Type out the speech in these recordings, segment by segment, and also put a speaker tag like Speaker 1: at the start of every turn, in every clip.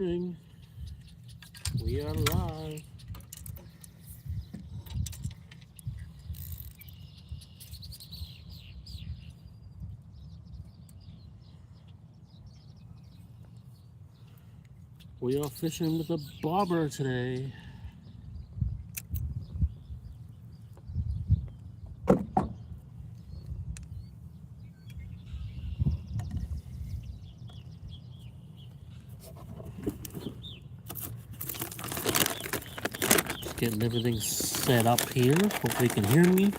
Speaker 1: We are live. We are fishing with a bobber today. Just getting everything set up here. Hopefully you can hear me.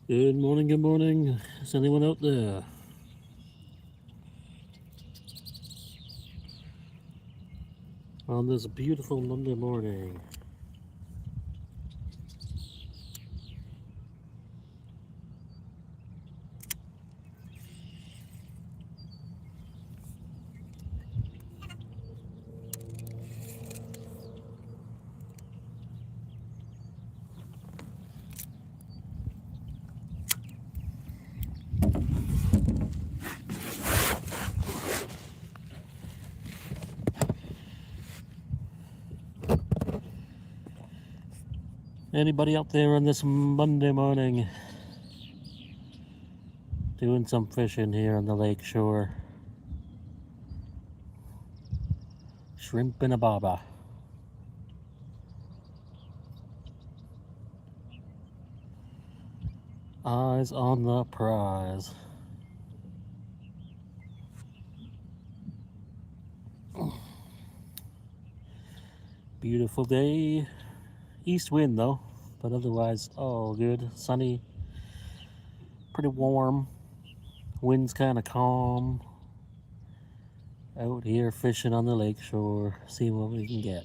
Speaker 1: Good morning, good morning. Is anyone out there? On this beautiful Monday morning. Anybody out there on this Monday morning doing some fishing here on the lake shore? Shrimp and a bobber. Eyes on the prize. Beautiful day. East wind though, but otherwise all good. Sunny, pretty warm. Wind's kind of calm. Out here fishing on the lake shore, see what we can get.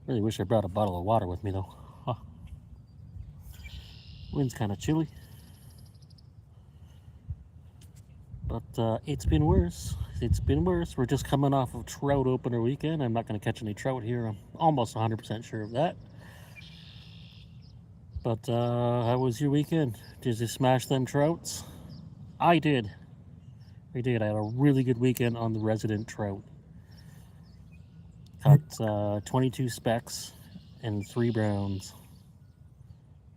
Speaker 1: Really wish I brought a bottle of water with me though. Huh. Wind's kind of chilly. But it's been worse. It's been worse. We're just coming off of trout opener weekend. I'm not going to catch any trout here. I'm almost 100% sure of that. But how was your weekend? Did you smash them trouts? I did. I did. I had a really good weekend on the resident trout. Caught 22 specks and 3 browns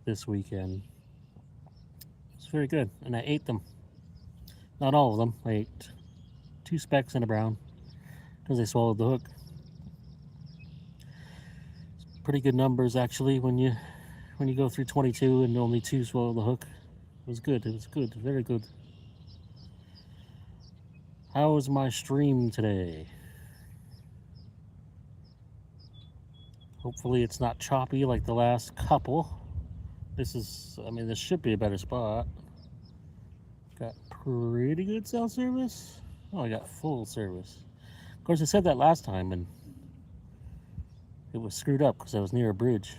Speaker 1: this weekend. It's very good, and I ate them. Not all of them. I ate 2 specks and a brown because they swallowed the hook. It's pretty good numbers actually when you go through 22 and only 2 swallow the hook. It was good. It was good. Very good. How was my stream today? Hopefully it's not choppy like the last couple. This should be a better spot. Got pretty good cell service. Oh, I got full service. Of course, I said that last time and it was screwed up because I was near a bridge.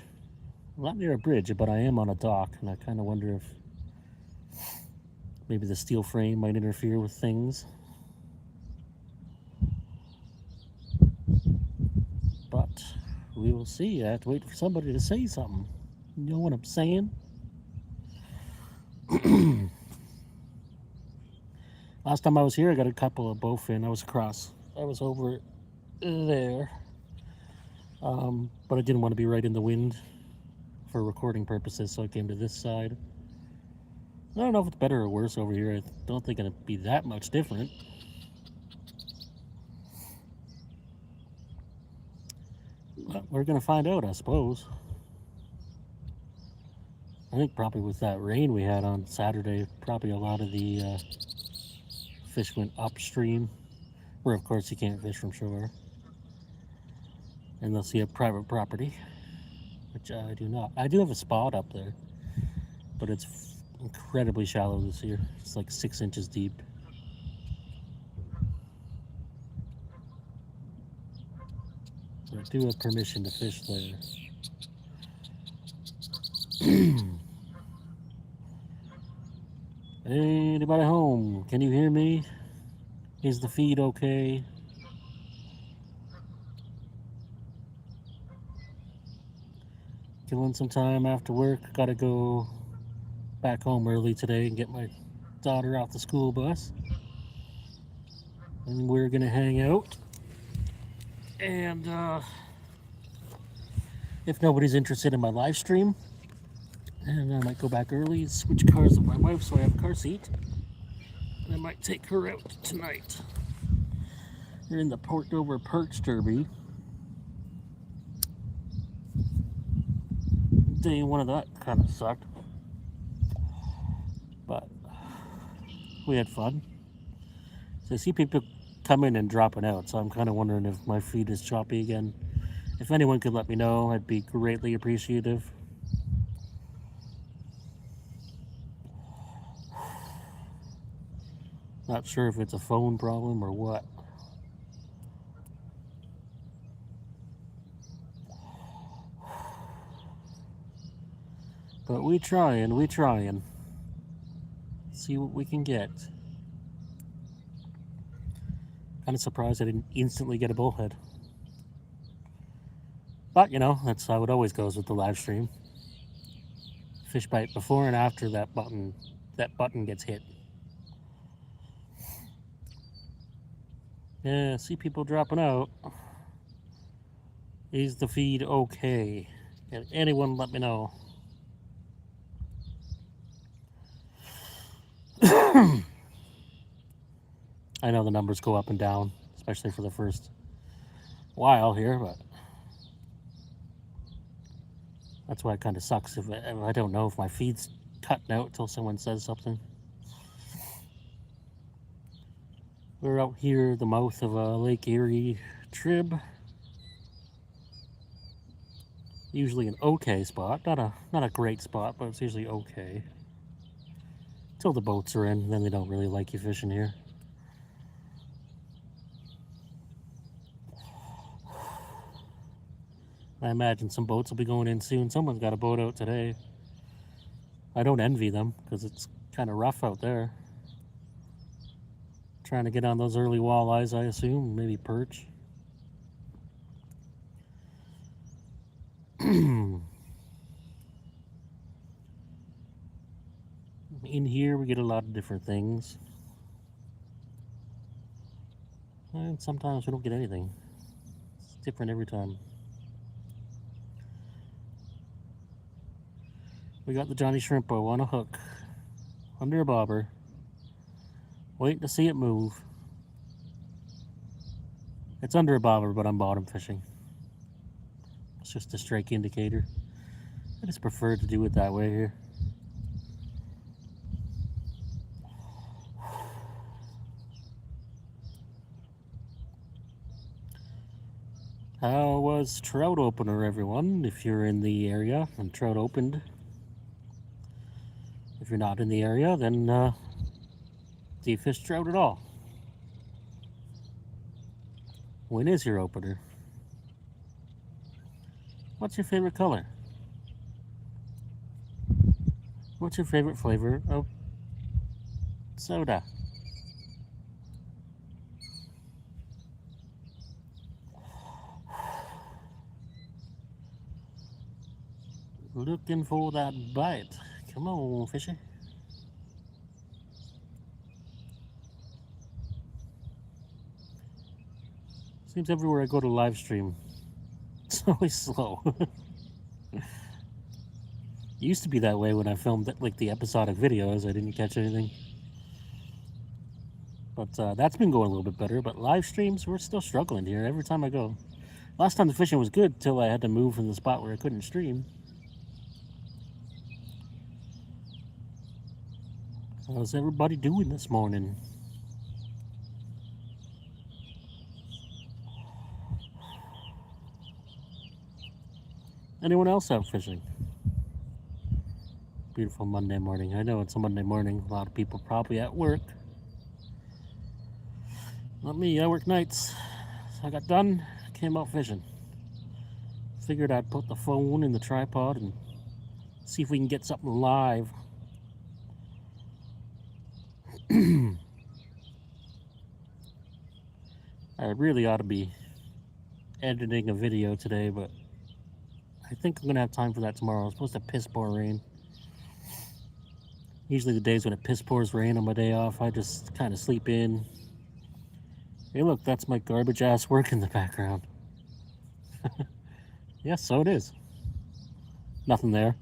Speaker 1: Well, not near a bridge, but I am on a dock, and I kind of wonder if maybe the steel frame might interfere with things. But we will see. I have to wait for somebody to say something. You know what I'm saying? Last time I was here, I got a couple of bowfin. I was over there. But I didn't want to be right in the wind for recording purposes, so I came to this side. I don't know if it's better or worse over here. I don't think it'd be that much different. But we're gonna find out, I suppose. I think probably with that rain we had on Saturday, probably a lot of the fish went upstream, where of course you can't fish from shore. Unless you have private property, which I do not. I do have a spot up there, but it's incredibly shallow this year. It's like 6 inches deep. So I do have permission to fish there. Anybody home? Can you hear me? Is the feed okay? Killing some time after work. Gotta go back home early today and get my daughter off the school bus. And we're gonna hang out. And if nobody's interested in my live stream, and I might go back early, switch cars with my wife so I have a car seat. And I might take her out tonight. We're in the Port Dover Perch Derby. Day one of that kind of sucked. But we had fun. So I see people coming and dropping out, so I'm kind of wondering if my feed is choppy again. If anyone could let me know, I'd be greatly appreciative. Not sure if it's a phone problem or what. But we trying. See what we can get. Kind of surprised I didn't instantly get a bullhead. But, you know, that's how it always goes with the live stream. Fish bite before and after that button gets hit. Yeah, see people dropping out. Is the feed okay? Can anyone let me know? I know the numbers go up and down, especially for the first while here, but that's why it kind of sucks if I don't know if my feed's cutting out until someone says something. We're out here at the mouth of a Lake Erie trib. Usually an okay spot, not a great spot, but it's usually okay. Until the boats are in, then they don't really like you fishing here. I imagine some boats will be going in soon. Someone's got a boat out today. I don't envy them because it's kind of rough out there. Trying to get on those early walleyes, I assume, maybe perch. In here, we get a lot of different things. And sometimes we don't get anything. It's different every time. We got the Johnny Shrimpo on a hook, under a bobber, waiting to see it move. It's under a bobber, but I'm bottom fishing. It's just a strike indicator. I just prefer to do it that way here. How was trout opener, everyone? If you're in the area and trout opened. If you're not in the area, then do you fish trout at all? When is your opener? What's your favorite color? What's your favorite flavor of soda? Looking for that bite. Come on, fisher. Seems everywhere I go to live stream, it's always slow. It used to be that way when I filmed like the episodic videos. I didn't catch anything. But that's been going a little bit better. But live streams, we're still struggling here every time I go. Last time the fishing was good till I had to move from the spot where I couldn't stream. How's everybody doing this morning? Anyone else out fishing? Beautiful Monday morning. I know it's a Monday morning. A lot of people probably at work. Not me, I work nights. So I got done, came out fishing. Figured I'd put the phone in the tripod and see if we can get something live. I really ought to be editing a video today, but I think I'm gonna have time for that tomorrow. It's supposed to piss pour rain. Usually the days when it piss pours rain on my day off, I just kind of sleep in. Hey look, that's my garbage ass work in the background. Yes, so it is. Nothing there.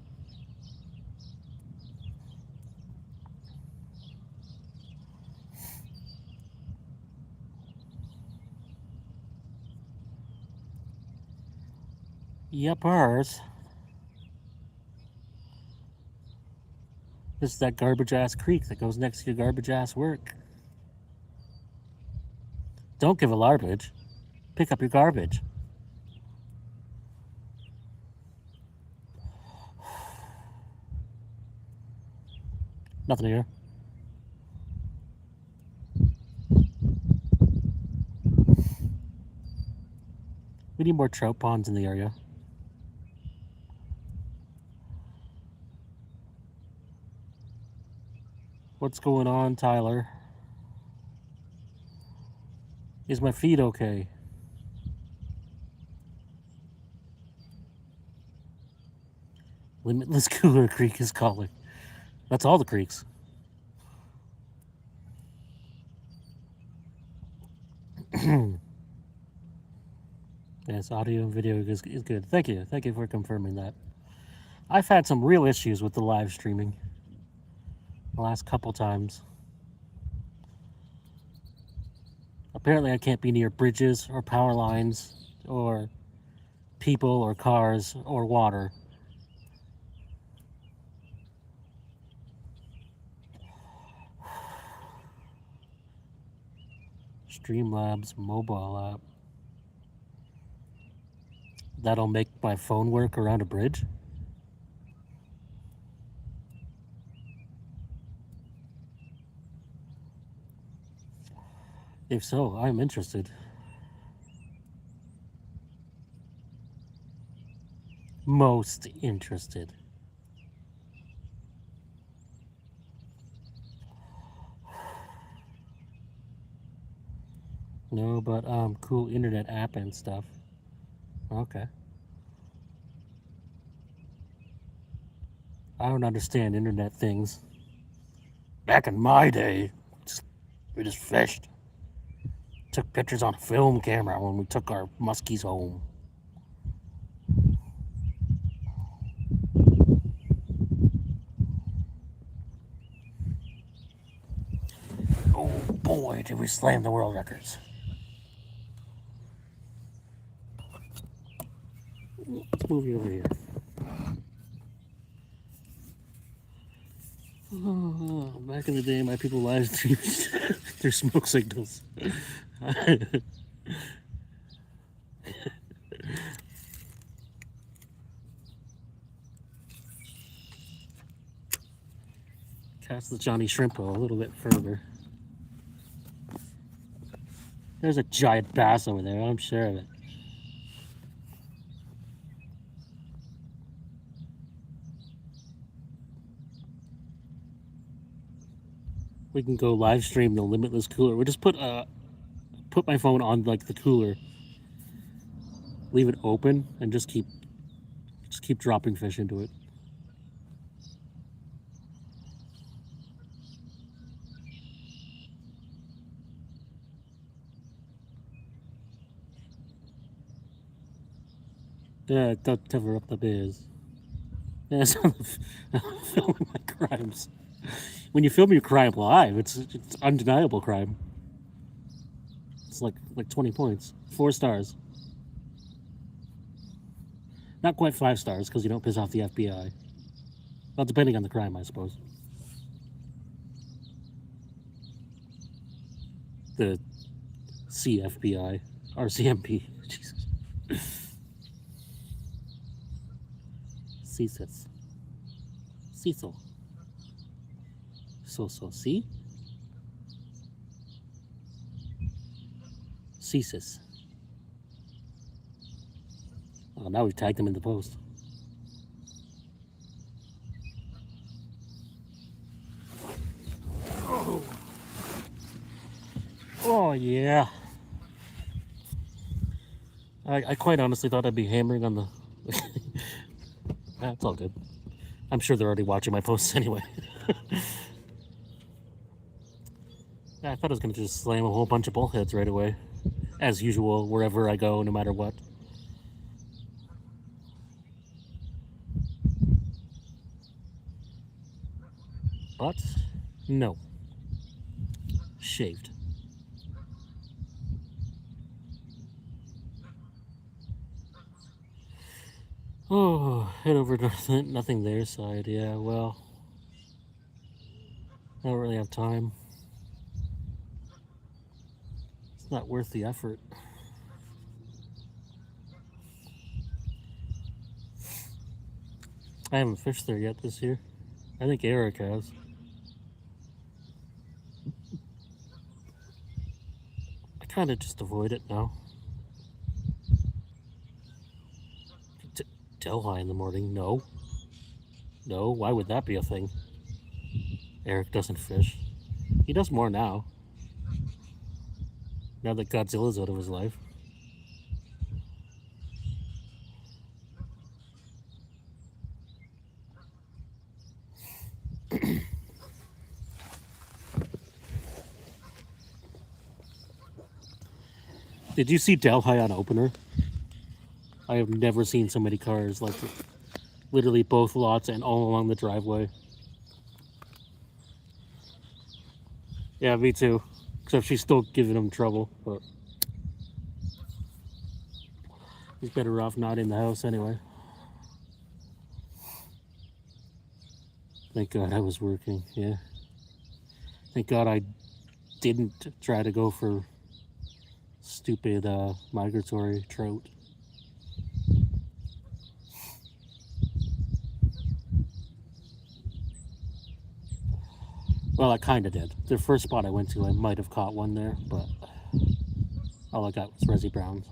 Speaker 1: Yepers. This is that garbage ass creek that goes next to your garbage ass work. Don't give a garbage. Pick up your garbage. Nothing here. We need more trout ponds in the area. What's going on, Tyler? Is my feed okay? Limitless Cooler Creek is calling. That's all the creeks. Yes, audio and video is good. Thank you. Thank you for confirming that. I've had some real issues with the live streaming the last couple times. Apparently I can't be near bridges or power lines or people or cars or water. Streamlabs mobile app. That'll make my phone work around a bridge? If so, I'm interested. Most interested. No, but cool internet app and stuff. Okay. I don't understand internet things. Back in my day, we just fished. Took pictures on a film camera when we took our muskies home. Oh boy, did we slam the world records. Let's move you over here. Oh, back in the day, my people live streamed their smoke signals. Cast the Johnny Shrimpo a little bit further. There's a giant bass over there, I'm sure of it. We can go live stream the Limitless Cooler. We just put my phone on like the cooler, leave it open, and just keep dropping fish into it. Yeah, don't cover up the bears. Yeah, so I'm filming my crimes. When you film your crime live, it's undeniable crime. It's like 20 points, 4 stars. Not quite 5 stars because you don't piss off the FBI. Well, depending on the crime, I suppose. The CFBI, or CMP. Jesus. CSIS. Cecil. So, C? CSIS. Oh, now we've tagged them in the post. Oh yeah. I quite honestly thought I'd be hammering on the... That's all good. I'm sure they're already watching my posts anyway. I thought I was going to just slam a whole bunch of bullheads right away. As usual, wherever I go, no matter what. But, no. Shaved. Oh, head over to nothing their side. Yeah, well, I don't really have time. It's not worth the effort. I haven't fished there yet this year. I think Eric has. I kind of just avoid it now. Delhi in the morning? No. No, why would that be a thing? Eric doesn't fish. He does more now. Now that Godzilla's out of his life. Did you see Delhi on opener? I have never seen so many cars, like literally both lots and all along the driveway. Yeah, me too. Except she's still giving him trouble, but he's better off not in the house anyway. Thank God I was working, yeah. Thank God I didn't try to go for stupid migratory trout. Well, I kind of did. The first spot I went to, I might have caught one there, but all I got was Resi Browns.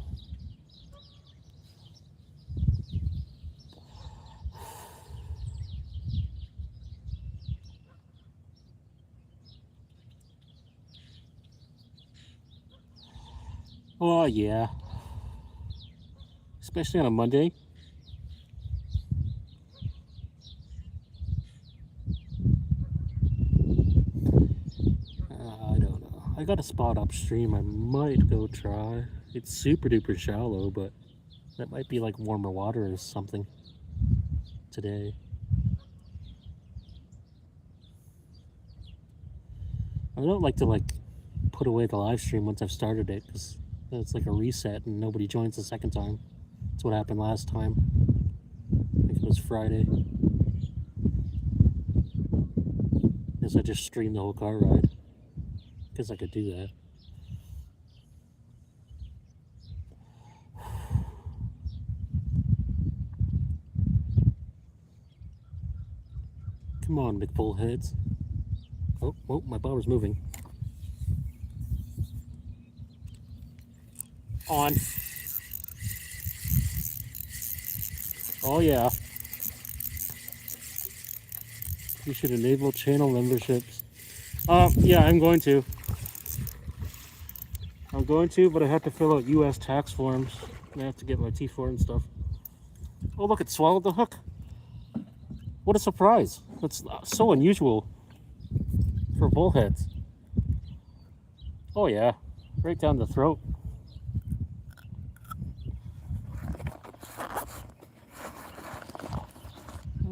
Speaker 1: Oh, yeah. Especially on a Monday. I don't know. I got a spot upstream I might go try. It's super duper shallow, but that might be like warmer water or something today. I don't like to put away the live stream once I've started it, because it's like a reset and nobody joins the second time. That's what happened last time. I think it was Friday. Guess I just streamed the whole car ride. Guess I could do that. Come on, McBullheads. Oh, my bobber's moving. On. Oh yeah. You should enable channel memberships. Yeah, I'm going to. But I have to fill out US tax forms. I have to get my T4 and stuff. Oh look, it swallowed the hook. What a surprise. That's so unusual for bullheads. Oh yeah, right down the throat.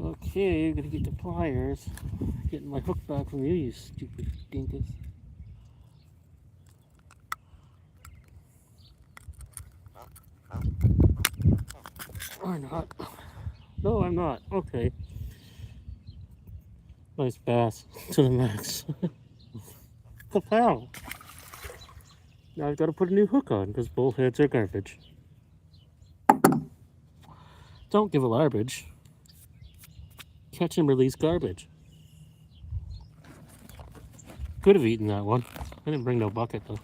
Speaker 1: Okay, I'm gonna get the pliers. Getting my hook back from you, you stupid dinkus. Or not. No, I'm not. Okay. Nice bass to the max. Kapow! Now I've got to put a new hook on because bullheads are garbage. Don't give a garbage. Catch and release garbage. Could have eaten that one. I didn't bring no bucket though.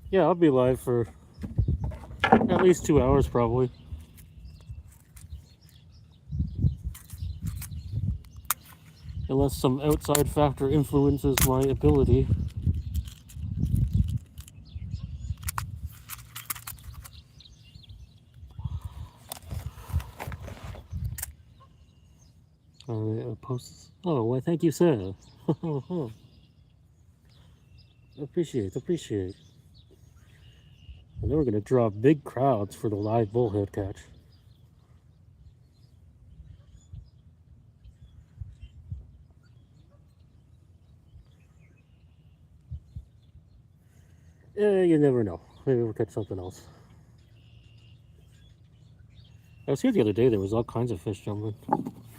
Speaker 1: Yeah, I'll be live for at least 2 hours probably. Unless some outside factor influences my ability. Posts. Oh, why? Thank you, sir. Appreciate. And then we're gonna draw big crowds for the live bullhead catch. You never know. Maybe we'll catch something else. I was here the other day. There was all kinds of fish jumping,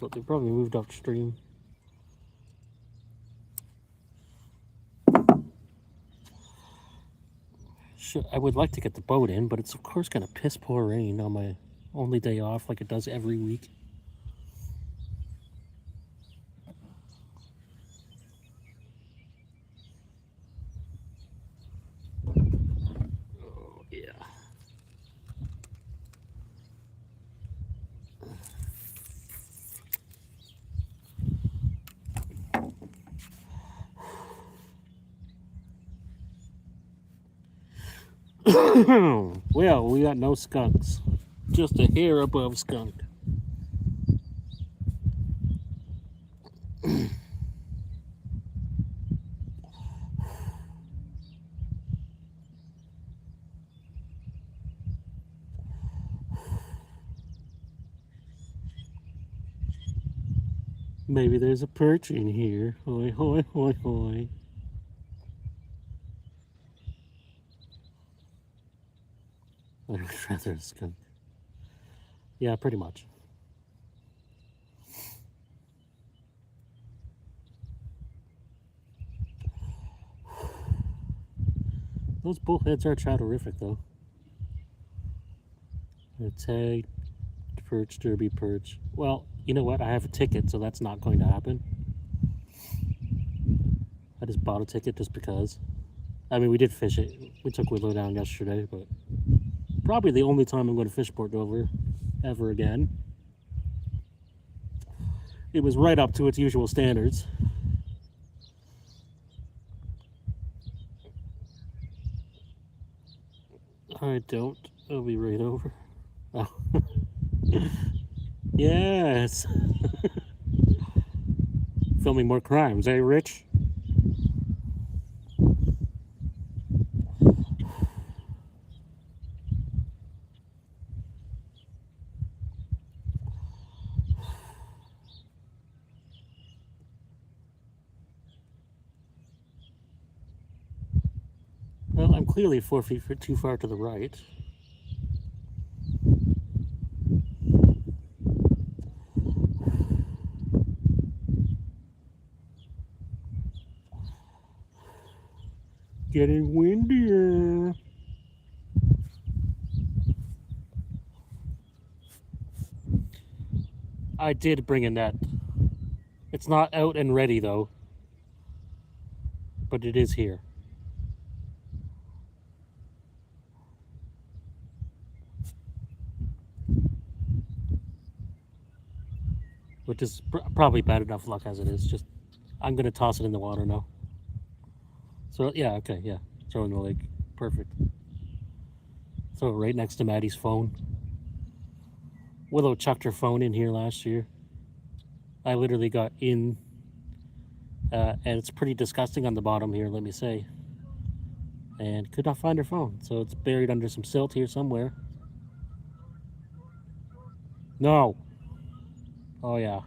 Speaker 1: but they probably moved upstream. I would like to get the boat in, but it's of course gonna piss poor rain on my only day off, like it does every week. Oh yeah. Well, we got no skunks. Just a hair above skunk. Maybe there's a perch in here. Hoi, hoi, hoi, hoi. I'd rather a skunk. Yeah, pretty much. Those bullheads are chatterific, though. A tag, perch, derby, perch. Well, you know what? I have a ticket, so that's not going to happen. I just bought a ticket just because. I mean, we did fish it. We took Willow down yesterday, but probably the only time I'm going to fish Port Dover ever again. It was right up to its usual standards. I don't. I'll be right over. Oh. Yes. Filming more crimes, eh, Rich? Well, I'm clearly 4 feet too far to the right. Getting windier. I did bring a net. It's not out and ready though, but it is here. Which is probably bad enough luck as it is. Just, I'm gonna toss it in the water now. So yeah, okay, yeah, throw it in the lake. Perfect. Throw it right next to Maddie's phone. Willow chucked her phone in here last year. I literally got in, and it's pretty disgusting on the bottom here, let me say. And could not find her phone, so it's buried under some silt here somewhere. No. Oh yeah.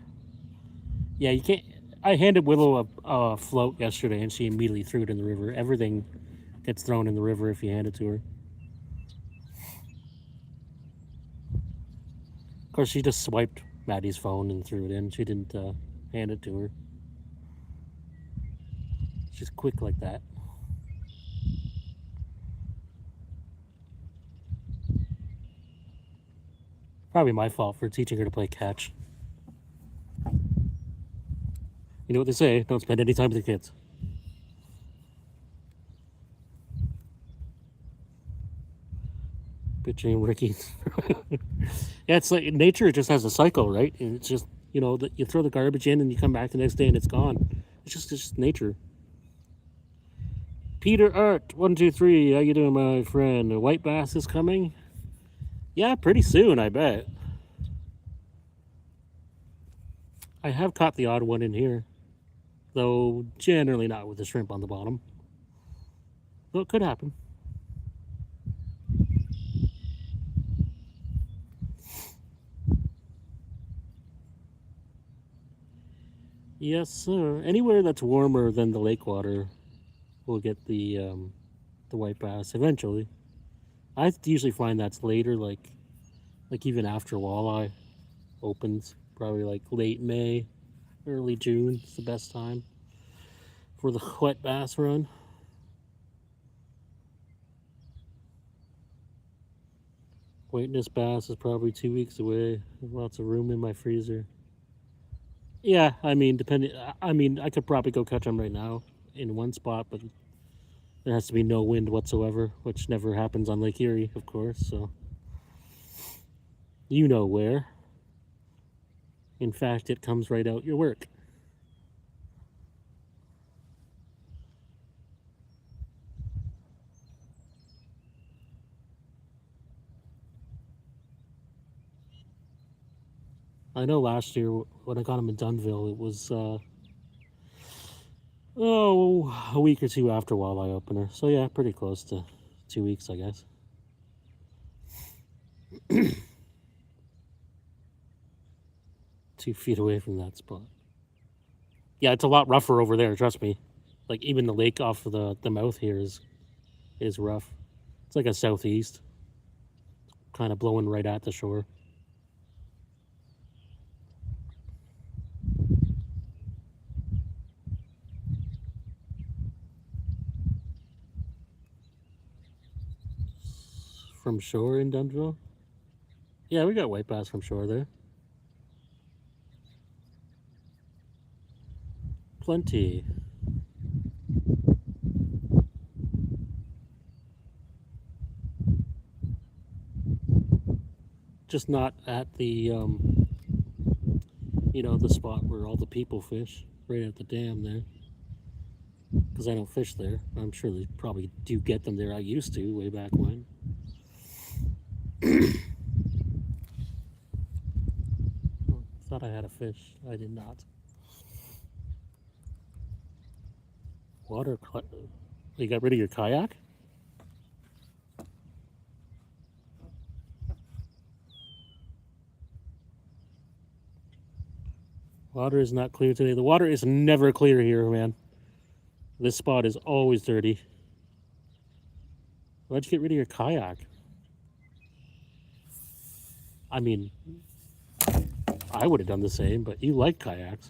Speaker 1: Yeah, you can't. I handed Willow a float yesterday, and she immediately threw it in the river. Everything gets thrown in the river if you hand it to her. Of course, she just swiped Maddie's phone and threw it in. She didn't hand it to her. She's quick like that. Probably my fault for teaching her to play catch. You know what they say, don't spend any time with your kids. carpet chain working. Yeah, it's like nature just has a cycle, right? And it's just, you know, that you throw the garbage in and you come back the next day and it's gone. It's just nature. Peter Art 123, how you doing, my friend? A white bass is coming. Yeah, pretty soon, I bet. I have caught the odd one in here, though generally not with the shrimp on the bottom. Though it could happen. Yes, sir. Anywhere that's warmer than the lake water will get the white bass eventually. I usually find that's later, like even after walleye opens, probably like late May, early June is the best time for the wet bass run. Whiteness bass is probably 2 weeks away. There's lots of room in my freezer. Yeah, I mean, depending. I mean, I could probably go catch them right now in one spot, but there has to be no wind whatsoever, which never happens on Lake Erie, of course. So, you know where. In fact, it comes right out your work. I know last year when I got them in Dunville, it was a week or two after walleye opener. So yeah, pretty close to 2 weeks, I guess. 2 feet away from that spot. Yeah, it's a lot rougher over there. Trust me. Like even the lake off of the mouth here is rough. It's like a southeast, kind of blowing right at the shore. From shore in Dunville? Yeah, we got white bass from shore there. Plenty. Just not at the the spot where all the people fish, right at the dam there. Because I don't fish there. I'm sure they probably do get them there. I used to way back when. Thought I had a fish. I did not. Water. You got rid of your kayak? Water is not clear today. The water is never clear here, man. This spot is always dirty. Why'd you get rid of your kayak? I mean, I would have done the same, but you like kayaks.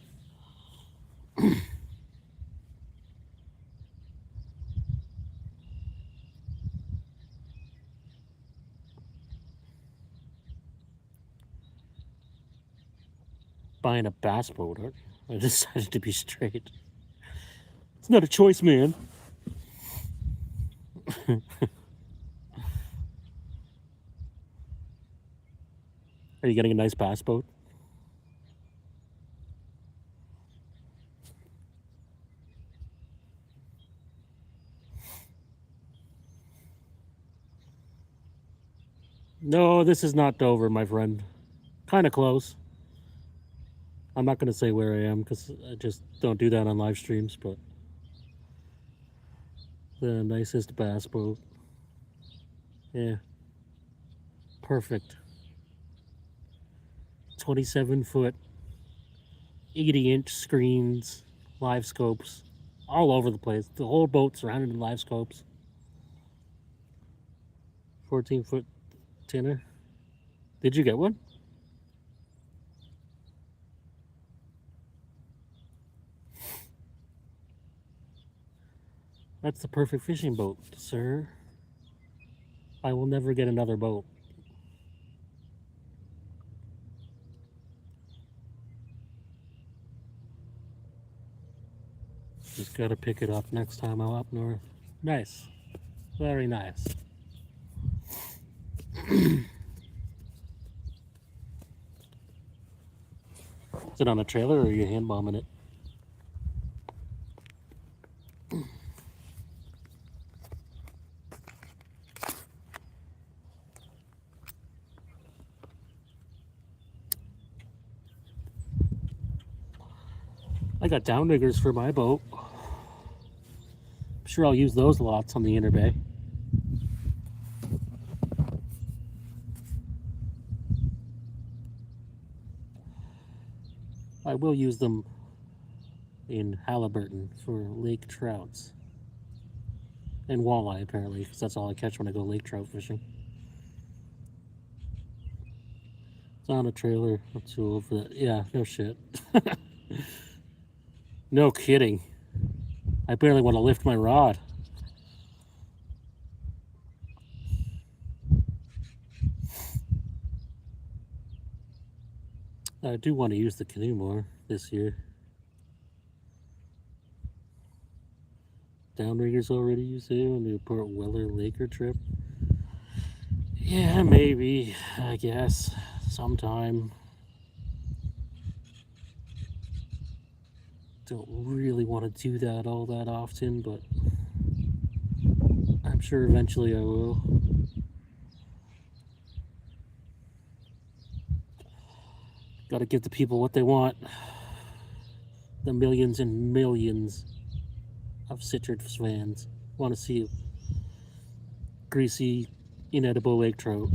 Speaker 1: Buying a bass boat. I decided to be straight. It's not a choice, man. Are you getting a nice bass boat? No, this is not Dover, my friend. Kind of close. I'm not going to say where I am because I just don't do that on live streams, but the nicest bass boat. Yeah. Perfect. 27-foot, 80-inch screens, live scopes, all over the place. The whole boat surrounded in live scopes. 14-foot tinner. Did you get one? That's the perfect fishing boat, sir. I will never get another boat. Just gotta pick it up next time I'm up north. Nice. Very nice. Is it on a trailer or are you hand bombing it? I got downriggers for my boat. I'm sure I'll use those lots on the inner bay. I will use them in Halliburton for lake trouts. And walleye, apparently, because that's all I catch when I go lake trout fishing. It's on a trailer. I'm too old for that. Yeah, no shit. No kidding. I barely want to lift my rod. I do want to use the canoe more this year. Downriggers already, you say, on the Port Weller Laker trip? Yeah, maybe. I guess. Sometime. Don't really want to do that all that often, but I'm sure eventually I will. Gotta give the people what they want. The millions and millions of citrus fans want to see greasy, inedible lake trout.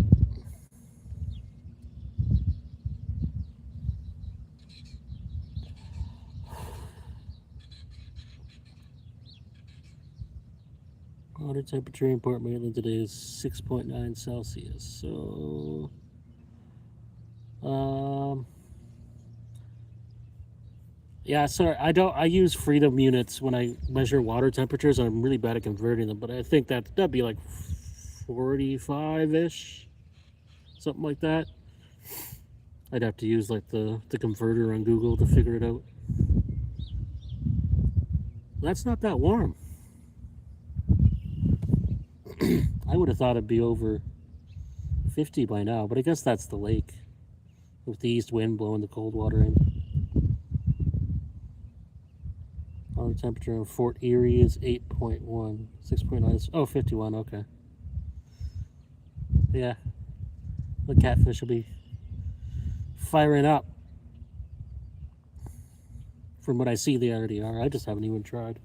Speaker 1: Water temperature in Port Maitland today is 6.9 Celsius. So, yeah, sorry, I use Freedom units when I measure water temperatures. I'm really bad at converting them, but I think that'd be like 45-ish, something like that. I'd have to use like the converter on Google to figure it out. That's not that warm. I would have thought it'd be over 50 by now, but I guess that's the lake with the east wind blowing the cold water in. Water temperature in Fort Erie is 8.1. 6.9. Oh, 51. Okay. Yeah. The catfish will be firing up. From what I see, they already are. I just haven't even tried.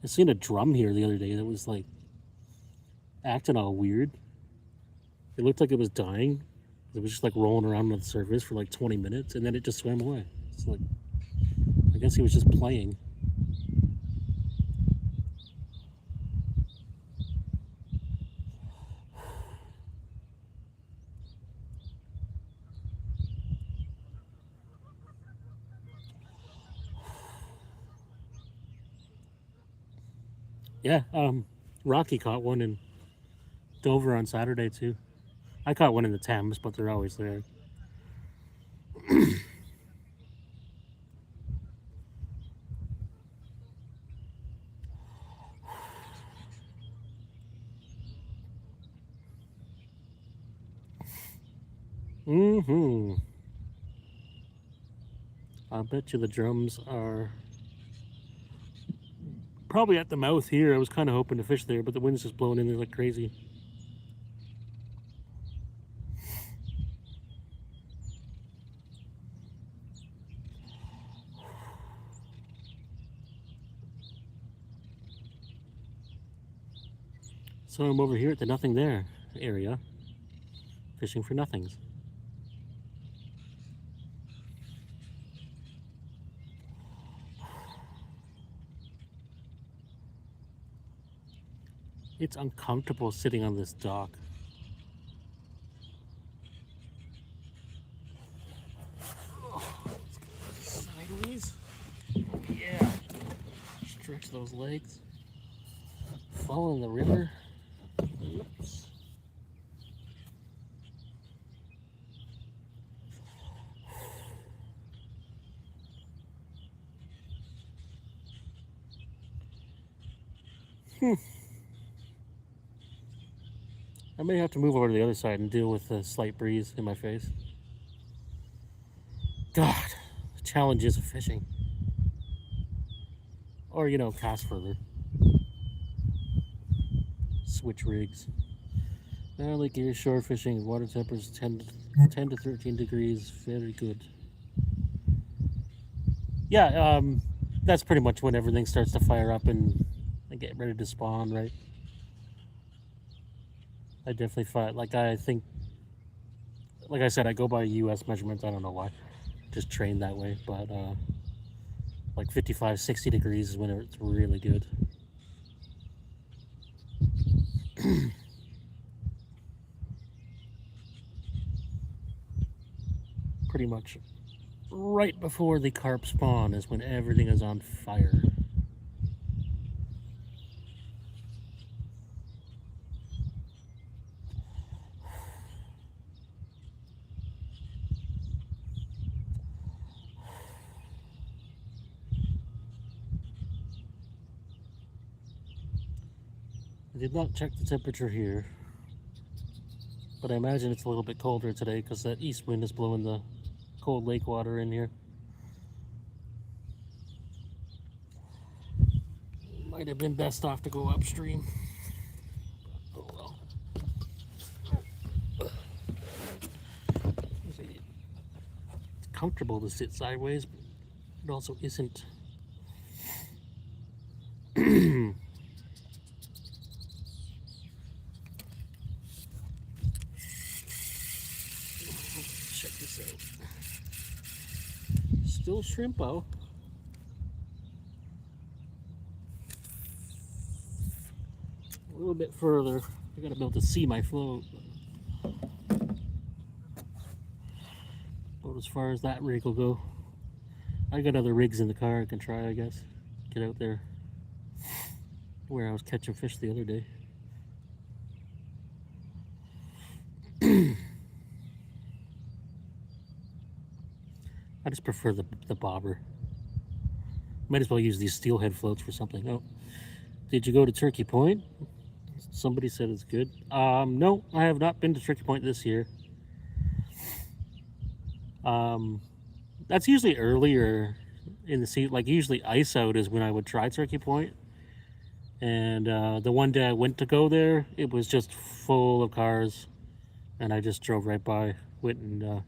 Speaker 1: I seen a drum here the other day that was like acting all weird. It looked like it was dying. It was just like rolling around on the surface for like 20 minutes and then it just swam away. It's like, I guess he was just playing. Yeah, Rocky caught one in Dover on Saturday too. I caught one in the Thames, but they're always there. Mm-hmm. I bet you the drums are probably at the mouth here. I was kind of hoping to fish there, but the wind's just blowing in there like crazy. So I'm over here at the nothing there area, fishing for nothings. It's uncomfortable sitting on this dock. Sideways. Yeah. Stretch those legs. Fall in the river. Oops. I may have to move over to the other side and deal with the slight breeze in my face. God, the challenges of fishing. Or, cast further. Switch rigs. Lake Erie shore fishing, water temperatures 10 to 13 degrees. Very good. Yeah, that's pretty much when everything starts to fire up and get ready to spawn, right? I definitely find, like I said, I go by U.S. measurements. I don't know why. Just train that way, but like 55, 60 degrees is when it's really good. Pretty much right before the carp spawn is when everything is on fire. I did not check the temperature here, but I imagine it's a little bit colder today because that east wind is blowing the cold lake water in here. Might have been best off to go upstream. Oh well. It's comfortable to sit sideways, but it also isn't. Check this out. Still shrimpo. A little bit further. I gotta be able to see my float. About as far as that rig will go. I got other rigs in the car I can try, I guess. Get out there where I was catching fish the other day. I just prefer the bobber. Might as well use these steelhead floats for something. Oh, did you go to Turkey Point? Somebody said it's good. No, I have not been to Turkey Point this year. That's usually earlier in the season. Like usually ice out is when I would try Turkey Point. And the one day I went to go there, it was just full of cars, and I just drove right by, went and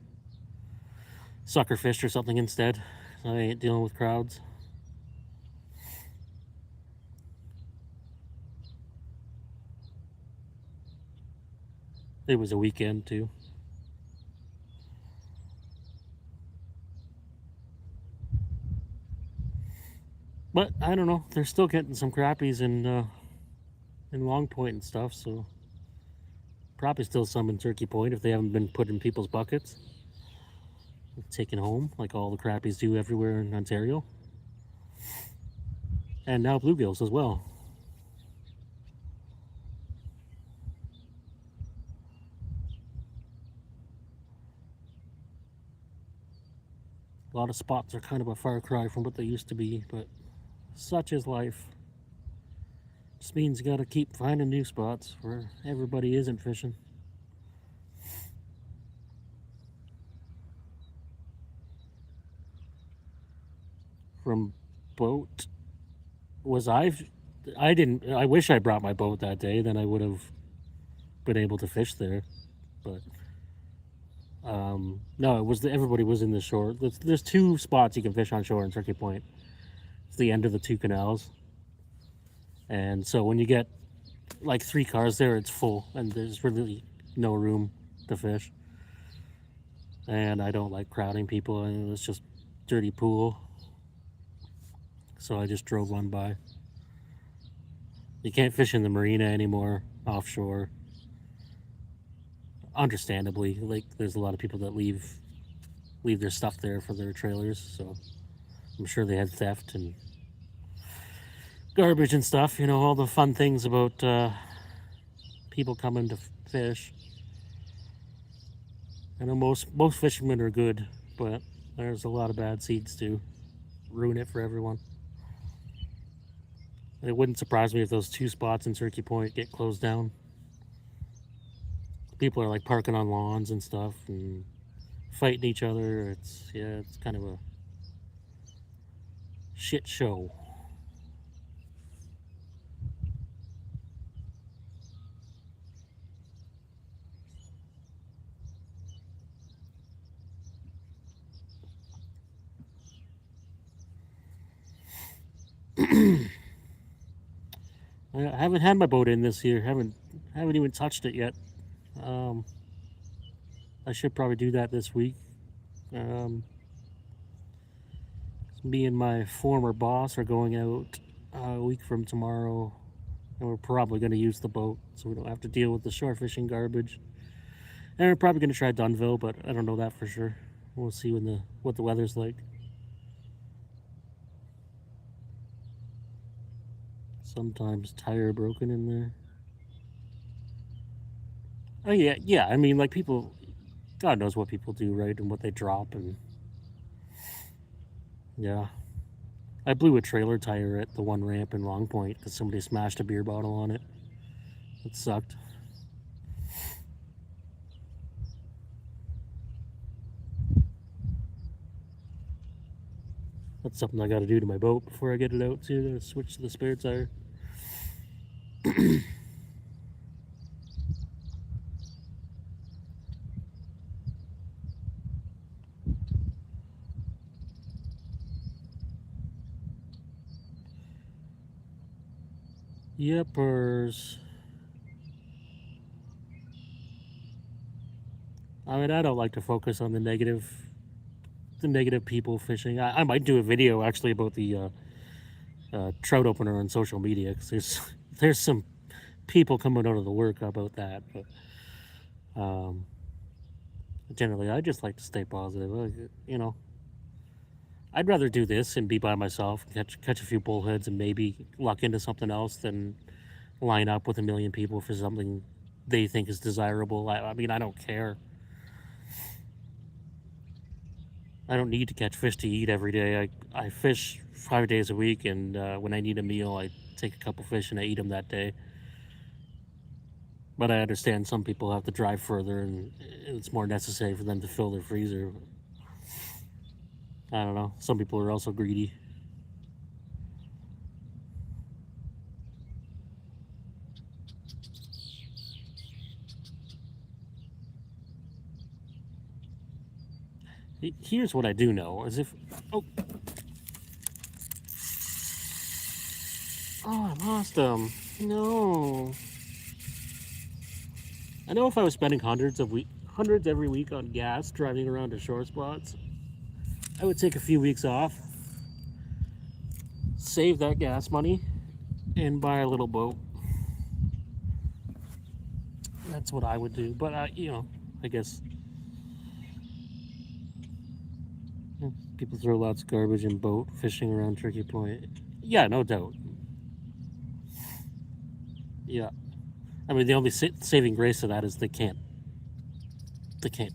Speaker 1: sucker fished or something instead. I ain't dealing with crowds. It was a weekend too. But I don't know. They're still getting some crappies in Long Point and stuff. So probably still some in Turkey Point if they haven't been put in people's buckets, taken home like all the crappies do everywhere in Ontario, and now bluegills as well. A lot of spots are kind of a far cry from what they used to be, but such is life. Just means you gotta keep finding new spots where everybody isn't fishing. From boat, I didn't. I wish I brought my boat that day. Then I would have been able to fish there. But no, it was everybody was in the shore. There's two spots you can fish on shore in Turkey Point. It's the end of the two canals, and so when you get like 3 cars there, it's full, and there's really no room to fish. And I don't like crowding people, and it's just dirty pool. So I just drove one by. You can't fish in the marina anymore offshore. Understandably, like there's a lot of people that leave their stuff there for their trailers, so I'm sure they had theft and garbage and stuff. All the fun things about people coming to fish. I know most fishermen are good, but there's a lot of bad seeds too. Ruin it for everyone. It wouldn't surprise me if those 2 spots in Turkey Point get closed down. People are like parking on lawns and stuff and fighting each other. It's kind of a shit show. I haven't had my boat in this year. Haven't even touched it yet. Um, I should probably do that this week. Um, Me and my former boss are going out a week from tomorrow, and we're probably going to use the boat so we don't have to deal with the shore fishing garbage. And we're probably going to try Dunville, but I don't know that for sure. We'll see what the weather's like. Sometimes tire broken in there. Oh yeah. I mean, like people, God knows what people do, right, and what they drop, and yeah. I blew a trailer tire at the one ramp in Long Point because somebody smashed a beer bottle on it. It sucked. That's something I got to do to my boat before I get it out too. To switch to the spare tire. Yepers. I mean, I don't like to focus on the negative people fishing. I might do a video actually about the trout opener on social media because there's some people coming out of the work about that. But generally, I just like to stay positive. You know, I'd rather do this and be by myself, catch a few bullheads, and maybe luck into something else than line up with a million people for something they think is desirable. I mean, I don't care. I don't need to catch fish to eat every day. I fish 5 days a week, and when I need a meal, I take a couple fish and I eat them that day. But I understand some people have to drive further, and it's more necessary for them to fill their freezer. I don't know. Some people are also greedy. Here's what I do know: is if oh I lost them. No. I know if I was spending hundreds every week on gas driving around to shore spots, I would take a few weeks off, save that gas money, and buy a little boat. That's what I would do. But I guess people throw lots of garbage in boat fishing around Turkey Point. Yeah, no doubt. Yeah, I mean the only saving grace of that is they can't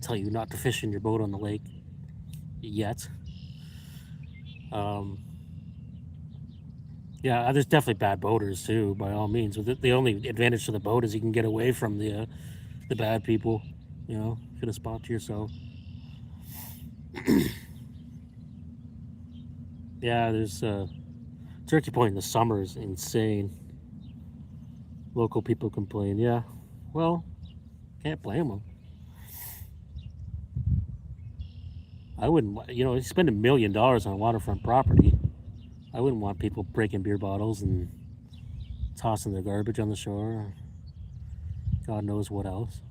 Speaker 1: tell you not to fish in your boat on the lake yet. Yeah, there's definitely bad boaters too, by all means. But the only advantage to the boat is you can get away from the bad people. You know, get a spot to yourself. Yeah, there's Turkey Point in the summer is insane. Local people complain. Yeah, well, can't blame them. I wouldn't, you spend $1 million on waterfront property. I wouldn't want people breaking beer bottles and tossing their garbage on the shore. God knows what else.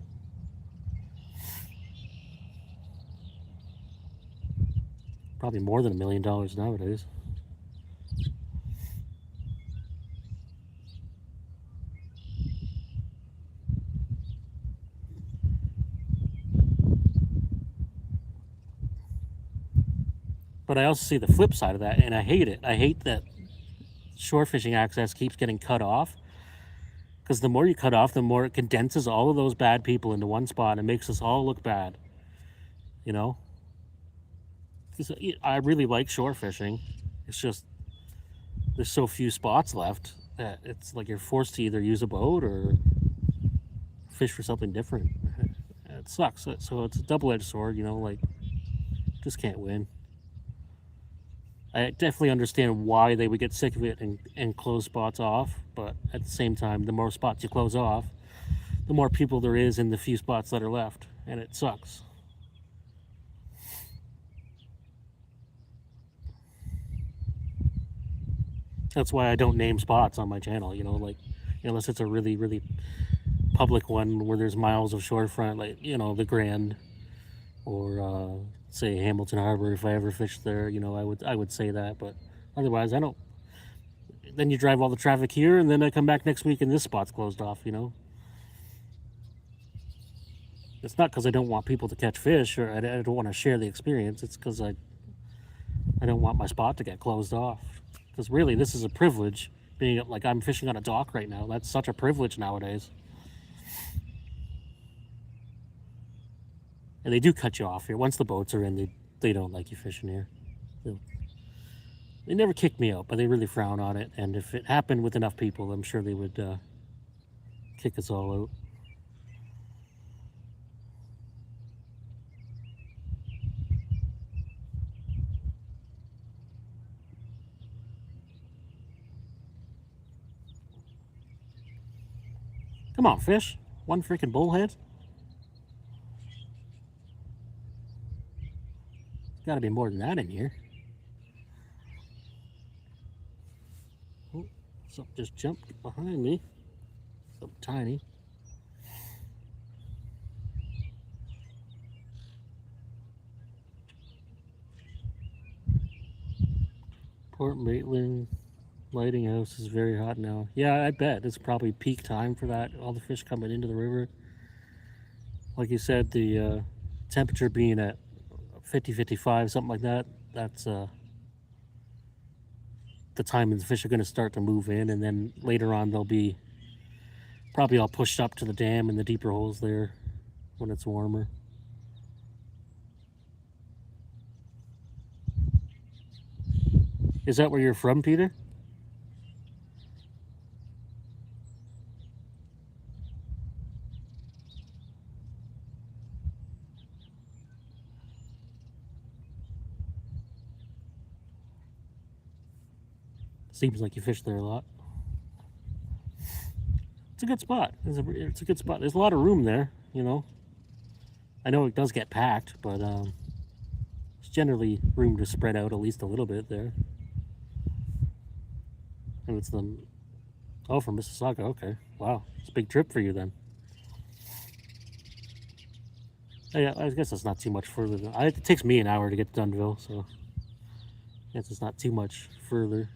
Speaker 1: Probably more than $1 million nowadays. But I also see the flip side of that, and I hate it. I hate that shore fishing access keeps getting cut off. Because the more you cut off, the more it condenses all of those bad people into one spot and makes us all look bad. You know? I really like shore fishing. It's just there's so few spots left. that it's like you're forced to either use a boat or fish for something different. It sucks. So it's a double-edged sword, you know, like just can't win. I definitely understand why they would get sick of it and close spots off, but at the same time, the more spots you close off, the more people there is in the few spots that are left, and it sucks. That's why I don't name spots on my channel, you know, like unless it's a really, really public one where there's miles of shorefront, like, you know, the Grand or say Hamilton Harbor. If I ever fished there, you know, I would say that, but otherwise I don't. Then you drive all the traffic here, and then I come back next week and this spot's closed off, you know. It's not because I don't want people to catch fish or I don't want to share the experience. It's because I don't want my spot to get closed off. Because really, this is a privilege. Being like I'm fishing on a dock right now. That's such a privilege nowadays. And they do cut you off here. Once the boats are in, they don't like you fishing here. They never kick me out, but they really frown on it. And if it happened with enough people, I'm sure they would kick us all out. Come on, fish. One freaking bullhead. Gotta be more than that in here. Oh, something just jumped behind me. Something tiny. Port Maitland lighting house is very hot now. Yeah, I bet it's probably peak time for that. All the fish coming into the river. Like you said, the temperature being at 50, 55, something like that. That's the time the fish are going to start to move in, and then later on they'll be probably all pushed up to the dam and the deeper holes there when it's warmer. Is that where you're from, Peter? Seems like you fish there a lot. It's a good spot. It's a good spot. There's a lot of room there, you know. I know it does get packed, but there's generally room to spread out at least a little bit there. And it's the from Mississauga. Okay, wow, it's a big trip for you then. Oh, yeah, I guess it's not too much further. It takes me an hour to get to Dunnville, so I guess it's not too much further.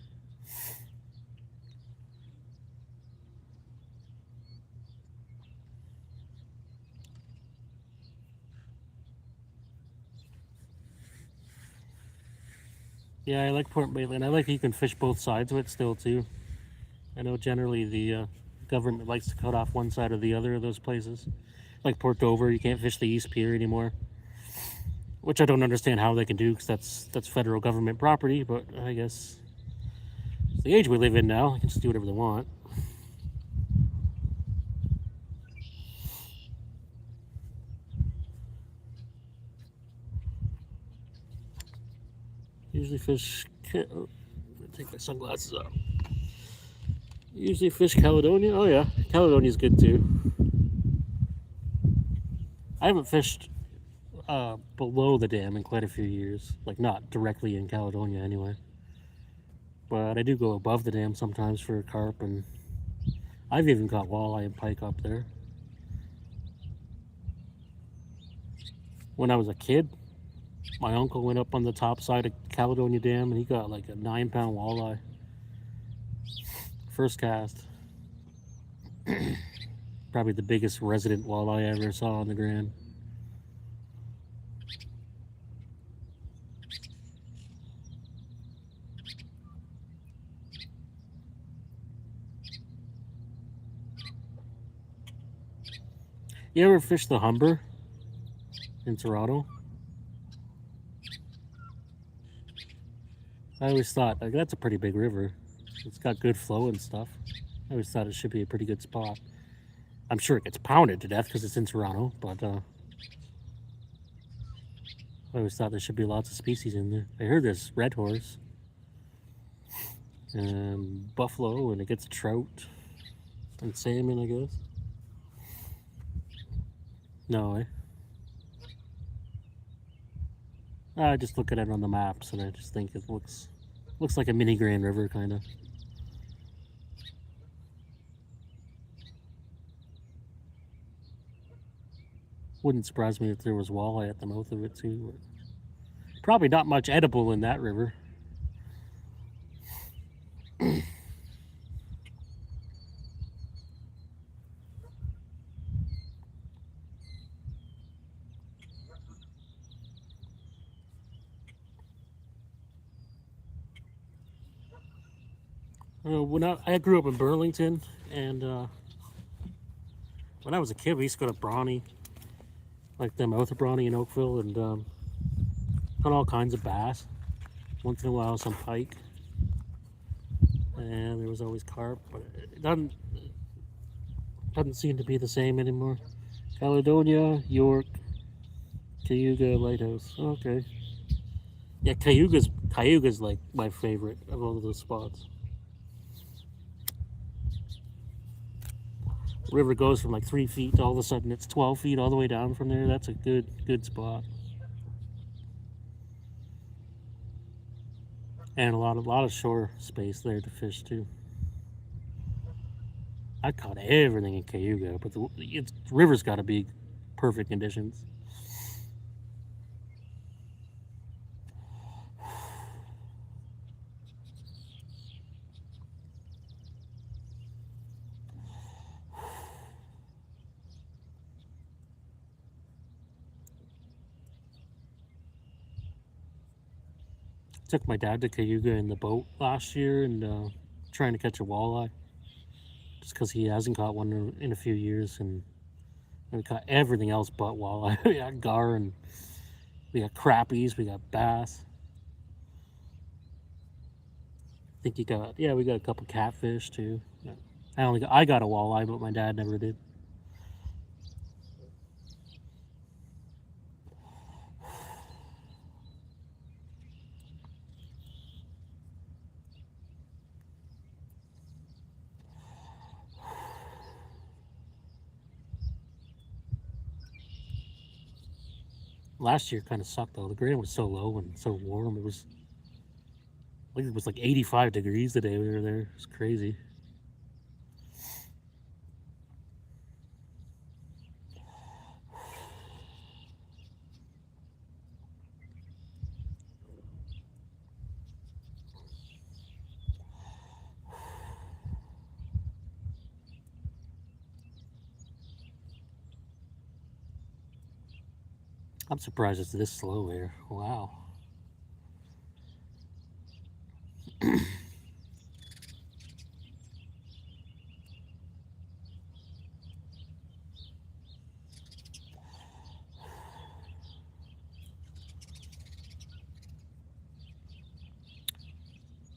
Speaker 1: Yeah, I like Port Maitland. I like that you can fish both sides of it still too. I know generally the government likes to cut off one side or the other of those places. Like Port Dover, you can't fish the East Pier anymore, which I don't understand how they can do because that's federal government property. But I guess it's the age we live in now. They can just do whatever they want. Usually fish. Oh, take my sunglasses off. Usually fish Caledonia. Oh yeah, Caledonia's good too. I haven't fished below the dam in quite a few years. Like not directly in Caledonia anyway. But I do go above the dam sometimes for carp, and I've even caught walleye and pike up there. When I was a kid, my uncle went up on the top side of Caledonia Dam and he got like a 9-pound walleye. First cast. Probably the biggest resident walleye I ever saw on the Grand. You ever fish the Humber in Toronto? I always thought, like, that's a pretty big river. It's got good flow and stuff. I always thought it should be a pretty good spot. I'm sure it gets pounded to death because it's in Toronto, but I always thought there should be lots of species in there. I heard there's red horse and buffalo, and it gets trout and salmon, I guess. No, I just look at it on the maps, and I just think it looks like a mini Grand River, kind of. Wouldn't surprise me if there was walleye at the mouth of it too. Probably not much edible in that river. When I grew up in Burlington, and when I was a kid, we used to go to Brawny, like the mouth of Brawny in Oakville, and caught all kinds of bass. Once in a while, some pike, and there was always carp, but it doesn't seem to be the same anymore. Caledonia, York, Cayuga Lighthouse. Okay. Yeah, Cayuga's like my favorite of all of those spots. River goes from like 3 feet to all of a sudden it's 12 feet all the way down from there. That's a good spot. And a lot of shore space there to fish too. I caught everything in Cayuga, but the river's got to be perfect conditions. Took my dad to Cayuga in the boat last year and trying to catch a walleye, just because he hasn't caught one in a few years, and we caught everything else but walleye. We got gar, and we got crappies, we got bass. I think we got a couple catfish too. I got a walleye, but my dad never did. Last year kind of sucked though. The ground was so low and so warm. It was like 85 degrees the day we were there. It's crazy. I'm surprised it's this slow here. Wow.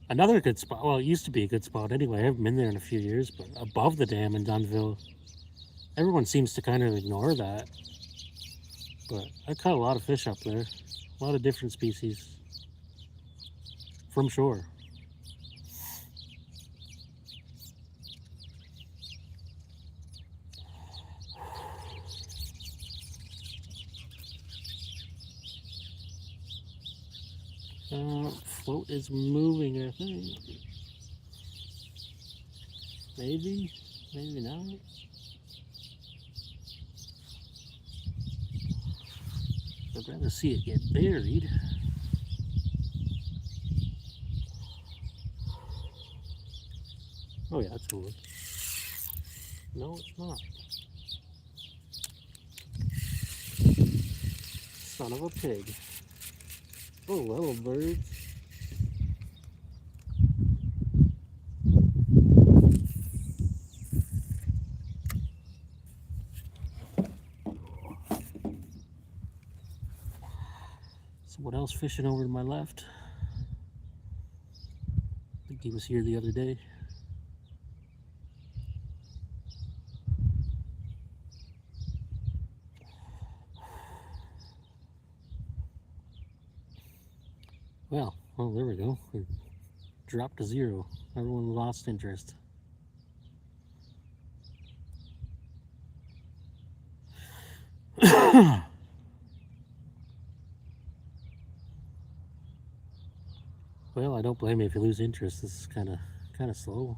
Speaker 1: Another good spot. Well, it used to be a good spot anyway. I haven't been there in a few years, but above the dam in Dunnville, everyone seems to kind of ignore that. But I caught a lot of fish up there, a lot of different species from shore. Float is moving, I think. Maybe not. I'd rather see it get buried. Oh yeah, it's moving. No, it's not. Son of a pig. Oh, hello, birds. Someone else fishing over to my left. I think he was here the other day. Well, there we go. We dropped to 0. Everyone lost interest. Well, I don't blame you if you lose interest. This is kind of slow.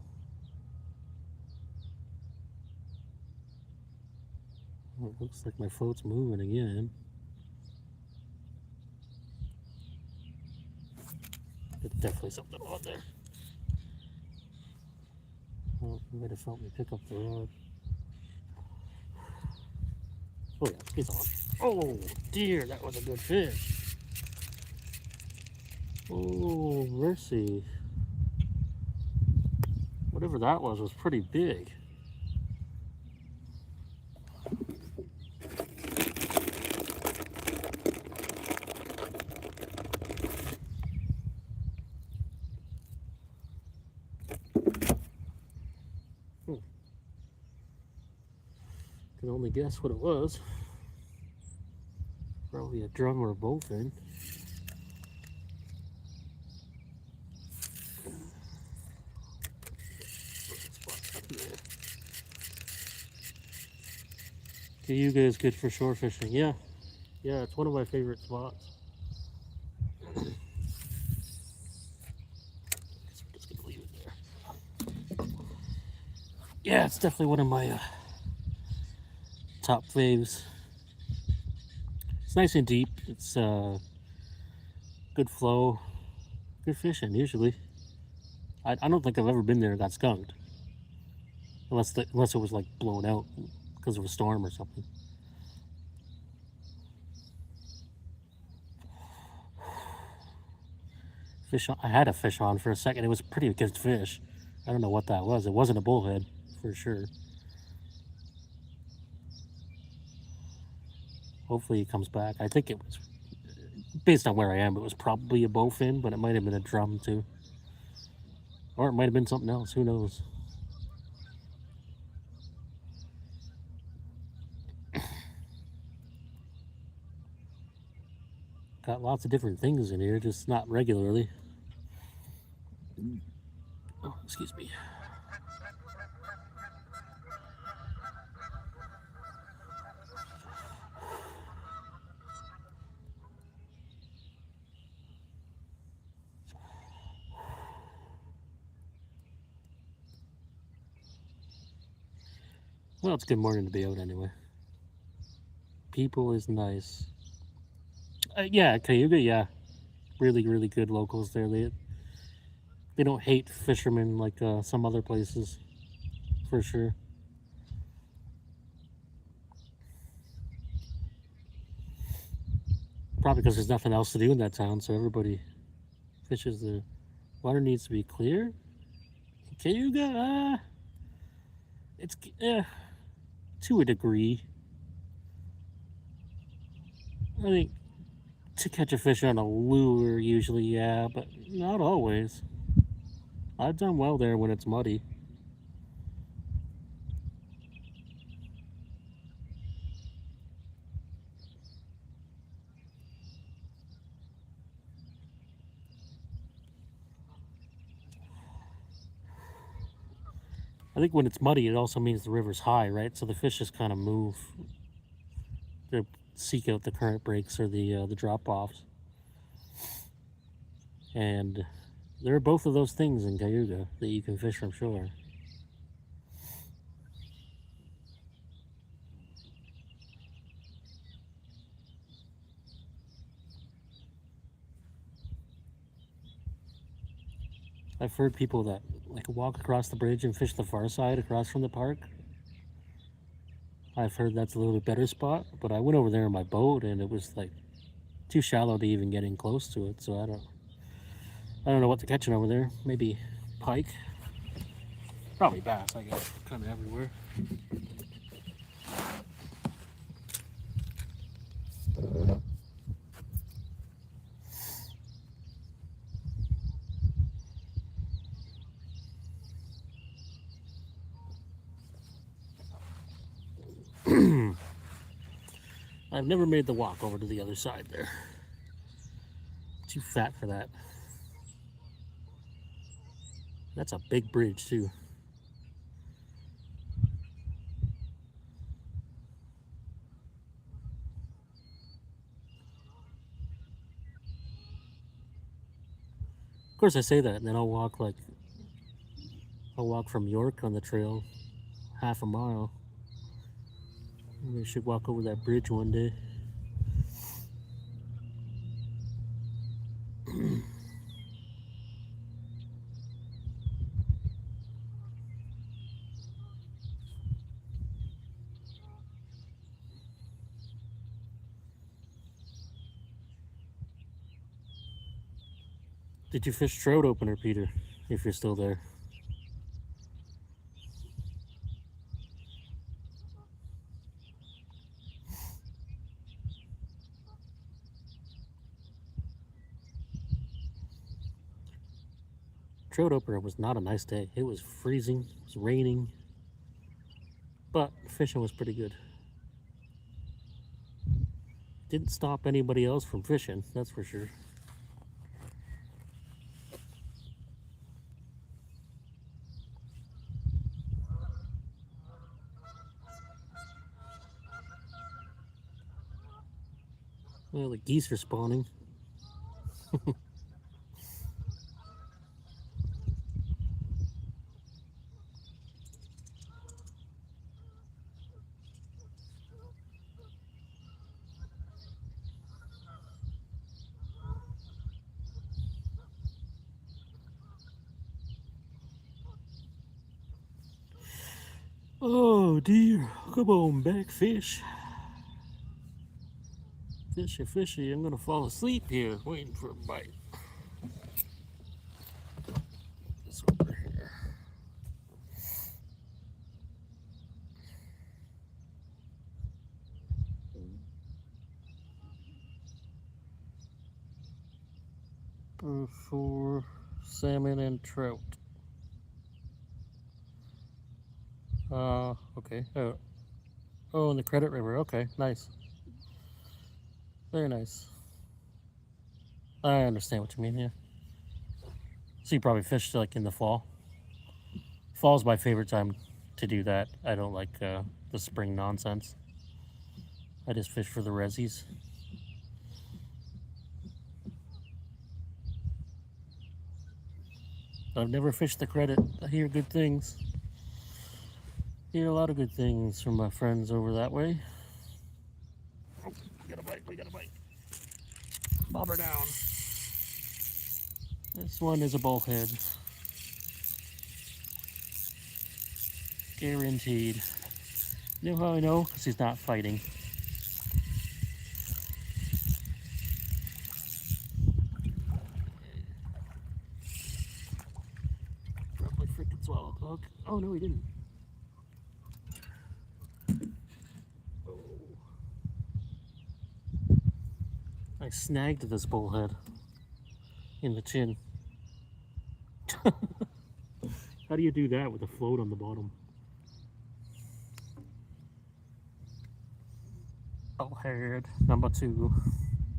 Speaker 1: Well, it looks like my float's moving again. There's definitely something on there. Well, you might have felt me pick up the rod. Oh yeah, he's on. Oh dear, that was a good fish. Oh, mercy. Whatever that was pretty big. Can only guess what it was. Probably a drum or a bowfin. Cayuga is good for shore fishing. Yeah, it's one of my favorite spots. Just gonna leave it there. Yeah, it's definitely one of my top faves. It's nice and deep. It's good flow, good fishing usually. I don't think I've ever been there and got skunked, unless it was like blown out because of a storm or something. Fish on, I had a fish on for a second. It was a pretty good fish. I don't know what that was. It wasn't a bullhead for sure. Hopefully he comes back. I think it was, based on where I am, it was probably a bowfin, but it might have been a drum too. Or it might have been something else. Who knows? Got lots of different things in here, just not regularly. Oh, excuse me. Well, it's a good morning to be out anyway. People is nice. Yeah, Cayuga, yeah. Really, really good locals there. They don't hate fishermen like some other places, for sure. Probably because there's nothing else to do in that town, so everybody fishes there. Water needs to be clear. Cayuga, it's to a degree. I think to catch a fish on a lure, usually, yeah, but not always. I've done well there when it's muddy. I think when it's muddy, it also means the river's high, right? So the fish just kind of move. They seek out the current breaks or the drop offs. And there are both of those things in Cayuga that you can fish from shore. I've heard people that like walk across the bridge and fish the far side across from the park. I've heard that's a little bit better spot, but I went over there in my boat and it was like too shallow to even get in close to it. So I don't know what they're catching over there. Maybe pike, probably bass. I guess kind of everywhere. I've never made the walk over to the other side there. too fat for that. That's a big bridge too. Of course, I say that, and then I'll walk from York on the trail, half a mile. We should walk over that bridge one day. Did you fish trout opener, Peter? If you're still there. Trout opener was not a nice day. It was freezing, it was raining, but fishing was pretty good. Didn't stop anybody else from fishing, that's for sure. Well, the geese are spawning. Oh dear, come on back, fish. Fishy, fishy, I'm gonna fall asleep here waiting for a bite. This over here. For salmon and trout. Okay. Oh, in the Credit River. Okay, nice. Very nice. I understand what you mean, yeah. So you probably fished like in the fall. Fall's my favorite time to do that. I don't like the spring nonsense. I just fish for the resies. I've never fished the Credit. I hear good things. Hear a lot of good things from my friends over that way. Oh, we got a bite, we got a bite. Bobber down. This one is a bullhead. Guaranteed. You know how I know? Because he's not fighting. Probably freaking swallowed the hook. Oh no, he didn't. I snagged this bullhead in the chin. How do you do that with a float on the bottom? Bullhead number 2.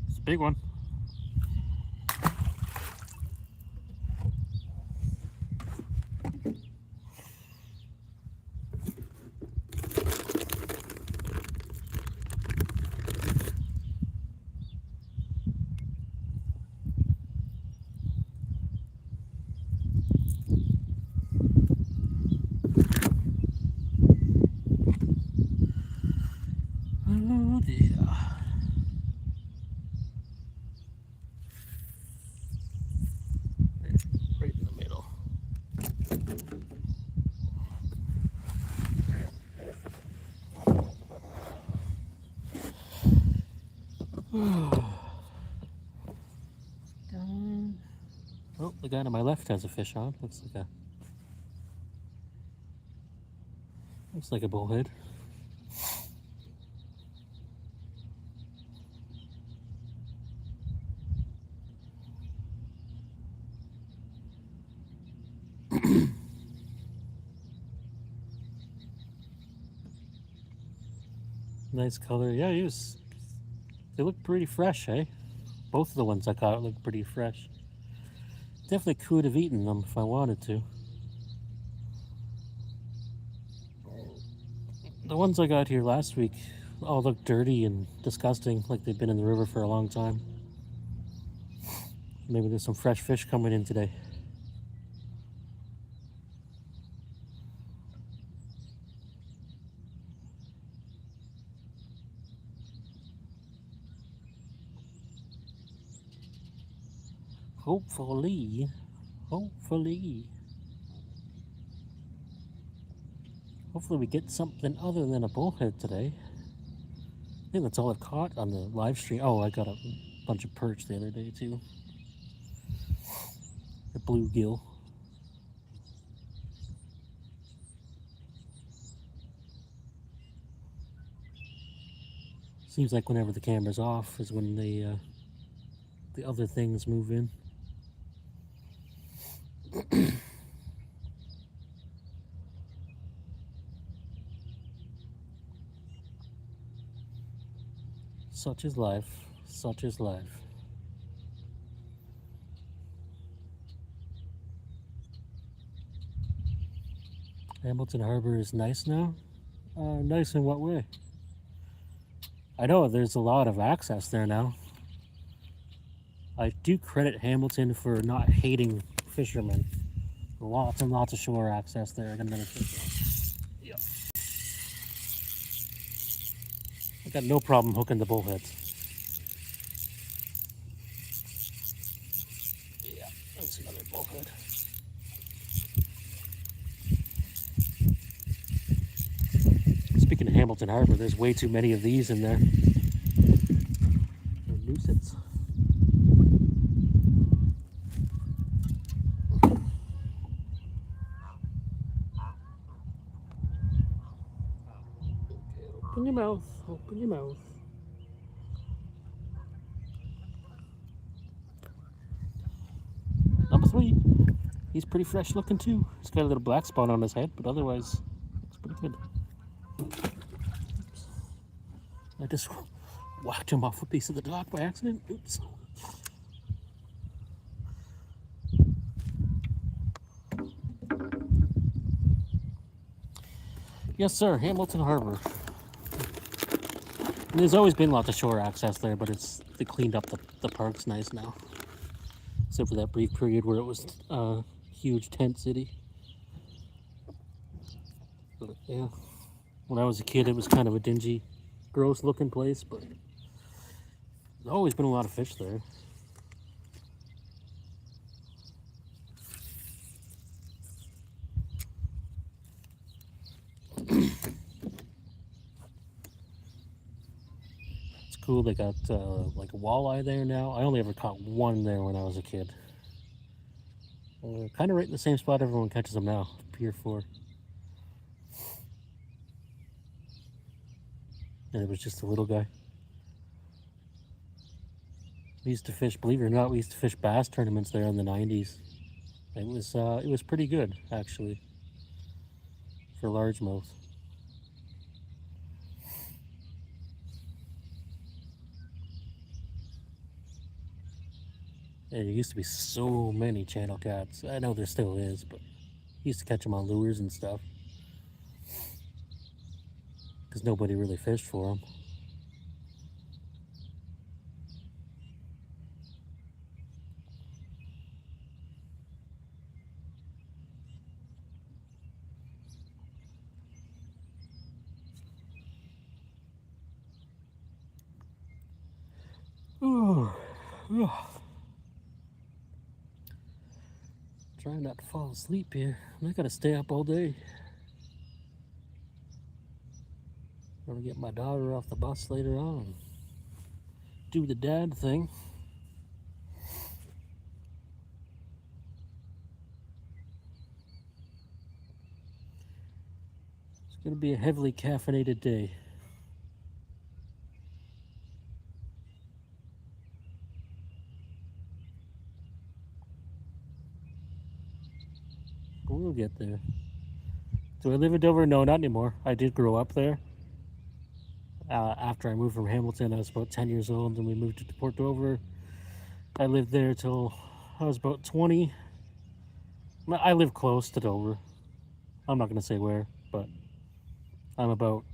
Speaker 1: It's a big one. Oh dear. Right in the middle. Oh, the guy to my left has a fish on. Looks like a bullhead. Nice color. Yeah, they look pretty fresh, eh? Both of the ones I got look pretty fresh. Definitely could have eaten them if I wanted to. The ones I got here last week all look dirty and disgusting, like they've been in the river for a long time. Maybe there's some fresh fish coming in today. Hopefully. Hopefully we get something other than a bullhead today. I think that's all I've caught on the live stream. Oh, I got a bunch of perch the other day too. The bluegill. Seems like whenever the camera's off is when the other things move in. Such is life. Such is life. Hamilton Harbor is nice now? Nice in what way? I know there's a lot of access there now. I do credit Hamilton for not hating fishermen. Lots and lots of shore access there. I got another fish. Yep. I got no problem hooking the bullheads. Yeah, that's another bullhead. Speaking of Hamilton Harbor, there's way too many of these in there. They're a nuisance. Open your mouth. Open your mouth. Number 3. He's pretty fresh looking too. He's got a little black spot on his head, but otherwise, looks pretty good. Oops. I just whacked him off a piece of the dock by accident. Oops. Yes, sir. Hamilton Harbor. And there's always been lots of shore access there, but they cleaned up the park's nice now. Except for that brief period where it was a huge tent city. But yeah, when I was a kid, it was kind of a dingy, gross looking place, but there's always been a lot of fish there. It's cool, they got like a walleye there now. I only ever caught one there when I was a kid. Kind of right in the same spot everyone catches them now, Pier 4. And it was just a little guy. We used to fish, believe it or not, we used to fish bass tournaments there in the 90s. It was pretty good, actually, for largemouth. There used to be so many channel cats. I know there still is, but used to catch them on lures and stuff. Because nobody really fished for them. Trying not to fall asleep here. I gotta stay up all day. Gonna get my daughter off the bus later on. Do the dad thing. It's gonna be a heavily caffeinated day. We'll get there. Do I live in Dover? No, not anymore. I did grow up there. After I moved from Hamilton, I was about 10 years old, and we moved to Port Dover. I lived there till I was about 20. I live close to Dover. I'm not going to say where, but I'm about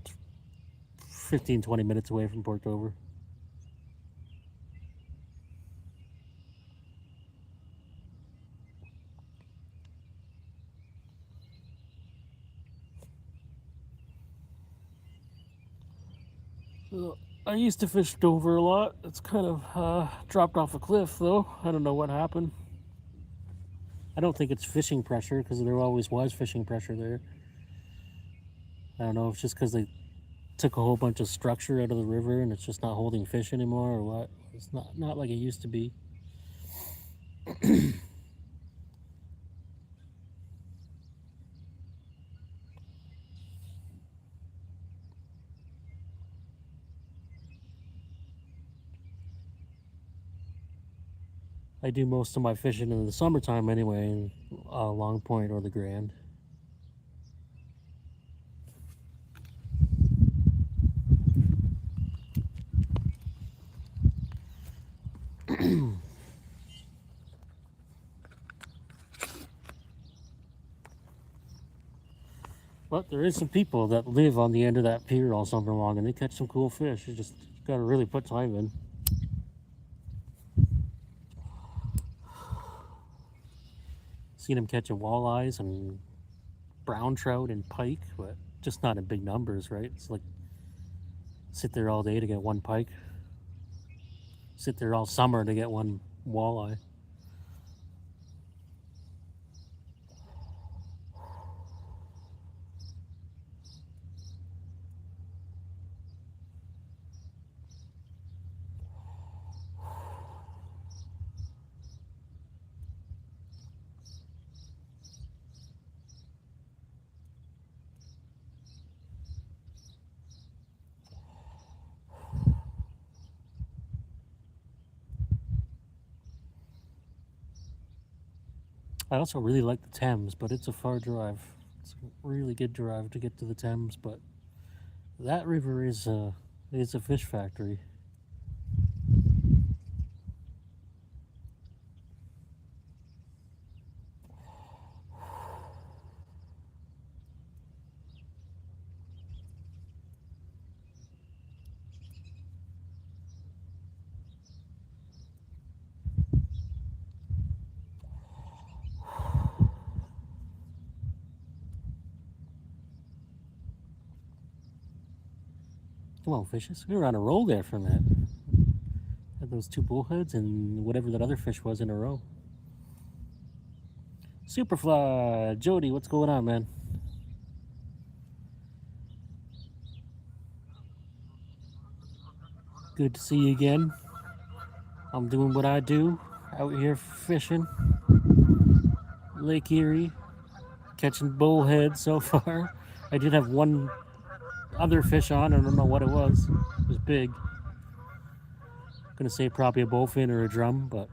Speaker 1: 15, 20 minutes away from Port Dover. I used to fish Dover a lot. It's kind of dropped off a cliff, though. I don't know what happened. I don't think it's fishing pressure, because there always was fishing pressure there. I don't know if it's just because they took a whole bunch of structure out of the river and it's just not holding fish anymore, or what. It's not like it used to be. I do most of my fishing in the summertime anyway, in Long Point or the Grand. But there is some people that live on the end of that pier all summer long, and they catch some cool fish. You just got to really put time in. Seen them catching walleyes and brown trout and pike, but just not in big numbers, right? It's like sit there all day to get one pike, sit there all summer to get one walleye. I also really like the Thames, but it's a far drive. It's a really good drive to get to the Thames, but that river is a fish factory. Come on, fishes. We were on a roll there for a minute. Had those two bullheads and whatever that other fish was in a row. Superfly, Jody, what's going on, man? Good to see you again. I'm doing what I do, out here fishing. Lake Erie, catching bullhead so far. I did have one other fish on. I don't know what it was. It was big. Gonna say probably a bowfin or a drum, but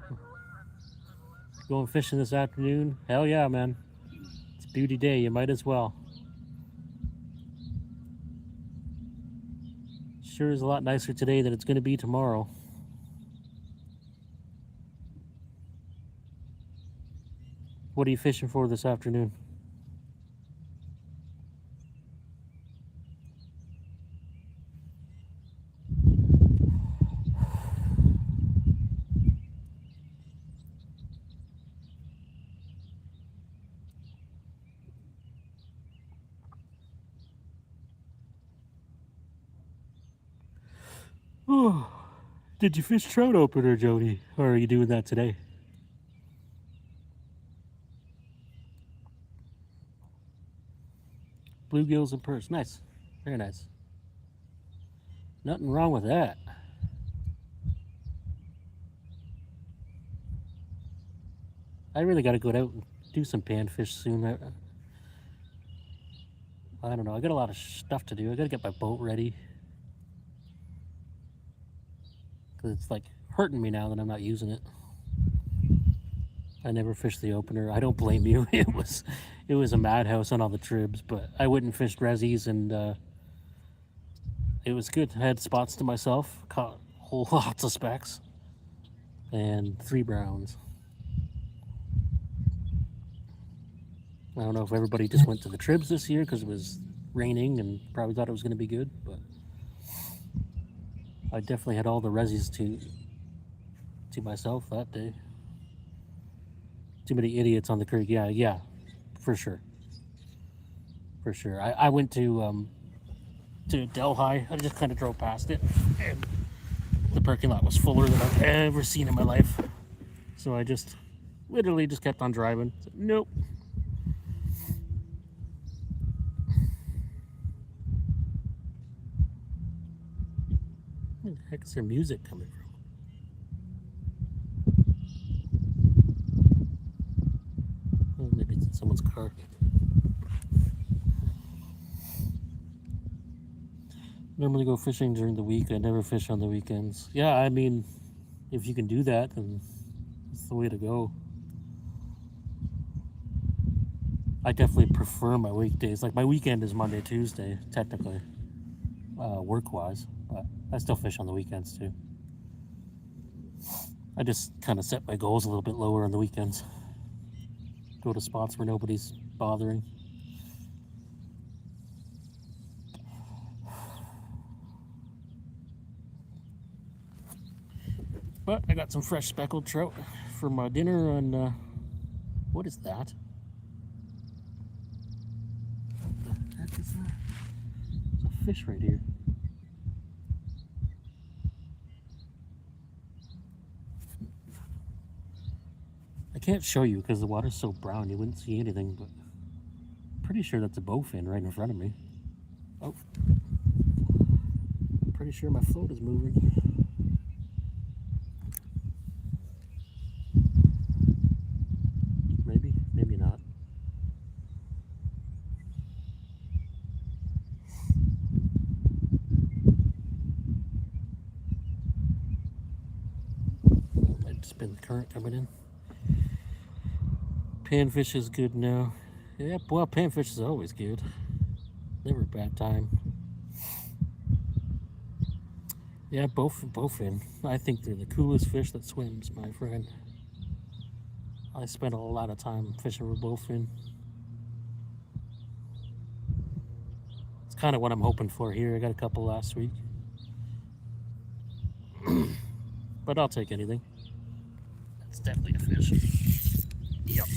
Speaker 1: going fishing this afternoon. Hell yeah, man. It's beauty day. You might as well. Sure is a lot nicer today than it's gonna be tomorrow. What are you fishing for this afternoon? Oh, did you fish trout opener, Jody? Or are you doing that today? Bluegills and perch. Nice. Very nice. Nothing wrong with that. I really got to go out and do some panfish soon. I don't know. I got a lot of stuff to do. I got to get my boat ready. Because it's like hurting me now that I'm not using it. I never fished the opener. I don't blame you. It was a madhouse on all the tribs, but I wouldn't fish Rezzies, and it was good. I had spots to myself. Caught whole lots of specks. and 3 browns. I don't know if everybody just went to the tribs this year because it was raining and probably thought it was going to be good, but I definitely had all the resis to myself that day. Too many idiots on the creek. Yeah, for sure. For sure. I went to Delhi. I just kind of drove past it, and the parking lot was fuller than I've ever seen in my life. So I just literally just kept on driving. So, nope. Where the heck is there music coming from? Oh, maybe it's in someone's car. Normally go fishing during the week. I never fish on the weekends. Yeah, I mean, if you can do that, then it's the way to go. I definitely prefer my weekdays. Like my weekend is Monday, Tuesday, technically, work-wise, but I still fish on the weekends too. I just kind of set my goals a little bit lower on the weekends. Go to spots where nobody's bothering. But I got some fresh speckled trout for my dinner, and what is that? What the heck is that? There's a fish right here. I can't show you because the water's so brown you wouldn't see anything, but I'm pretty sure that's a bowfin right in front of me. Oh, pretty sure my float is moving. Maybe not. Might just been the current coming in. Panfish is good now. Yeah, well, panfish is always good. Never a bad time. Yeah, bowfin. I think they're the coolest fish that swims, my friend. I spent a lot of time fishing with bowfin. It's kind of what I'm hoping for here. I got a couple last week. But I'll take anything. That's definitely a fish. Yep.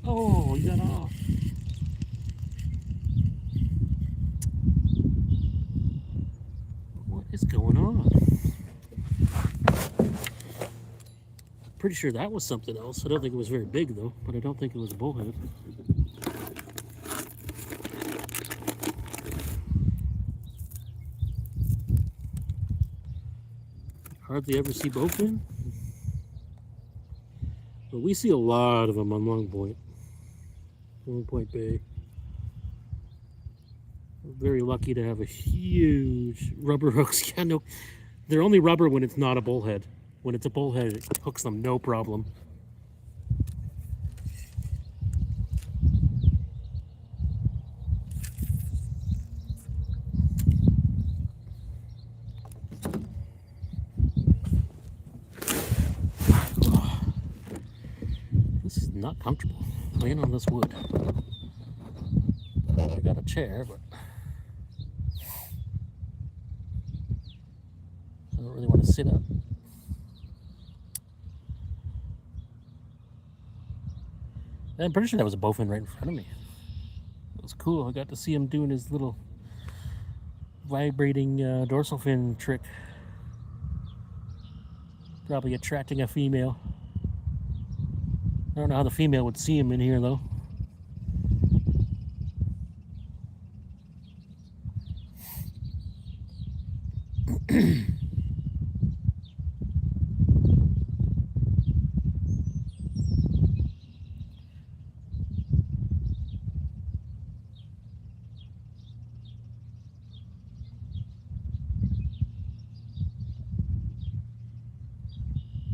Speaker 1: Oh, you got off. What is going on? Pretty sure that was something else. I don't think it was very big though, but I don't think it was a bullhead. Hardly ever see bowfin. But we see a lot of them on Long Point Bay. We're very lucky to have a huge rubber hooks. Yeah, no, they're only rubber when it's not a bullhead. When it's a bullhead, it hooks them no problem. This is not comfortable, laying on this wood. I got a chair, but I don't really want to sit up. I'm pretty sure that was a bowfin right in front of me. It was cool. I got to see him doing his little vibrating dorsal fin trick. Probably attracting a female. I don't know how the female would see him in here though.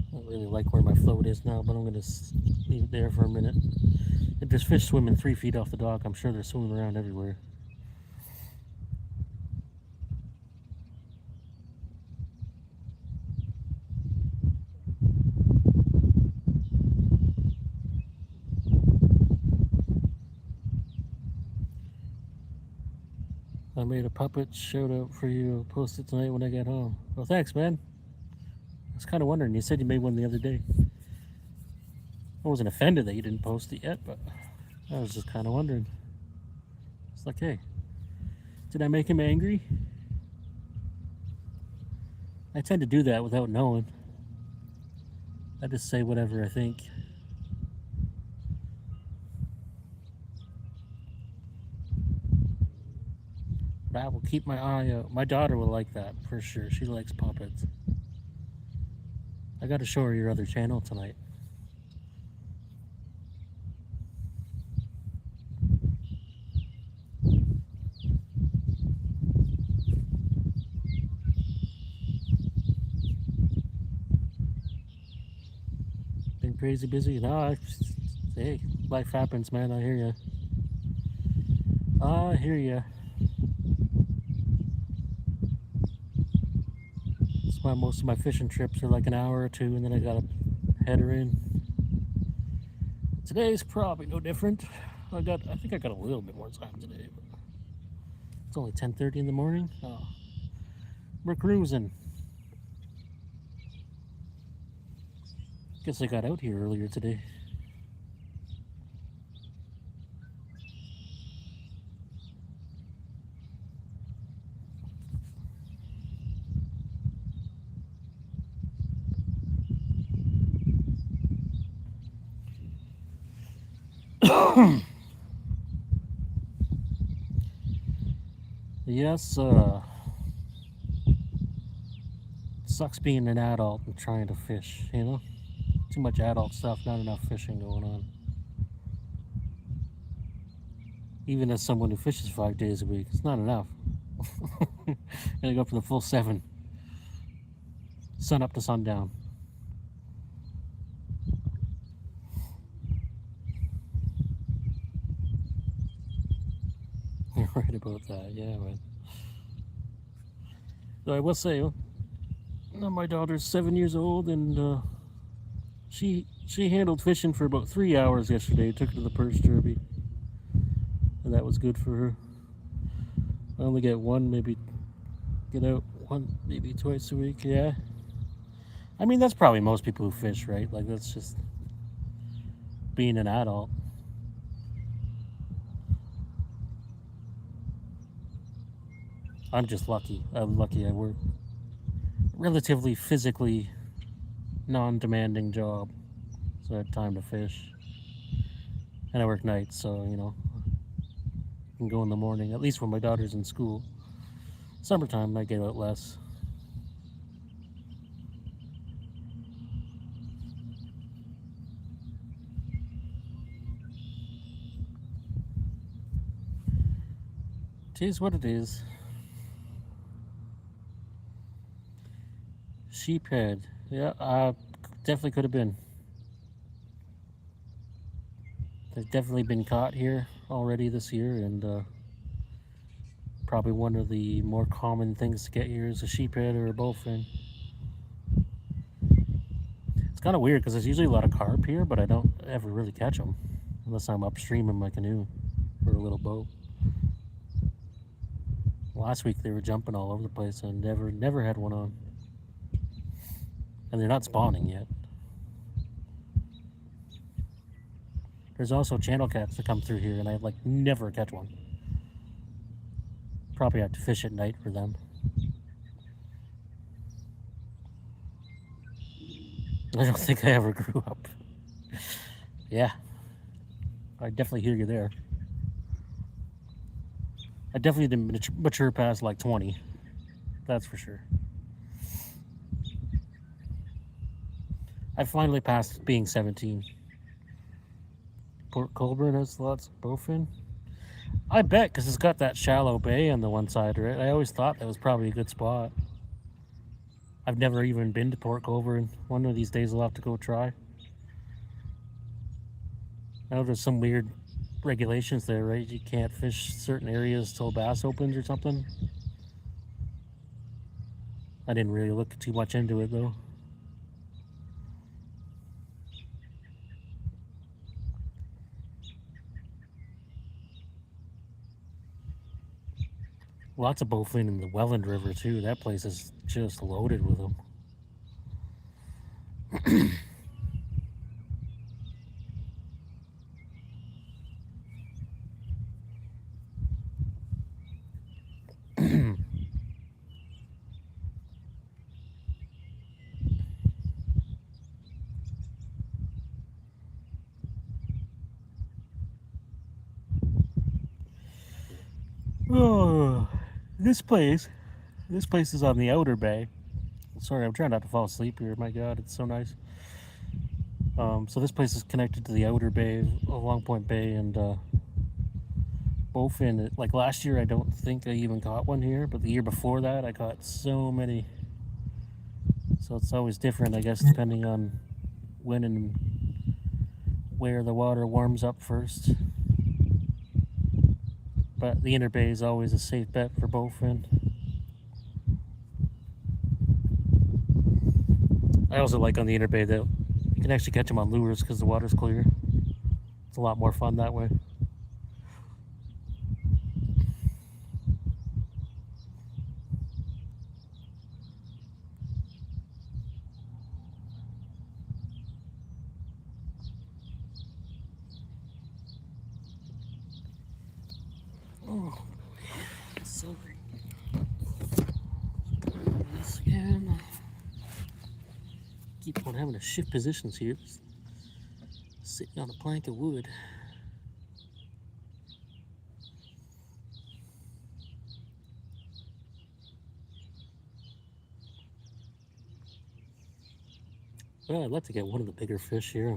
Speaker 1: I don't really like where my float is now, but I'm going to leave it there for a minute. If there's fish swimming 3 feet off the dock, I'm sure they're swimming around everywhere. made a puppet shout out for you. I'll post it tonight when I get home. Well, thanks, man. I was kind of wondering. You said you made one the other day. I wasn't offended that you didn't post it yet, but I was just kind of wondering. It's like, hey, did I make him angry? I tend to do that without knowing. I just say whatever I think. But I will keep my eye out. My daughter will like that for sure. She likes puppets. I got to show her your other channel tonight. Been crazy busy. No, hey, life happens, man. I hear you. I hear you. That's why most of my fishing trips are like an hour or two, and then I gotta head her in. Today's probably no different. I think I got a little bit more time today, but it's only 10:30 in the morning. Oh, we're cruising. Guess I got out here earlier today. Yes, sucks being an adult and trying to fish, you know? Too much adult stuff, not enough fishing going on. Even as someone who fishes 5 days a week, it's not enough. Gotta go for the full 7. Sun up to sundown. You're right about that, yeah, man. So I will say, my daughter's 7 years old, and she handled fishing for about 3 hours yesterday. Took her to the Perch Derby, and that was good for her. I only get out one, maybe twice a week. Yeah, I mean that's probably most people who fish, right? Like that's just being an adult. I'm just lucky. I'm lucky I work relatively physically non-demanding job, so I had time to fish. And I work nights, so I can go in the morning. At least when my daughter's in school. Summertime, I get out less. It is what it is. Sheephead. Yeah, definitely could have been. They've definitely been caught here already this year, and probably one of the more common things to get here is a sheephead or a bowfin. It's kind of weird because there's usually a lot of carp here, but I don't ever really catch them unless I'm upstream in my canoe or a little boat. Last week they were jumping all over the place and never had one on. And they're not spawning yet. There's also channel cats that come through here, and I never catch one. Probably have to fish at night for them. I don't think I ever grew up. Yeah, I definitely hear you there. I definitely didn't mature past like 20. That's for sure. I finally passed being 17. Port Colborne has lots of bowfin. I bet, because it's got that shallow bay on the one side, right? I always thought that was probably a good spot. I've never even been to Port Colborne. One of these days I'll have to go try. I know there's some weird regulations there, right? You can't fish certain areas till bass opens or something. I didn't really look too much into it though. A lots of bowfin in the Welland River too. That place is just loaded with them. Oh, this place is on the Outer Bay. Sorry, I'm trying not to fall asleep here. My God, it's so nice. So this place is connected to the Outer Bay, Long Point Bay, and bowfin. Like last year, I don't think I even caught one here, but the year before that, I caught so many. So it's always different, I guess, depending on when and where the water warms up first. But the Inner Bay is always a safe bet for bowfin. I also like on the Inner Bay that you can actually catch them on lures because the water's clear. It's a lot more fun that way. Oh, so great. This again. Keep on having to shift positions here. Just sitting on a plank of wood. Well, I'd like to get one of the bigger fish here.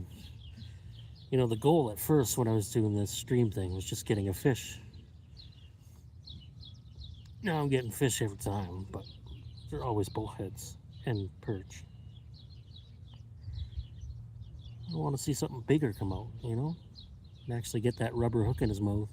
Speaker 1: You know, the goal at first when I was doing this stream thing was just getting a fish. Now I'm getting fish every time, but they're always bullheads and perch. I want to see something bigger come out, you know, and actually get that rubber hook in his mouth.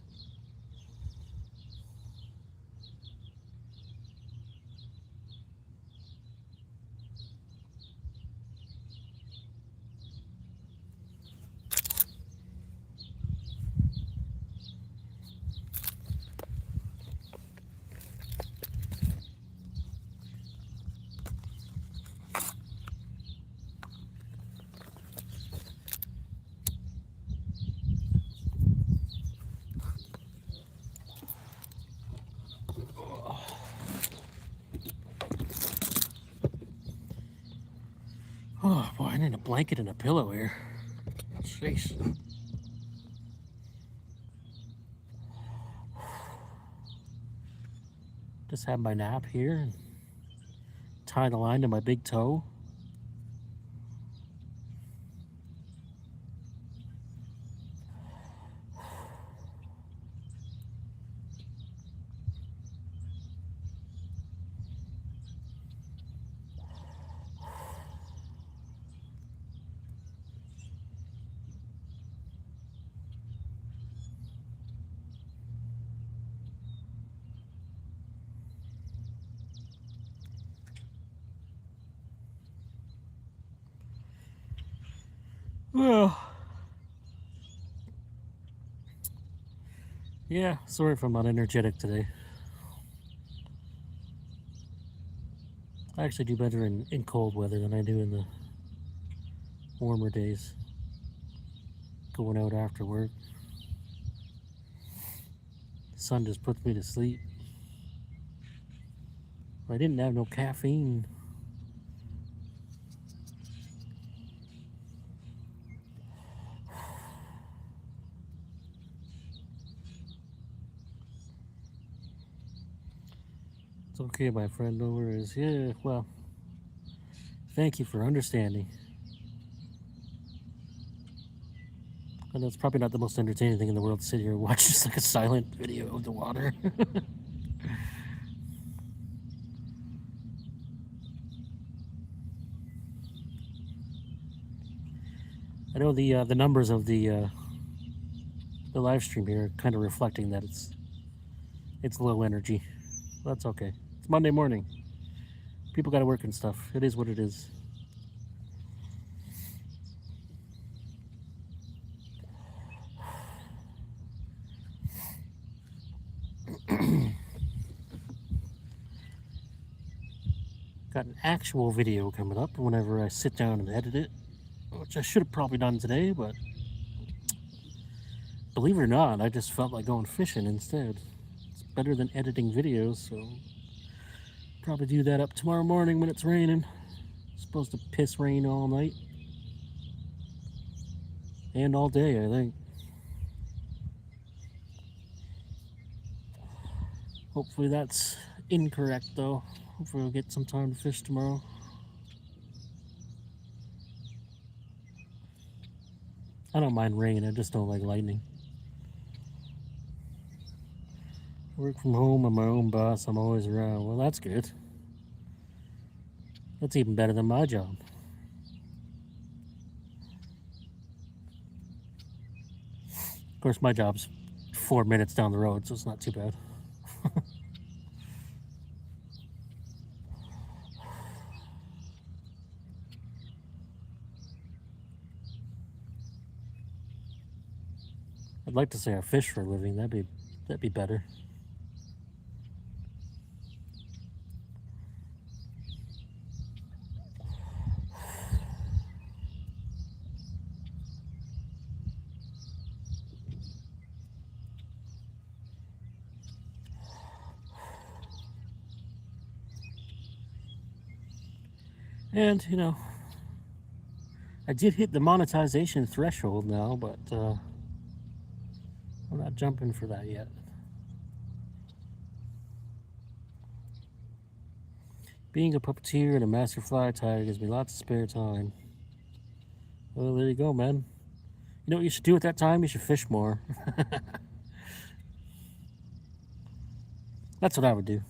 Speaker 1: Oh boy, I need a blanket and a pillow here. Jeez. Just have my nap here and tie the line to my big toe. Well, yeah, sorry if I'm not energetic today. I actually do better in cold weather than I do in the warmer days. Going out after work. The sun just puts me to sleep. I didn't have no caffeine. It's okay, my friend. No worries. Yeah, well, thank you for understanding. I know it's probably not the most entertaining thing in the world to sit here and watch just like a silent video of the water. I know the numbers of the live stream here are kind of reflecting that it's low energy. That's okay. It's Monday morning. People got to work and stuff. It is what it is. got an actual video coming up whenever I sit down and edit it, which I should have probably done today, but believe it or not, I just felt like going fishing instead. It's better than editing videos, so probably do that up tomorrow morning when it's raining. It's supposed to piss rain all night and all day, I think. Hopefully that's incorrect though. Hopefully we'll get some time to fish tomorrow. I don't mind rain, I just don't like lightning. I work from home, I'm my own boss, I'm always around. Well, that's good. That's even better than my job. Of course, my job's 4 minutes down the road, so it's not too bad. I'd like to say I fish for a living. That'd be better. And, you know, I did hit the monetization threshold now, but I'm not jumping for that yet. Being a puppeteer and a master fly tyer gives me lots of spare time. Well, there you go, man. You know what you should do at that time? You should fish more. That's what I would do.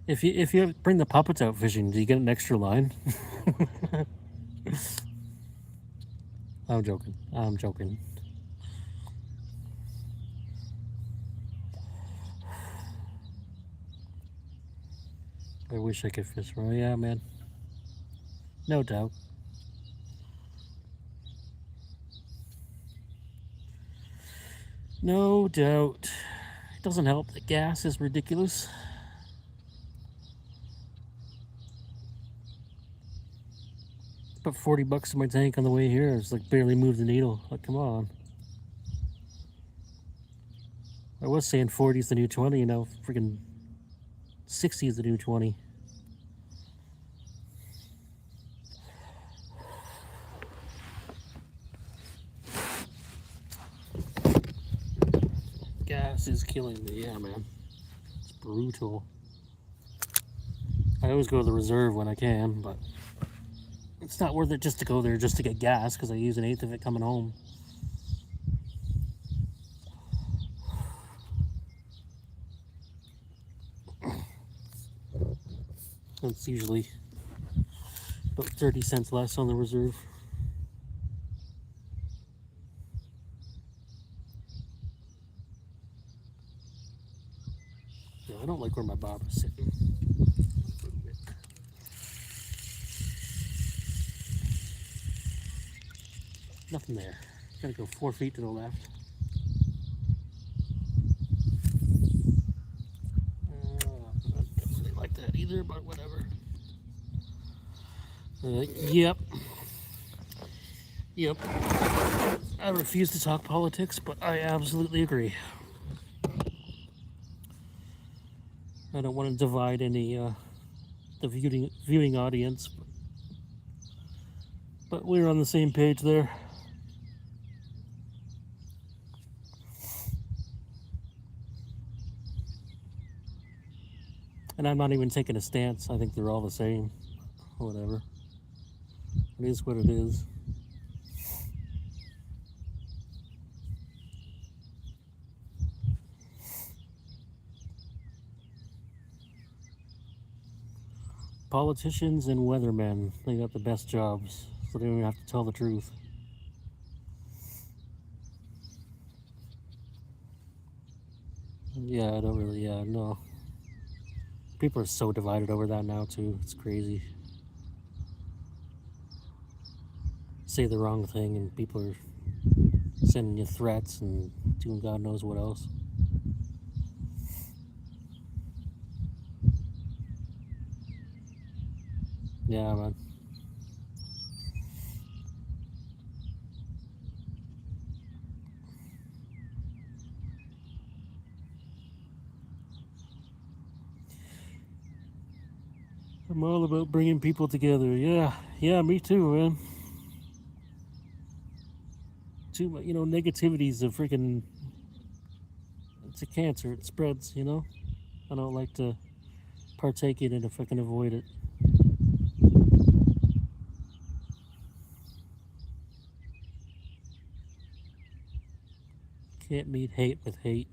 Speaker 1: If you bring the puppets out fishing, do you get an extra line? I'm joking. I'm joking. I wish I could fish more. Yeah, man. No doubt. No doubt. It doesn't help that gas is ridiculous. Put $40 in my tank on the way here. It's like barely moved the needle. Like, come on. I was saying 40 is the new 20, you know, freaking 60 is the new 20. Gas is killing me, yeah, man. It's brutal. I always go to the reserve when I can, but it's not worth it just to go there just to get gas because I use 1/8 of it coming home. It's usually about 30 cents less on the reserve. Yeah, I don't like where my bob is sitting. Nothing there. Gotta go 4 feet to the left. I don't really like that either, but whatever. Yep. I refuse to talk politics, but I absolutely agree. I don't want to divide any the viewing audience, but we're on the same page there. And I'm not even taking a stance. I think they're all the same. Whatever. It is what it is. Politicians and weathermen, they got the best jobs, so they don't even have to tell the truth. Yeah, I don't really, no. People are so divided over that now too. It's crazy. Say the wrong thing and people are sending you threats and doing God knows what else. Yeah, man. I'm all about bringing people together. Yeah, me too, man. Too much, negativity's a freaking. It's a cancer. It spreads. I don't like to partake in it if I can avoid it. Can't meet hate with hate.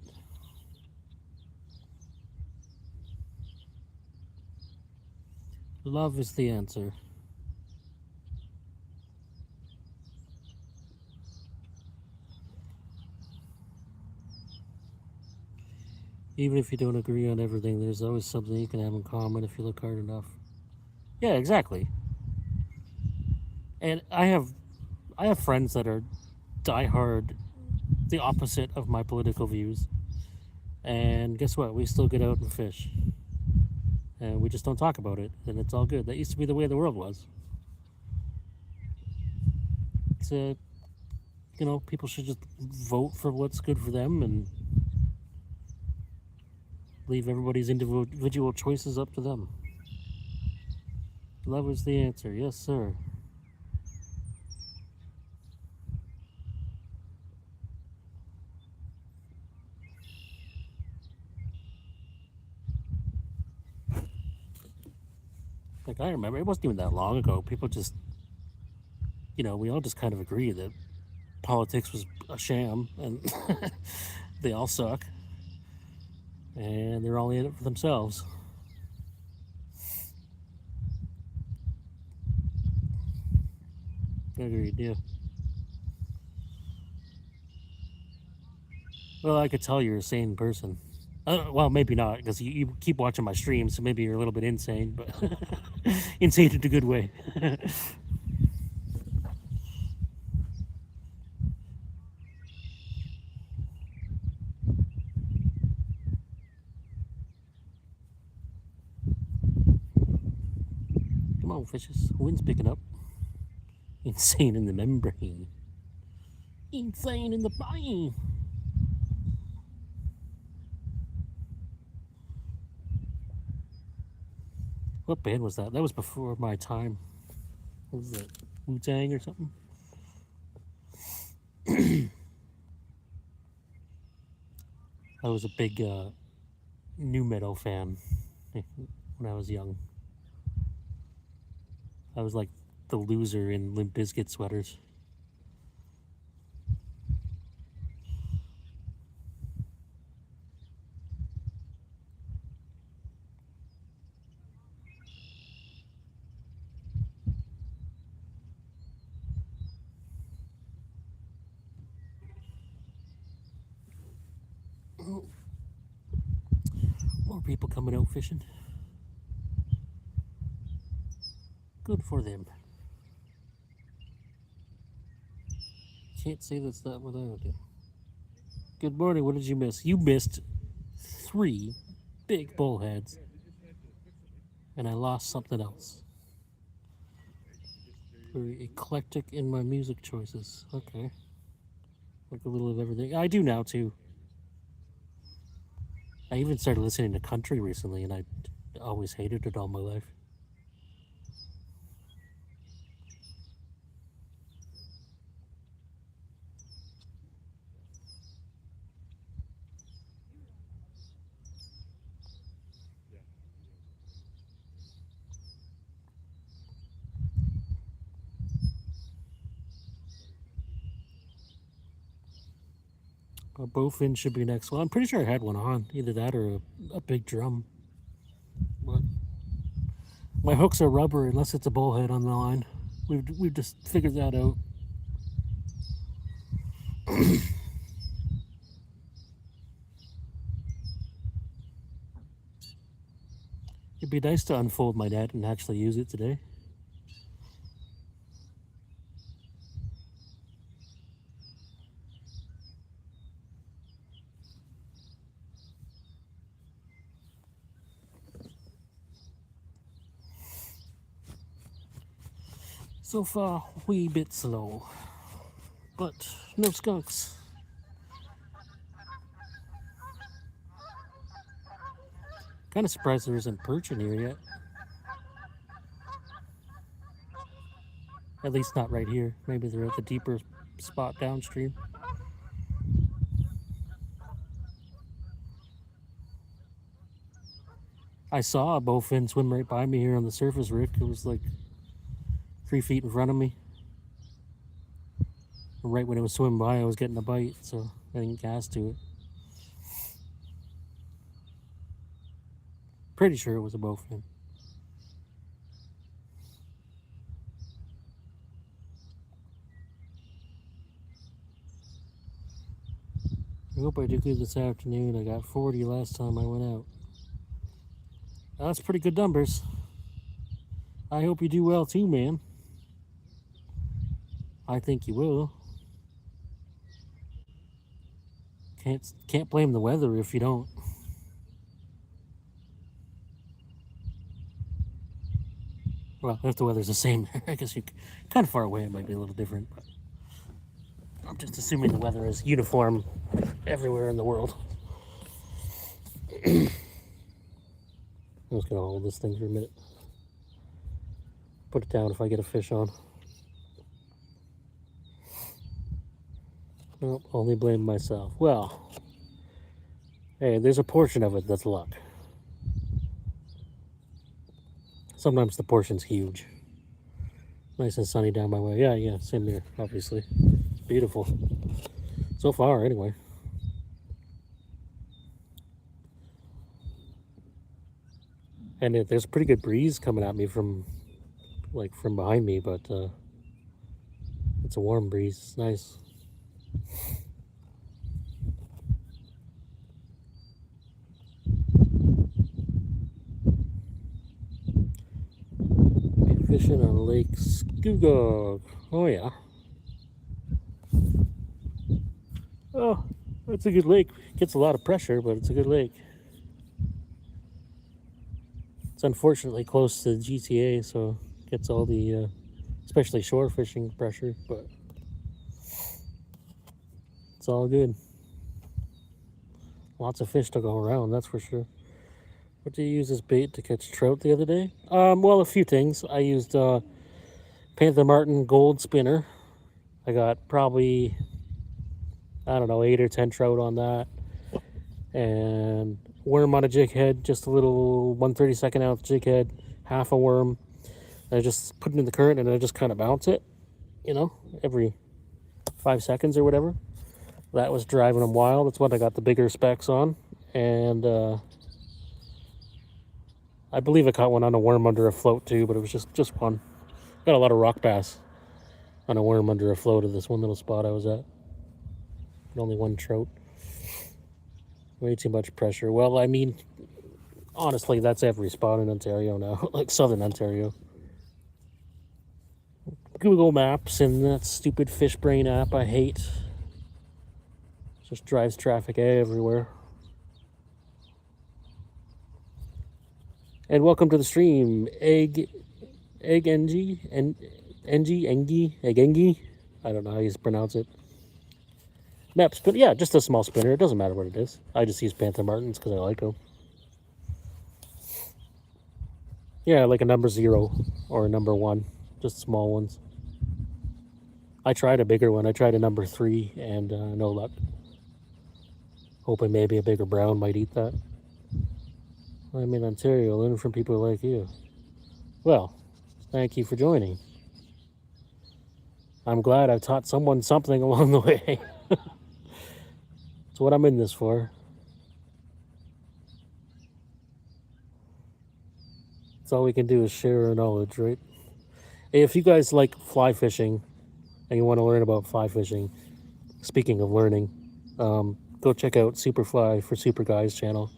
Speaker 1: Love is the answer. Even if you don't agree on everything, there's always something you can have in common if you look hard enough. Yeah, exactly. And I have friends that are diehard the opposite of my political views. And guess what? We still get out and fish. And we just don't talk about it. And it's all good. That used to be the way the world was. It's people should just vote for what's good for them and leave everybody's individual choices up to them. Love is the answer. Yes, sir. Like, I remember, it wasn't even that long ago. People just, we all just kind of agree that politics was a sham and they all suck and they're all in it for themselves. Agreed, yeah. Well, I could tell you're a sane person. Well, maybe not, because you keep watching my streams, so maybe you're a little bit insane, but insane in a good way. Come on, fishes. Wind's picking up. Insane in the membrane. Insane in the brain. What band was that? That was before my time. What was it? Wu-Tang or something? I was a big nu metal fan when I was young. I was like the loser in Limp Bizkit sweaters. More people coming out fishing. Good for them. Can't say that's not what I would do. Good morning. What did you miss? You missed 3 big bullheads, and I lost something else. Very eclectic in my music choices. Okay. Like a little of everything. I do now, too. I even started listening to country recently, and I always hated it all my life. A bowfin should be next. Well, I'm pretty sure I had one on. Either that or a big drum. But my hooks are rubber unless it's a bullhead on the line. We've just figured that out. It'd be nice to unfold my net and actually use it today. So far, wee bit slow, but no skunks. Kind of surprised there isn't perch in here yet. At least not right here. Maybe they're at the deeper spot downstream. I saw a bowfin swim right by me here on the surface, Rick. It was like 3 feet in front of me. Right when it was swimming by, I was getting a bite, so I didn't cast to it. Pretty sure it was a bowfin. I hope I do good this afternoon. I got 40 last time I went out. That's pretty good numbers. I hope you do well too, man. I think you will. Can't blame the weather if you don't. Well, if the weather's the same, I guess you're kind of far away. It might be a little different, but I'm just assuming the weather is uniform everywhere in the world. I'm just gonna hold this thing for a minute. Put it down if I get a fish on. Nope, only blame myself. Well, hey, there's a portion of it that's luck. Sometimes the portion's huge. Nice and sunny down my way. Yeah, same here, obviously. It's beautiful. So far, anyway. And there's a pretty good breeze coming at me from behind me, but it's a warm breeze. It's nice. Fishing on Lake Scugog. Oh yeah. Oh, it's a good lake. It gets a lot of pressure, but it's a good lake. It's unfortunately close to the GTA, so it gets all the, especially shore fishing pressure, but it's all good. Lots of fish to go around, that's for sure. What did you use as bait to catch trout the other day? Well, a few things. I used Panther Martin gold spinner. I got probably, I don't know, 8 or 10 trout on that. And worm on a jig head, just a little 1/32 ounce jig head, half a worm. And I just put it in the current and I just kind of bounce it, every 5 seconds or whatever. That was driving them wild. That's what I got the bigger specs on. And I believe I caught one on a worm under a float too, but it was just one. Got a lot of rock bass on a worm under a float at this one little spot I was at. And only one trout. Way too much pressure. Well, I mean, honestly, that's every spot in Ontario now, like southern Ontario. Google Maps and that stupid fish brain app I hate. Just drives traffic everywhere. And welcome to the stream, Egg Engie, Engie. I don't know how you pronounce it. Map spin, yeah, just a small spinner. It doesn't matter what it is. I just use Panther Martins because I like them. Yeah, like a number 0 or a number 1, just small ones. I tried a bigger one. I tried a number 3 and no luck. Hoping maybe a bigger brown might eat that. I'm in Ontario, learning from people like you. Well, thank you for joining. I'm glad I've taught someone something along the way. That's what I'm in this for. That's all we can do is share our knowledge, right? Hey, if you guys like fly fishing and you want to learn about fly fishing, speaking of learning, go check out Superfly for Super Guys channel.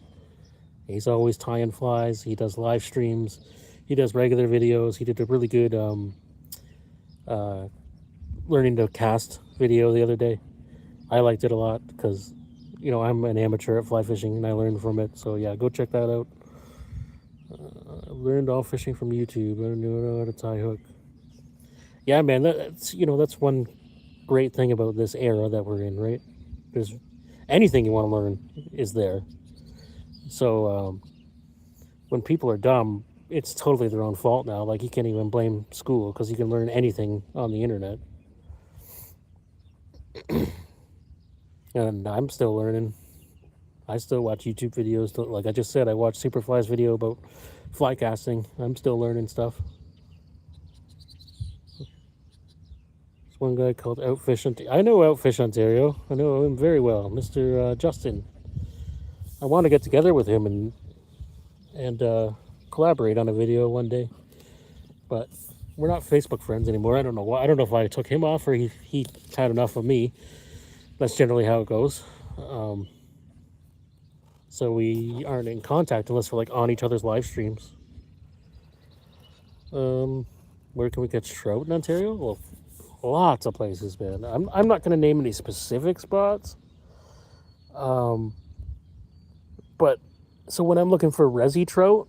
Speaker 1: He's always tying flies. He does live streams. He does regular videos. He did a really good uh, learning to cast video the other day. I liked it a lot because, you know, I'm an amateur at fly fishing and I learned from it. So yeah, go check that out. I learned all fishing from YouTube. I knew how to tie hook. Yeah, man, that's, you know, that's one great thing about this era that we're in, right? There's anything you want to learn is there. So when people are dumb, it's totally their own fault now. Like, you can't even blame school because you can learn anything on the internet. And I'm still learning. I still watch YouTube videos. Like I just said, I watched Superfly's video about fly casting. I'm still learning stuff. There's one guy called Outfish Ontario. I know Outfish Ontario. I know him very well, Mr. Justin. I want to get together with him and collaborate on a video one day, but we're not Facebook friends anymore. I don't know why. I don't know if I took him off or he had enough of me. That's generally how it goes. So we aren't in contact unless we're like on each other's live streams. Where can we catch trout in Ontario? Well, lots of places, man. I'm not going to name any specific spots. But so when I'm looking for resi trout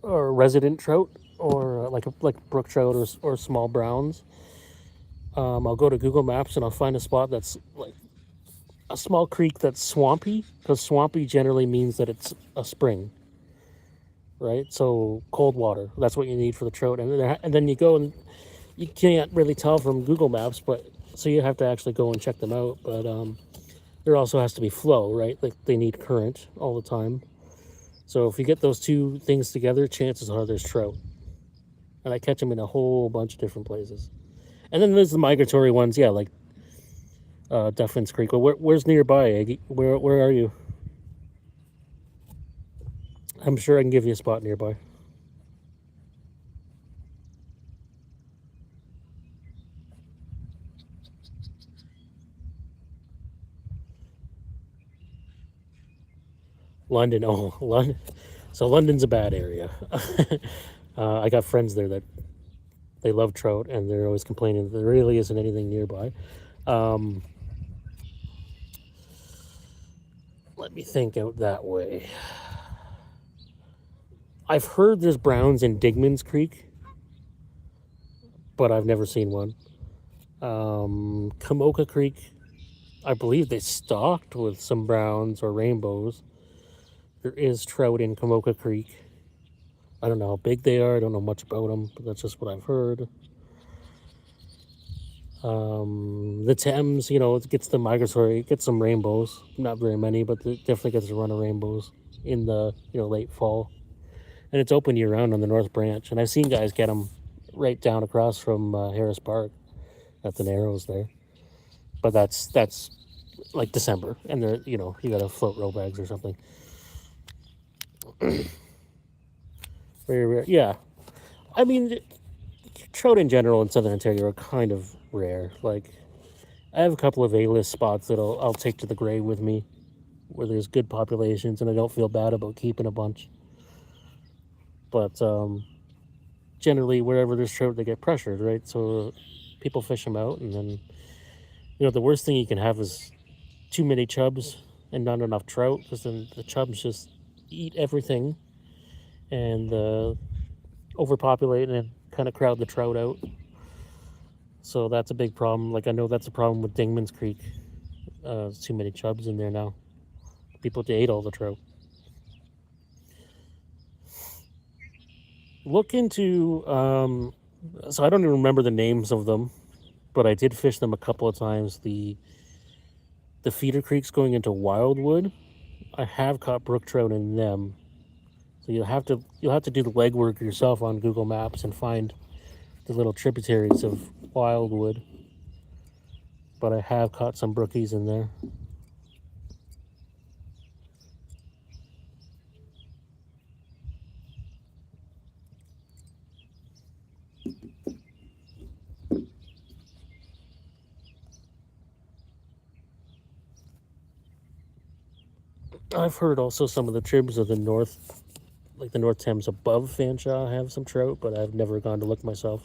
Speaker 1: or resident trout or like brook trout or small browns, I'll go to Google Maps and I'll find a spot that's like a small creek that's swampy, because swampy generally means that it's a spring, right? So cold water, that's what you need for the trout. And then you go and you can't really tell from Google Maps, but so you have to actually go and check them out. But there also has to be flow, right? Like they need current all the time. So if you get those two things together, chances are there's trout. And I catch them in a whole bunch of different places. And then there's the migratory ones, yeah, like Duffins Creek. Well, where's nearby, Aggie? Where are you? I'm sure I can give you a spot nearby. London, oh, London. So London's a bad area. I got friends there that they love trout, and they're always complaining that there really isn't anything nearby. Let me think out that way. I've heard there's browns in Digman's Creek, but I've never seen one. Kamoka Creek, I believe they stocked with some browns or rainbows. There is trout in Kamoka Creek. I don't know how big they are. I don't know much about them, but that's just what I've heard. The Thames, you know, it gets the migratory, it gets some rainbows. Not very many, but it definitely gets a run of rainbows in the, you know, late fall. And it's open year round on the North Branch. And I've seen guys get them right down across from Harris Park at the Narrows there. But that's like December, and they're, you know, you gotta float row bags or something. Very rare. Yeah, I mean, trout in general in Southern Ontario are kind of rare. Like, I have a couple of A-list spots that I'll take to the grave with me, where there's good populations, and I don't feel bad about keeping a bunch. But generally, wherever there's trout, they get pressured, right? So people fish them out, and then, you know, the worst thing you can have is too many chubs and not enough trout, because then the chubs just eat everything and overpopulate and kind of crowd the trout out. So that's a big problem. Like, I know that's a problem with Dingman's Creek. There's too many chubs in there now. People ate all the trout. Look into so I don't even remember the names of them, but I did fish them a couple of times. The feeder creeks going into Wildwood, I have caught brook trout in them. So you'll have to do the legwork yourself on Google Maps and find the little tributaries of Wildwood. But I have caught some brookies in there. I've heard also some of the tribs of the north, like the North Thames above Fanshawe, have some trout, but I've never gone to look myself.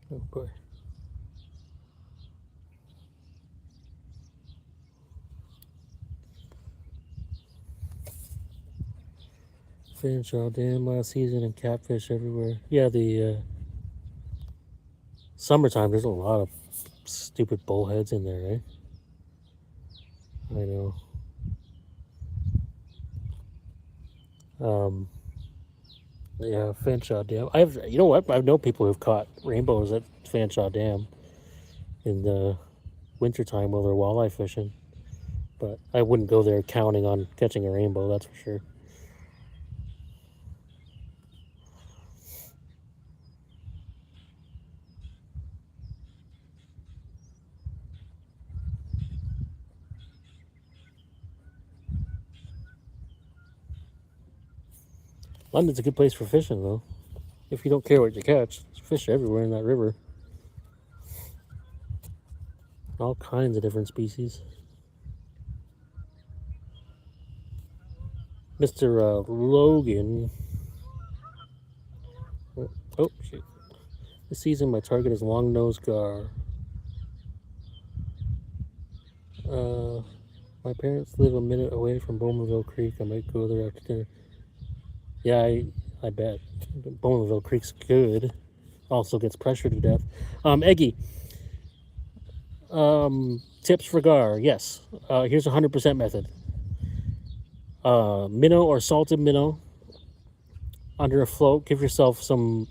Speaker 1: Oh boy. Fanshawe Dam last season and catfish everywhere. Yeah, the summertime, there's a lot of stupid bullheads in there, right? I know. Yeah, Fanshawe Dam. You know what? I know people who've caught rainbows at Fanshawe Dam in the wintertime while they're walleye fishing. But I wouldn't go there counting on catching a rainbow, that's for sure. London's a good place for fishing, though. If you don't care what you catch, there's fish everywhere in that river. All kinds of different species. Mr. Logan. Oh, shit. This season, my target is long-nosed gar. My parents live a minute away from Bowmanville Creek. I might go there after dinner. Yeah, I bet. Bowmanville Creek's good. Also gets pressured to death. Eggy. Tips for gar. Yes. Here's a 100% method. Minnow or salted minnow under a float. Give yourself some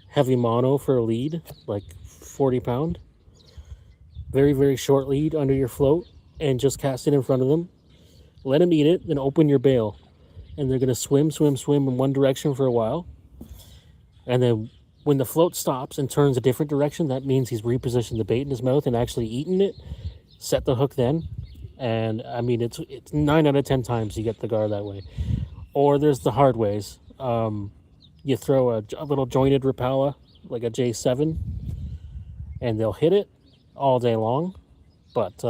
Speaker 1: heavy mono for a lead, like 40 pound. Very, very short lead under your float, and just cast it in front of them. Let them eat it, then open your bail. And they're going to swim in one direction for a while. And then when the float stops and turns a different direction, that means he's repositioned the bait in his mouth and actually eaten it. Set the hook then. And I mean, it's 9 out of 10 times you get the gar that way. Or there's the hard ways. You throw a little jointed Rapala, like a J7, and they'll hit it all day long. But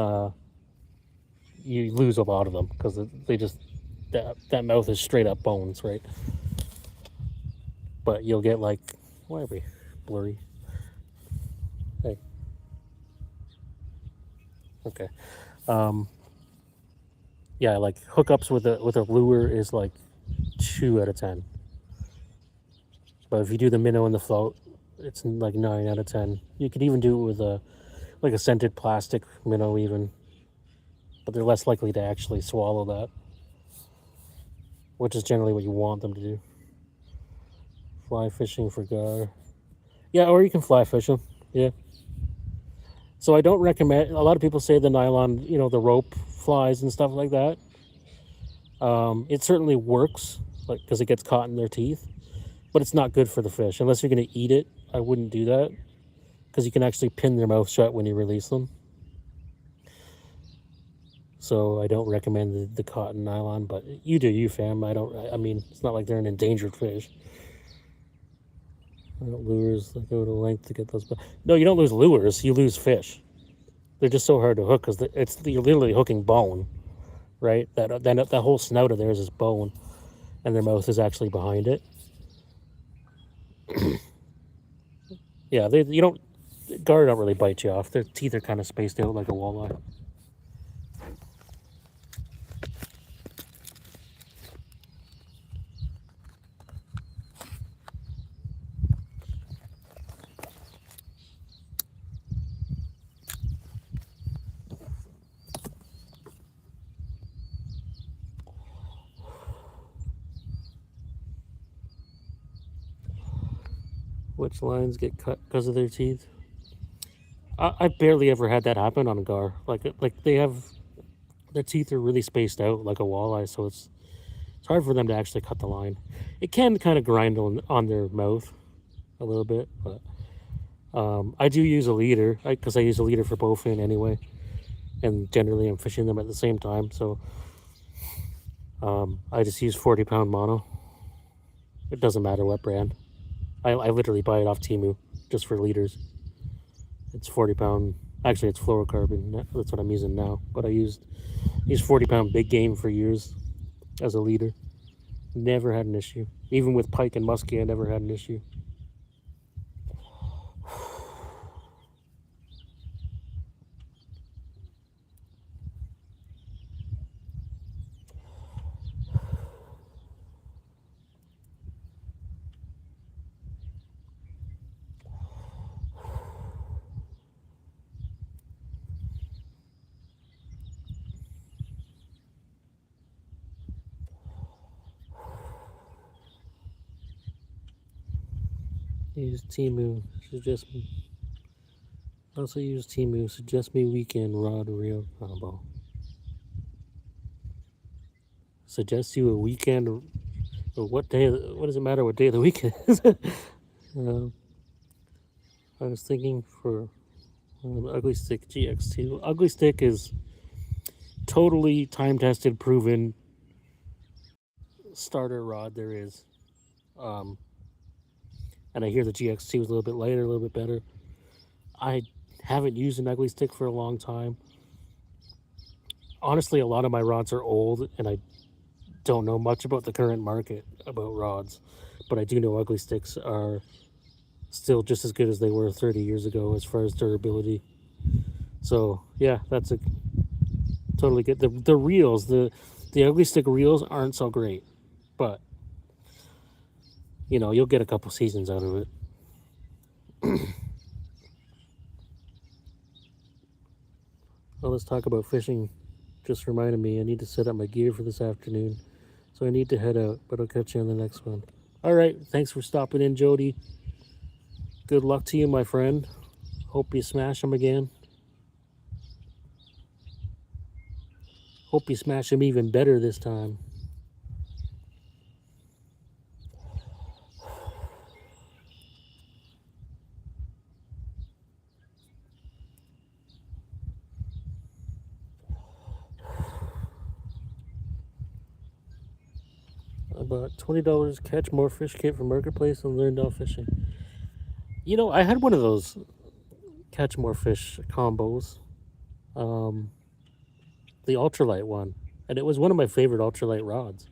Speaker 1: you lose a lot of them because they just, that mouth is straight up bones, right? But you'll get like, why are we blurry? Hey. Okay. Yeah, like hookups with a lure is like 2 out of 10. But if you do the minnow in the float, it's like 9 out of 10. You could even do it with a scented plastic minnow even. But they're less likely to actually swallow that, which is generally what you want them to do. Fly fishing for gar. Yeah, or you can fly fish them. Yeah. So I don't recommend, a lot of people say the nylon, the rope flies and stuff like that. It certainly works, like, because it gets caught in their teeth, but it's not good for the fish. Unless you're going to eat it, I wouldn't do that, because you can actually pin their mouth shut when you release them. So I don't recommend the cotton nylon, but you do you, fam. I mean, it's not like they're an endangered fish. Lures that go to length to get those. No, you don't lose lures. You lose fish. They're just so hard to hook because you're literally hooking bone, right? That whole snout of theirs is bone, and their mouth is actually behind it. Yeah, gar don't really bite you off. Their teeth are kind of spaced out like a walleye. Which lines get cut because of their teeth? I barely ever had that happen on a gar. Like they have, their teeth are really spaced out like a walleye, so it's hard for them to actually cut the line. It can kind of grind on their mouth a little bit, but I do use a leader because I use a leader for bowfin anyway, and generally I'm fishing them at the same time. So I just use 40-pound mono. It doesn't matter what brand. I literally buy it off Temu just for leaders. It's 40-pound. Actually, it's fluorocarbon. That's what I'm using now. But I used 40-pound big game for years as a leader. Never had an issue. Even with pike and muskie, I never had an issue. Use Temu. Suggest me. Also use Temu. Suggest me weekend rod reel combo. Suggest you a weekend. Or what day? What does it matter what day of the week it is? I was thinking for Ugly Stick GX2. Ugly Stick is totally time tested, proven starter rod there is. And I hear the GX2 is a little bit lighter, a little bit better. I haven't used an Ugly Stick for a long time. Honestly, a lot of my rods are old, and I don't know much about the current market about rods, but I do know Ugly Sticks are still just as good as they were 30 years ago as far as durability. So yeah, that's a totally good. The reels, the Ugly Stick reels aren't so great, but you know, you'll get a couple seasons out of it. Well, let's talk about fishing. Just reminded me I need to set up my gear for this afternoon, so I need to head out, but I'll catch you on the next one. All right, thanks for stopping in, Jody. Good luck to you, my friend. Hope you smash them again. Hope you smash them even better this time. About $20 catch more fish kit from Marketplace and learn dog fishing. You know, I had one of those catch more fish combos, the ultralight one, and it was one of my favorite ultralight rods.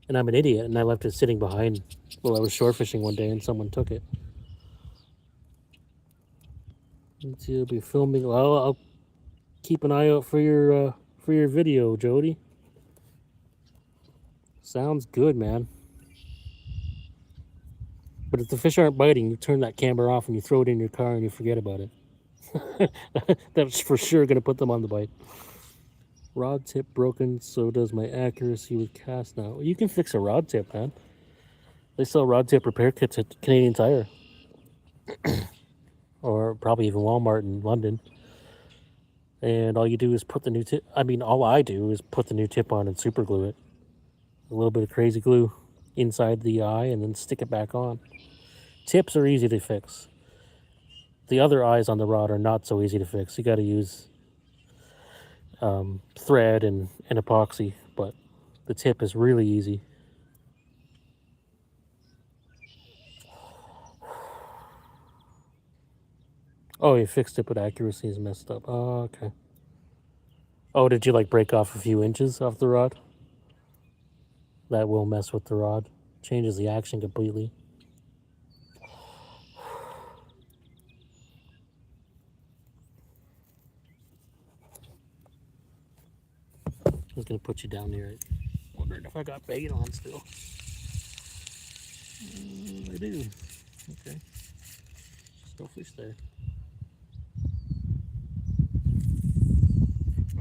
Speaker 1: And I'm an idiot, and I left it sitting behind while I was shore fishing one day, and someone took it. You'll be filming. Well, I'll keep an eye out for your video, Jody. Sounds good, man. But if the fish aren't biting, you turn that camera off and you throw it in your car and you forget about it. That's for sure going to put them on the bite. Rod tip broken, so does my accuracy with cast now. You can fix a rod tip, man. They sell rod tip repair kits at Canadian Tire. Or probably even Walmart in London. And all you do is put the new tip. I mean, all I do is put the new tip on and super glue it. A little bit of crazy glue inside the eye and then stick it back on. Tips are easy to fix. The other eyes on the rod are not so easy to fix. You got to use thread and epoxy, but the tip is really easy. Oh, you fixed it, but accuracy is messed up. Oh, okay. Oh, did you like break off a few inches off the rod? That will mess with the rod. Changes the action completely. I was gonna put you down there. Wondering if I got bait on still. I do. Okay. Still fish there.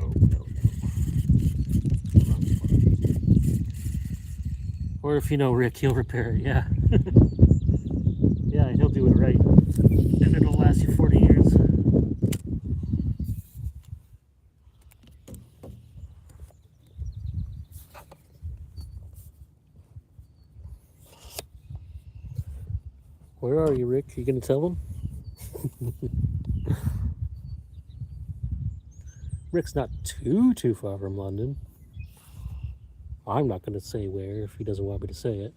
Speaker 1: Oh no. Or if you know Rick, he'll repair it. Yeah. Yeah, he'll do it right, and it'll last you 40 years. Where are you, Rick? You gonna tell him? Rick's not too far from London. I'm not going to say where if he doesn't want me to say it.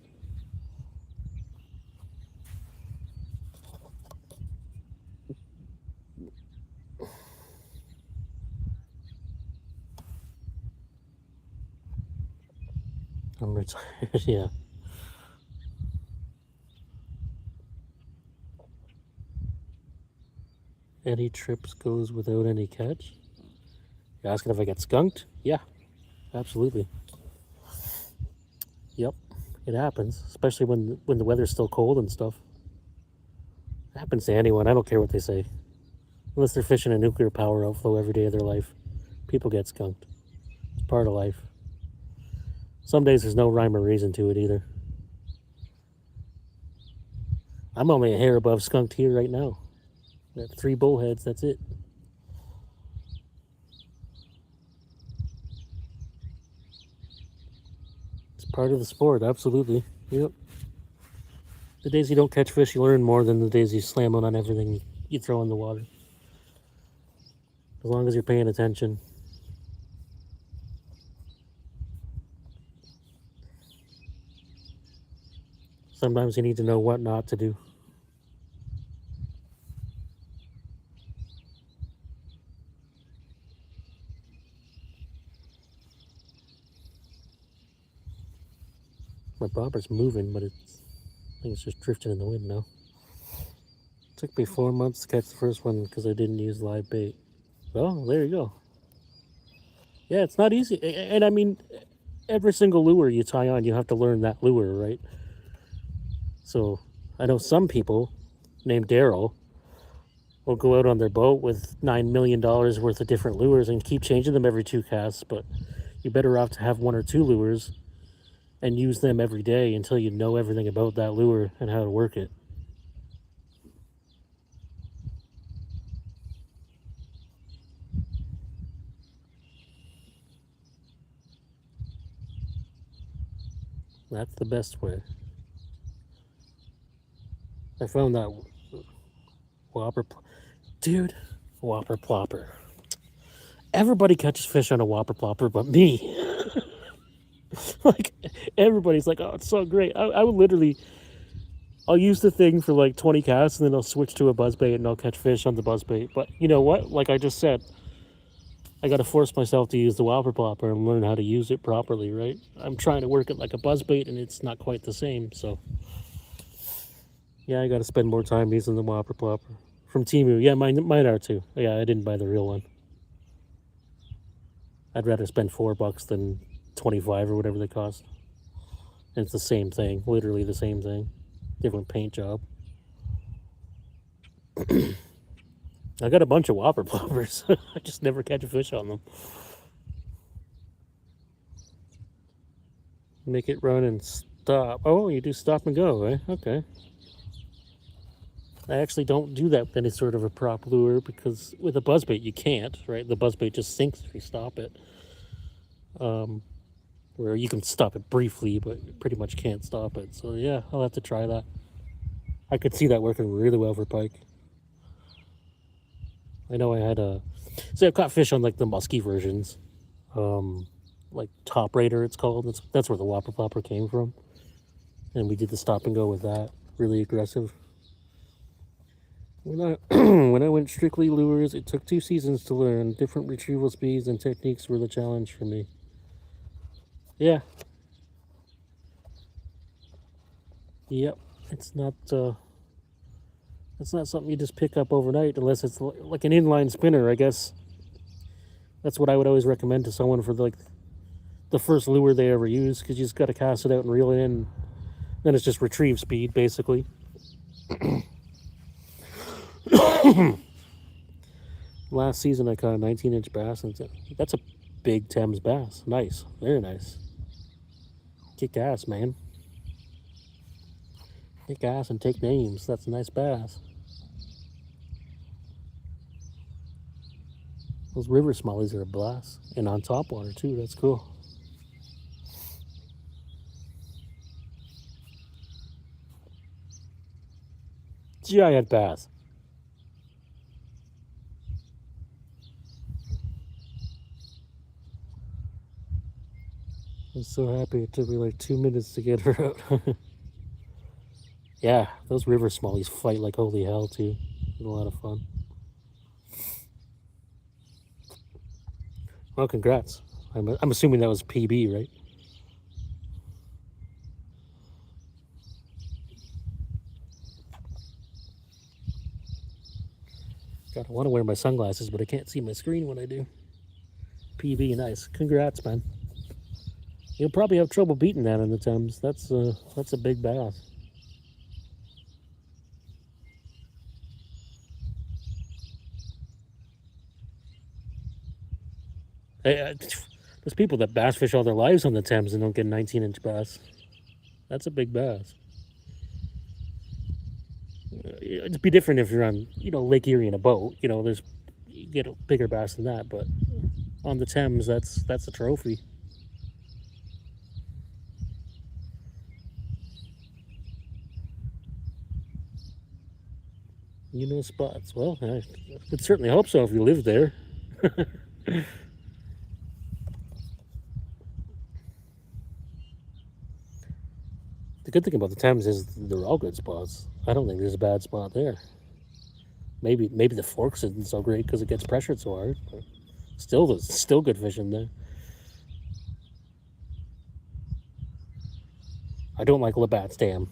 Speaker 1: I'm retired, yeah. Any trips goes without any catch? You're asking if I get skunked? Yeah, absolutely. Yep, it happens, especially when the weather's still cold and stuff. It happens to anyone. I don't care what they say. Unless they're fishing a nuclear power outflow every day of their life, people get skunked. It's part of life. Some days there's no rhyme or reason to it either. I'm only a hair above skunked here right now. Got 3 bullheads, that's it. It's part of the sport, absolutely. Yep. The days you don't catch fish, you learn more than the days you slam on everything you throw in the water. As long as you're paying attention. Sometimes you need to know what not to do. My bobber's moving, but I think it's just drifting in the wind now. It took me 4 months to catch the first one because I didn't use live bait. Well, there you go. Yeah, it's not easy. And I mean, every single lure you tie on, you have to learn that lure, right? So I know some people named Daryl will go out on their boat with $9 million worth of different lures and keep changing them every 2 casts, but you're better off to have 1 or 2 lures and use them every day until you know everything about that lure and how to work it. That's the best way. I found that whopper, dude, whopper plopper. Everybody catches fish on a whopper plopper but me. Like, everybody's like, oh, it's so great. I would literally, I'll use the thing for like 20 casts and then I'll switch to a buzzbait and I'll catch fish on the buzzbait. But you know what? Like I just said, I got to force myself to use the whopper plopper and learn how to use it properly, right? I'm trying to work it like a buzzbait and it's not quite the same. So, yeah, I got to spend more time using the whopper plopper from Temu. Yeah, mine are too. Yeah, I didn't buy the real one. I'd rather spend $4 than 25 or whatever they cost. And it's the same thing, literally the same thing, different paint job. I got a bunch of whopper ploppers. I just never catch a fish on them. Make it run and stop. Oh, you do stop and go, eh? Okay. I actually don't do that with any sort of a prop lure because with a buzzbait you can't, right? The buzzbait just sinks if you stop it. Where you can stop it briefly, but you pretty much can't stop it. So yeah, I'll have to try that. I could see that working really well for pike. I know I had so I've caught fish on like the musky versions, like Top Raider it's called. That's where the whopper plopper came from, and we did the stop and go with that. Really aggressive. When I when I went strictly lures, it took 2 seasons to learn. Different retrieval speeds and techniques were the challenge for me. Yeah. Yep. It's not something you just pick up overnight unless it's like an inline spinner, I guess. That's what I would always recommend to someone for like the first lure they ever use, because you just got to cast it out and reel it in. Then it's just retrieve speed, basically. Last season I caught a 19-inch bass, and that's a big Thames bass. Nice, very nice. Kick ass, man. Kick ass and take names. That's a nice bass. Those river smallies are a blast, and on top water too. That's cool. Giant bass. I'm so happy it took me like 2 minutes to get her out. Yeah, those river smallies fight like holy hell too. A lot of fun. Well, congrats. I'm assuming that was PB, right? God, I want to wear my sunglasses, but I can't see my screen when I do. PB, nice. Congrats, man. You'll probably have trouble beating that in the Thames. That's a big bass. There's people that bass fish all their lives on the Thames and don't get a 19-inch bass. That's a big bass. It'd be different if you're on, Lake Erie in a boat. You get a bigger bass than that, but on the Thames, that's a trophy. Spots. Well, I would certainly hope so if you live there. The good thing about the Thames is they're all good spots. I don't think there's a bad spot there. Maybe the Forks isn't so great because it gets pressured so hard, but still good fishing there. I don't like Labatt's Dam.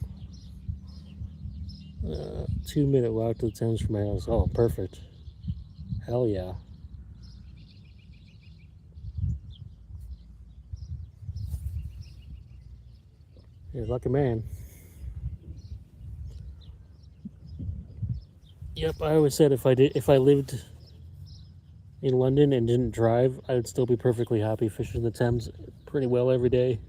Speaker 1: 2-minute walk to the Thames from my house. Oh, perfect. Hell yeah. You're a lucky man. Yep, I always said if I lived in London and didn't drive, I would still be perfectly happy fishing the Thames pretty well every day.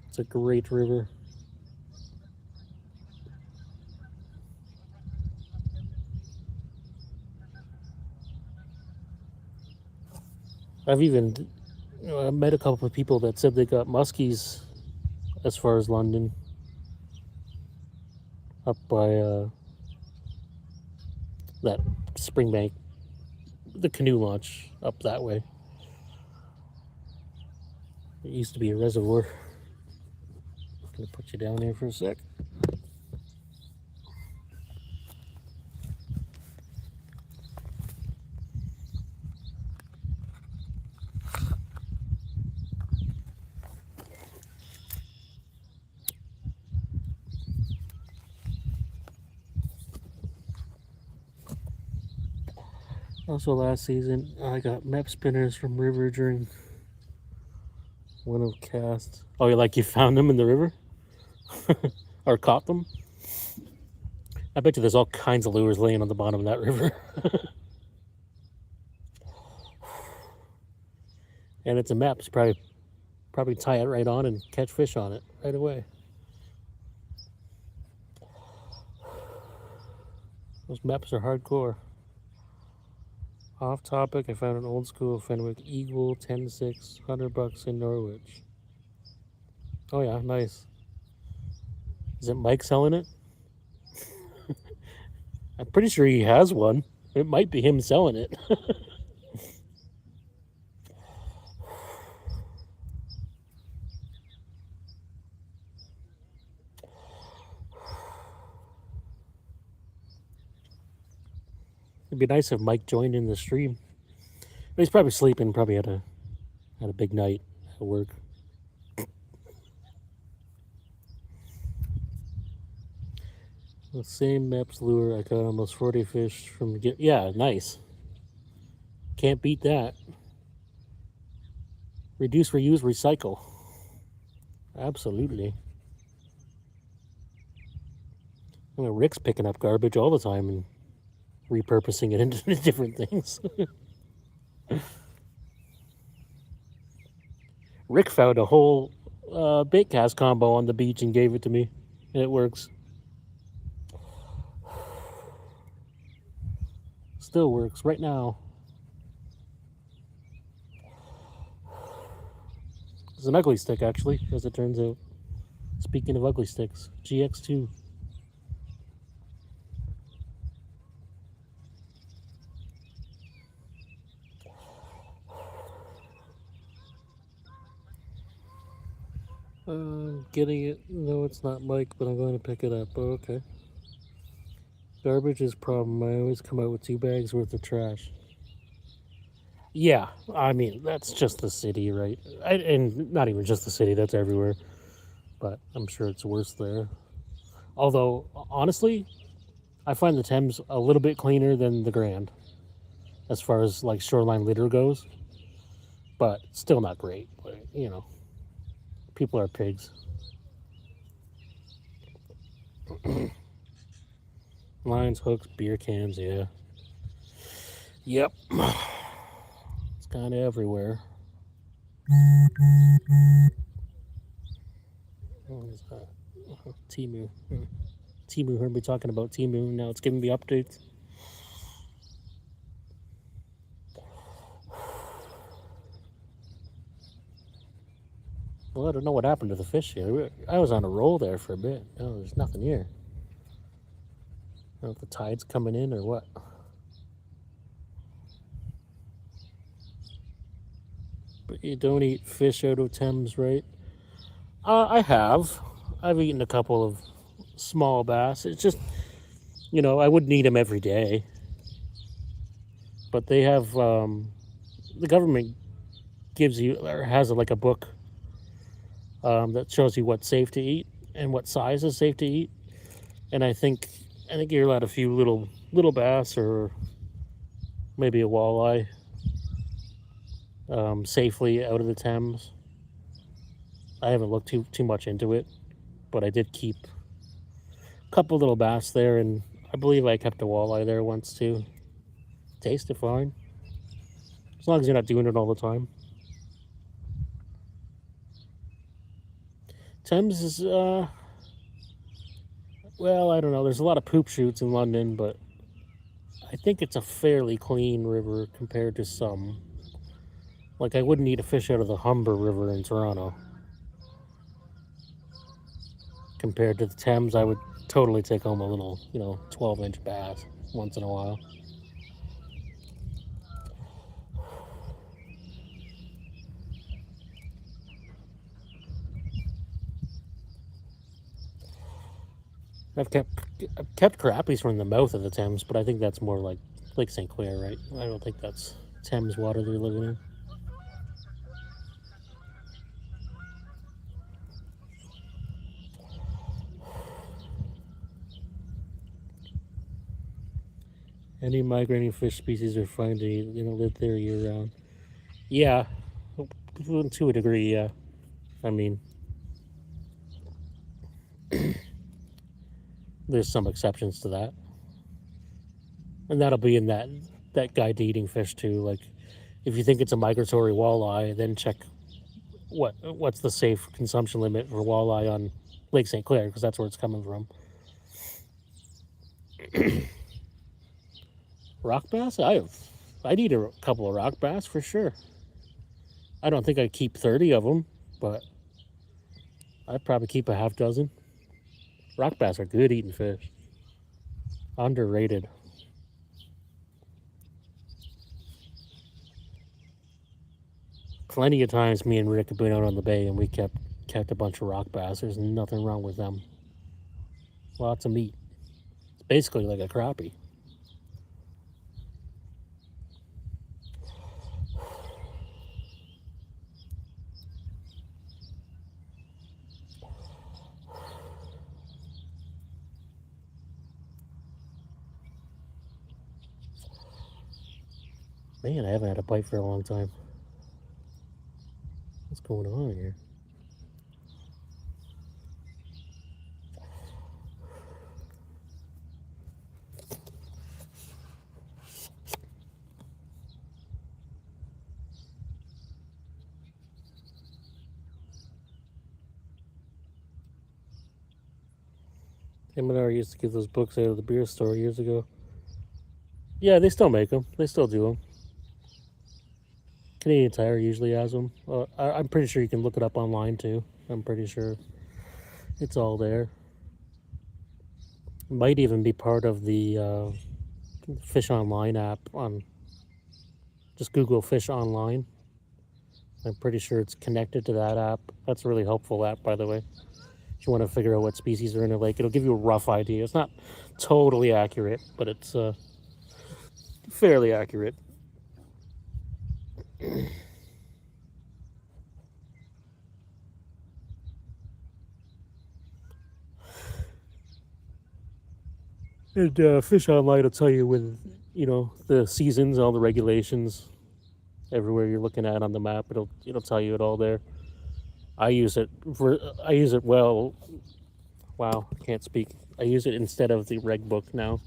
Speaker 1: It's a great river. I've even met a couple of people that said they got muskies as far as London, up by that Springbank, the canoe launch up that way. It used to be a reservoir. I'm gonna put you down here for a sec. Also, last season, I got map spinners from river during one of cast. Oh, you found them in the river? Or caught them? I bet you there's all kinds of lures laying on the bottom of that river. And it's a map, so probably tie it right on and catch fish on it right away. Those maps are hardcore. Off topic, I found an old school Fenwick Eagle 10-6, $100 in Norwich. Oh yeah, nice. Is it Mike selling it? I'm pretty sure he has one. It might be him selling it. It'd be nice if Mike joined in the stream. But he's probably sleeping. Probably had a big night at work. The same maps lure. I caught almost 40 fish from. Yeah, nice. Can't beat that. Reduce, reuse, recycle. Absolutely. I mean, Rick's picking up garbage all the time and repurposing it into different things. Rick found a whole bait cast combo on the beach and gave it to me, and it works. Still works right now. It's an ugly stick, actually, as it turns out. Speaking of ugly sticks, GX2. Getting it. No, it's not Mike, but I'm going to pick it up. Oh, okay. Garbage is a problem. I always come out with 2 bags worth of trash. Yeah, I mean, that's just the city, right? And not even just the city, that's everywhere. But I'm sure it's worse there. Although, honestly, I find the Thames a little bit cleaner than the Grand as far as like shoreline litter goes. But still not great. But, you know, people are pigs. Lines, hooks, beer cans, yeah. Yep. It's kind of everywhere. What is that? Temu. Temu heard me talking about Temu. Now it's giving me updates. Well, I don't know what happened to the fish here. I was on a roll there for a bit. No, there's nothing here. I don't know if the tide's coming in or what. But you don't eat fish out of Thames, right? I have. I've eaten a couple of small bass. It's just, you know, I wouldn't eat them every day. But they have, the government gives you, or has like a book that shows you what's safe to eat and what size is safe to eat. And I think you're allowed a few little bass or maybe a walleye safely out of the Thames. I haven't looked too much into it, but I did keep a couple little bass there, and I believe I kept a walleye there once too. Tasted fine, as long as you're not doing it all the time. Thames is well, I don't know. There's a lot of poop shoots in London, but I think it's a fairly clean river compared to some. Like, I wouldn't eat a fish out of the Humber River in Toronto. Compared to the Thames, I would totally take home a little, 12-inch bass once in a while. I've kept crappies from the mouth of the Thames, but I think that's more like Lake St. Clair, right? I don't think that's Thames water they're living in. Any migrating fish species are fine to live there year round. Yeah, to a degree, yeah. I mean, there's some exceptions to that, and that'll be in that guide to eating fish too. Like, if you think it's a migratory walleye, then check what's the safe consumption limit for walleye on Lake St. Clair, because that's where it's coming from. Rock bass? I'd eat a couple of rock bass for sure. I don't think I'd keep 30 of them, but I'd probably keep a half dozen. Rock bass are good eating fish. Underrated. Plenty of times me and Rick have been out on the bay and we kept a bunch of rock bass. There's nothing wrong with them. Lots of meat. It's basically like a crappie. Man, I haven't had a bite for a long time. What's going on here? M&R used to give those books out of the beer store years ago. Yeah, they still make them. They still do them. Canadian Tire usually has them. I'm pretty sure you can look it up online too. I'm pretty sure it's all there. It might even be part of the Fish Online app on. Just Google Fish Online, I'm pretty sure it's connected to that app. That's a really helpful app, by the way. If you want to figure out what species are in a lake, it'll give you a rough idea. It's not totally accurate, but it's fairly accurate. And Fish Online will tell you when, the seasons, all the regulations, everywhere you're looking at on the map. It'll tell you it all there. I use it well. Wow, I can't speak. I use it instead of the reg book now.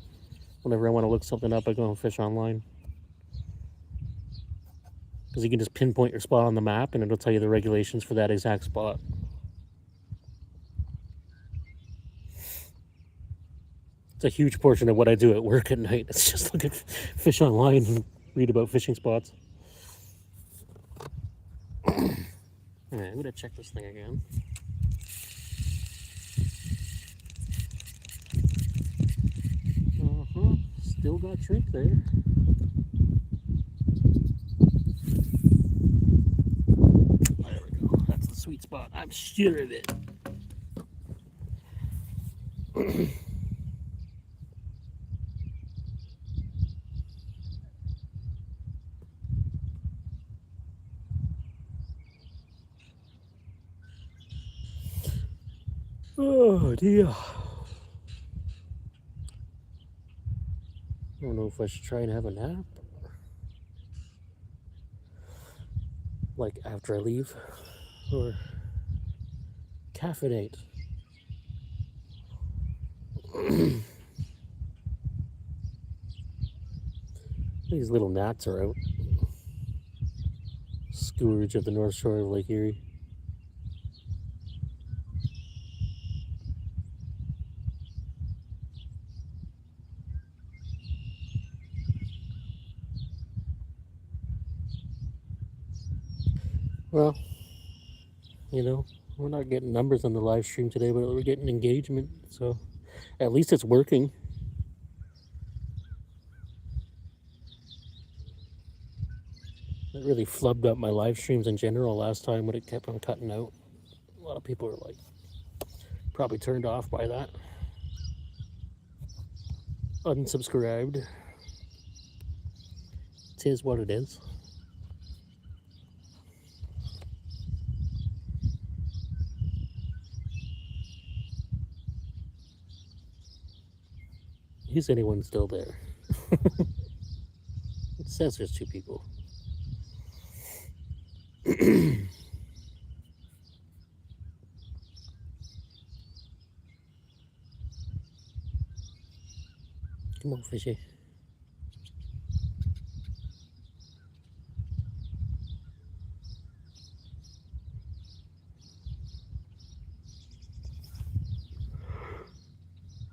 Speaker 1: Whenever I want to look something up, I go on Fish Online. Because you can just pinpoint your spot on the map and it'll tell you the regulations for that exact spot. It's a huge portion of what I do at work at night. It's just look at Fish Online and read about fishing spots. Alright, I'm gonna check this thing again. Still got shrimp there. There we go. That's the sweet spot. I'm sure of it. Oh dear. I don't know if I should try and have a nap. Like after I leave. Or caffeinate. These little gnats are out. Scourge at the north shore of Lake Erie. Well, we're not getting numbers on the live stream today, but we're getting engagement, so at least it's working. It really flubbed up my live streams in general last time when it kept on cutting out. A lot of people are probably turned off by that. Unsubscribed. Tis what it is. Is anyone still there? It says there's 2 people. Come on, fishy.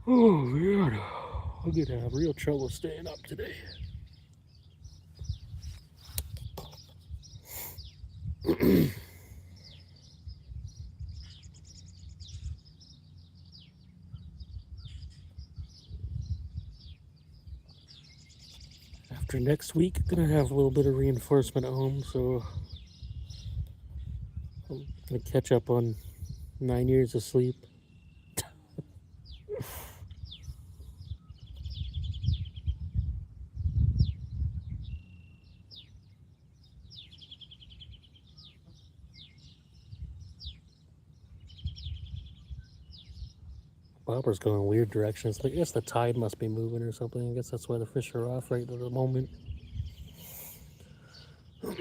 Speaker 1: Oh man, I'm gonna have real trouble staying up today. After next week, gonna have a little bit of reinforcement at home, so I'm gonna catch up on 9 years of sleep. Bobber's going weird directions. I guess the tide must be moving or something. I guess that's why the fish are off right at the moment. What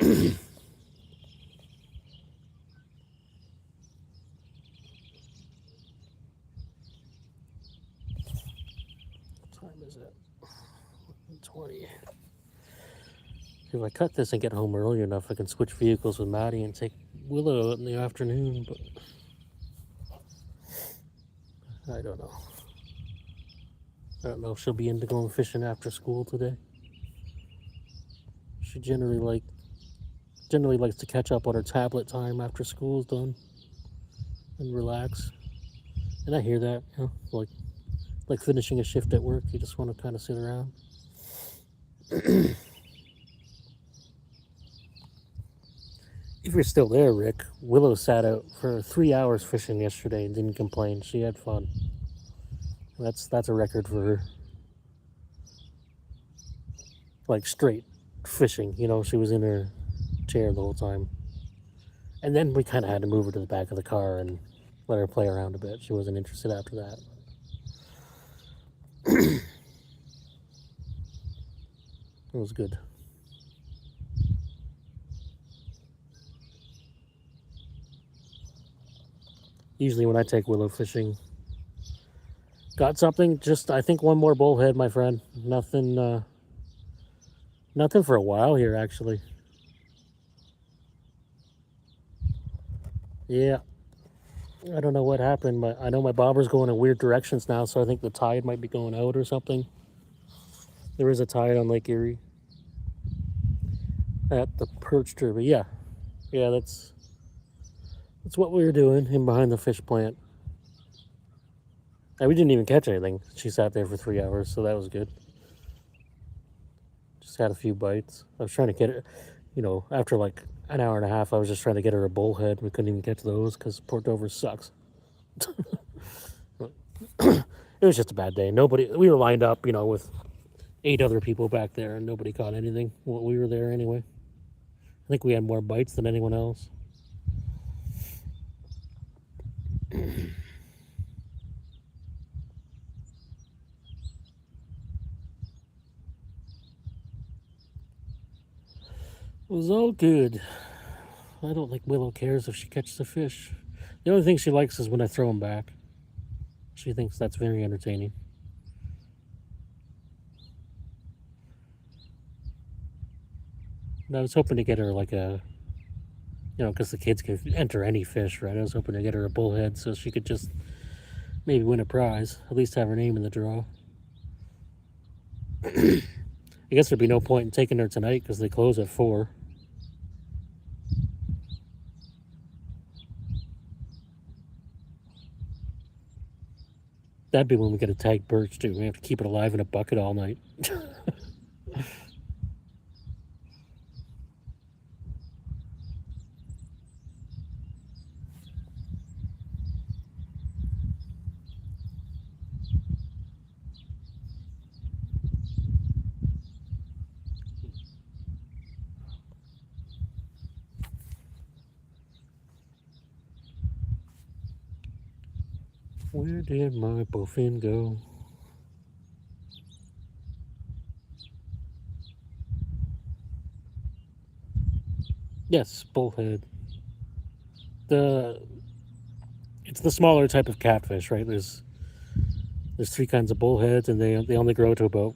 Speaker 1: time is it? 20. If I cut this and get home early enough, I can switch vehicles with Maddie and take Willow out in the afternoon, but I don't know. I don't know if she'll be into going fishing after school today. She generally likes to catch up on her tablet time after school's done and relax. And I hear that, like finishing a shift at work, you just want to kind of sit around. If you're still there, Rick, Willow sat out for 3 hours fishing yesterday and didn't complain. She had fun. That's a record for her. Like straight fishing, you know, she was in her chair the whole time. And then we kind of had to move her to the back of the car and let her play around a bit. She wasn't interested after that. It was good. Usually when I take Willow fishing, got something? Just I think one more bullhead, my friend. Nothing for a while here, actually. Yeah, I don't know what happened, but I know my bobber's going in weird directions now, so I think the tide might be going out or something. There is a tide on Lake Erie at the perch derby. Yeah, that's what we were doing in behind the fish plant. And we didn't even catch anything. She sat there for 3 hours, so that was good. Just had a few bites. I was trying to get her, you know, after like an hour and a half, I was just trying to get her a bullhead. We couldn't even catch those because Port Dover sucks. It was just a bad day. We were lined up, you know, with 8 other people back there, and nobody caught anything. Well, we were there anyway. I think we had more bites than anyone else. It was all good. I don't think Willow cares if she catches a fish. The only thing she likes is when I throw them back. She thinks that's very entertaining. And I was hoping to get her like a, you know, because the kids can enter any fish, right? I was hoping to get her a bullhead so she could just maybe win a prize, at least have her name in the draw. I guess there'd be no point in taking her tonight because they close at 4. That'd be when we get a tag perch too. We have to keep it alive in a bucket all night. Where did my bowfin go? Yes, bullhead. It's the smaller type of catfish, right? There's 3 kinds of bullheads, and they only grow to about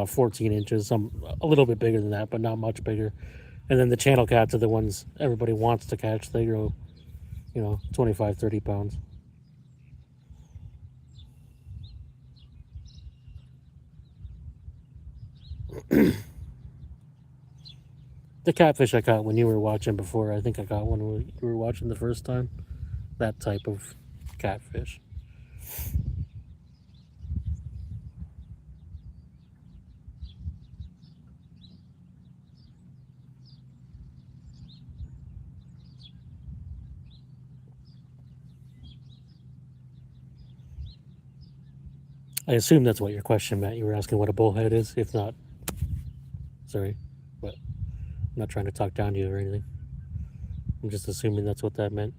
Speaker 1: 14 inches. Some a little bit bigger than that, but not much bigger. And then the channel cats are the ones everybody wants to catch. They grow, 25, 30 pounds. The catfish I caught when you were watching before, I think I caught one when you were watching the first time. That type of catfish. I assume that's what your question meant. You were asking what a bullhead is. If not, sorry, but I'm not trying to talk down to you or anything. I'm just assuming that's what that meant.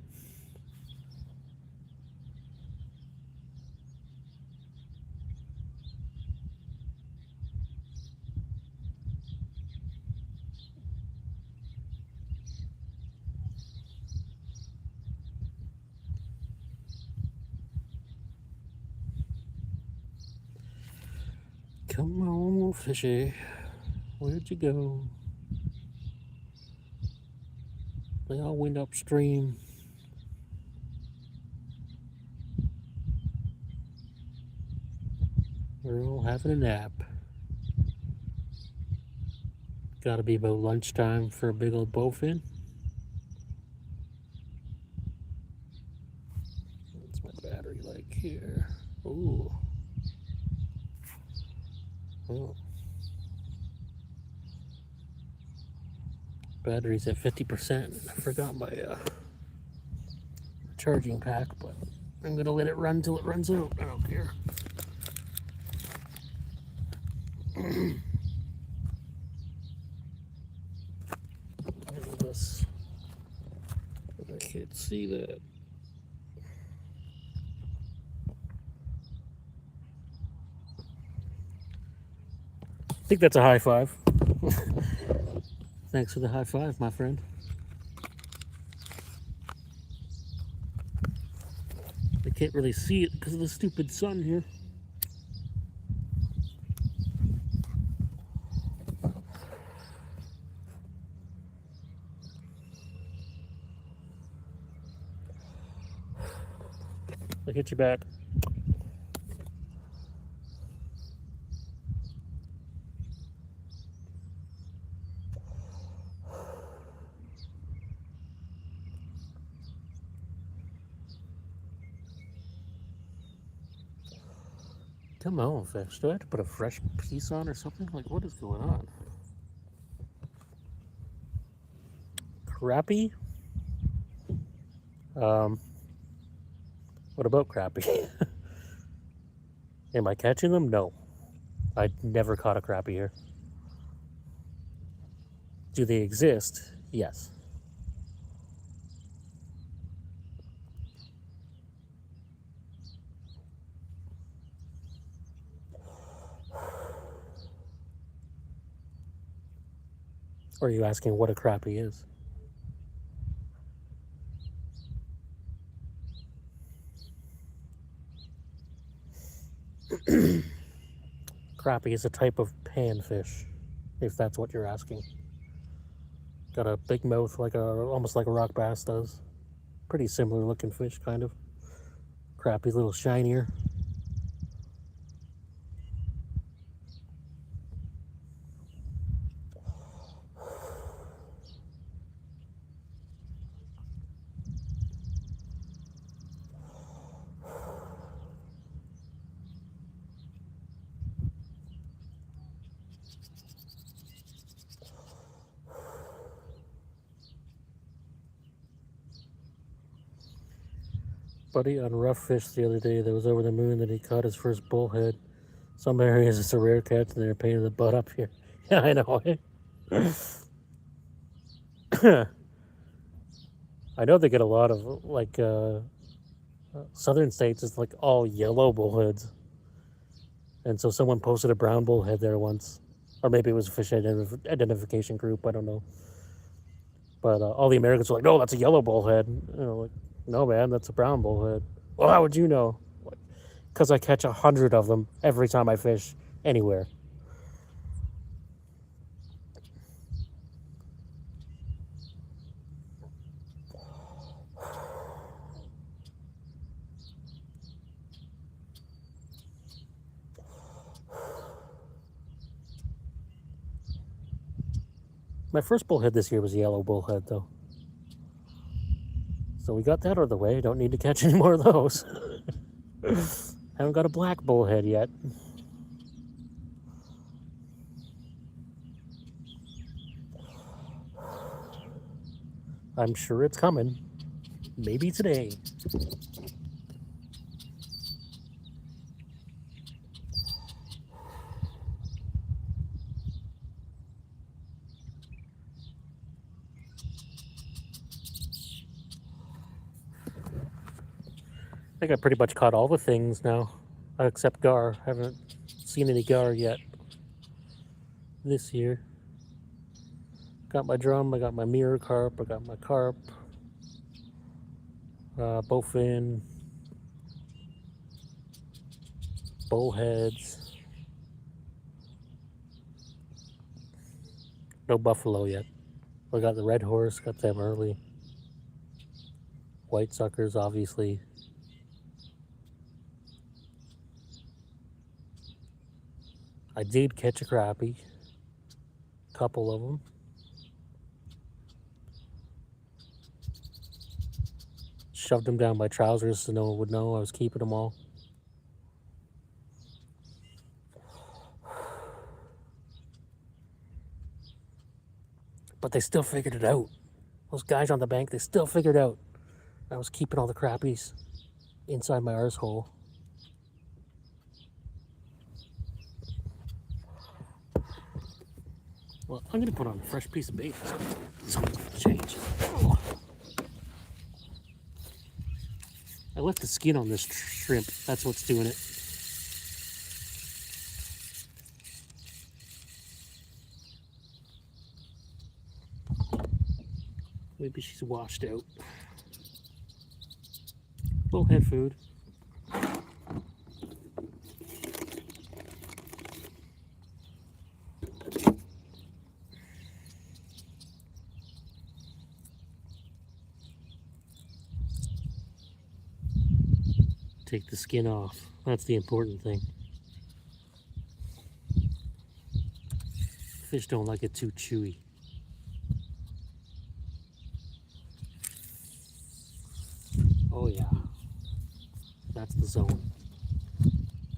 Speaker 1: Come on, fishy. Where'd you go? They all went upstream. We're all having a nap. Gotta be about lunchtime for a big old bowfin. What's my battery like here? Ooh. Oh. Battery's at 50%. I forgot my charging pack, but I'm gonna let it run till it runs out. I don't care. Look at this. I can't see that. I think that's a high five. Thanks for the high five, my friend. I can't really see it because of the stupid sun here. I'll hit you back. Come on, fish. Do I have to put a fresh piece on or something? Like, what is going on? Crappie? What about crappie? Am I catching them? No. I never caught a crappie here. Do they exist? Yes. Or are you asking what a crappie is? Crappie is a type of panfish, if that's what you're asking. Got a big mouth, almost like a rock bass does. Pretty similar looking fish, kind of. Crappie's a little shinier. Buddy on Rough Fish the other day that was over the moon that he caught his first bullhead. Some areas it's a rare catch and they're pain in the butt up here. Yeah, I know. I know they get a lot of southern states is like all yellow bullheads. And so someone posted a brown bullhead there once. Or maybe it was a fish identification group, I don't know. But all the Americans were like, no, that's a yellow bullhead. Like, no, man, that's a brown bullhead. Well, how would you know? Because I catch 100 of them every time I fish anywhere. My first bullhead this year was a yellow bullhead, though. So we got that out of the way. Don't need to catch any more of those. Haven't got a black bullhead yet. I'm sure it's coming. Maybe today. I think I pretty much caught all the things now, except gar. Haven't seen any gar yet this year. Got my drum, I got my mirror carp, I got my carp, bowfin, bullheads. No buffalo yet. I got the red horse, got them early. White suckers, obviously. I did catch a crappie. Couple of them. Shoved them down my trousers so no one would know I was keeping them all. But they still figured it out. Those guys on the bank, they still figured out I was keeping all the crappies inside my arsehole. Well, I'm gonna put on a fresh piece of bait. Something's gonna change. Oh. I left the skin on this shrimp. That's what's doing it. Maybe she's washed out. Bullhead food. Take the skin off. That's the important thing. Fish don't like it too chewy. Oh yeah. That's the zone.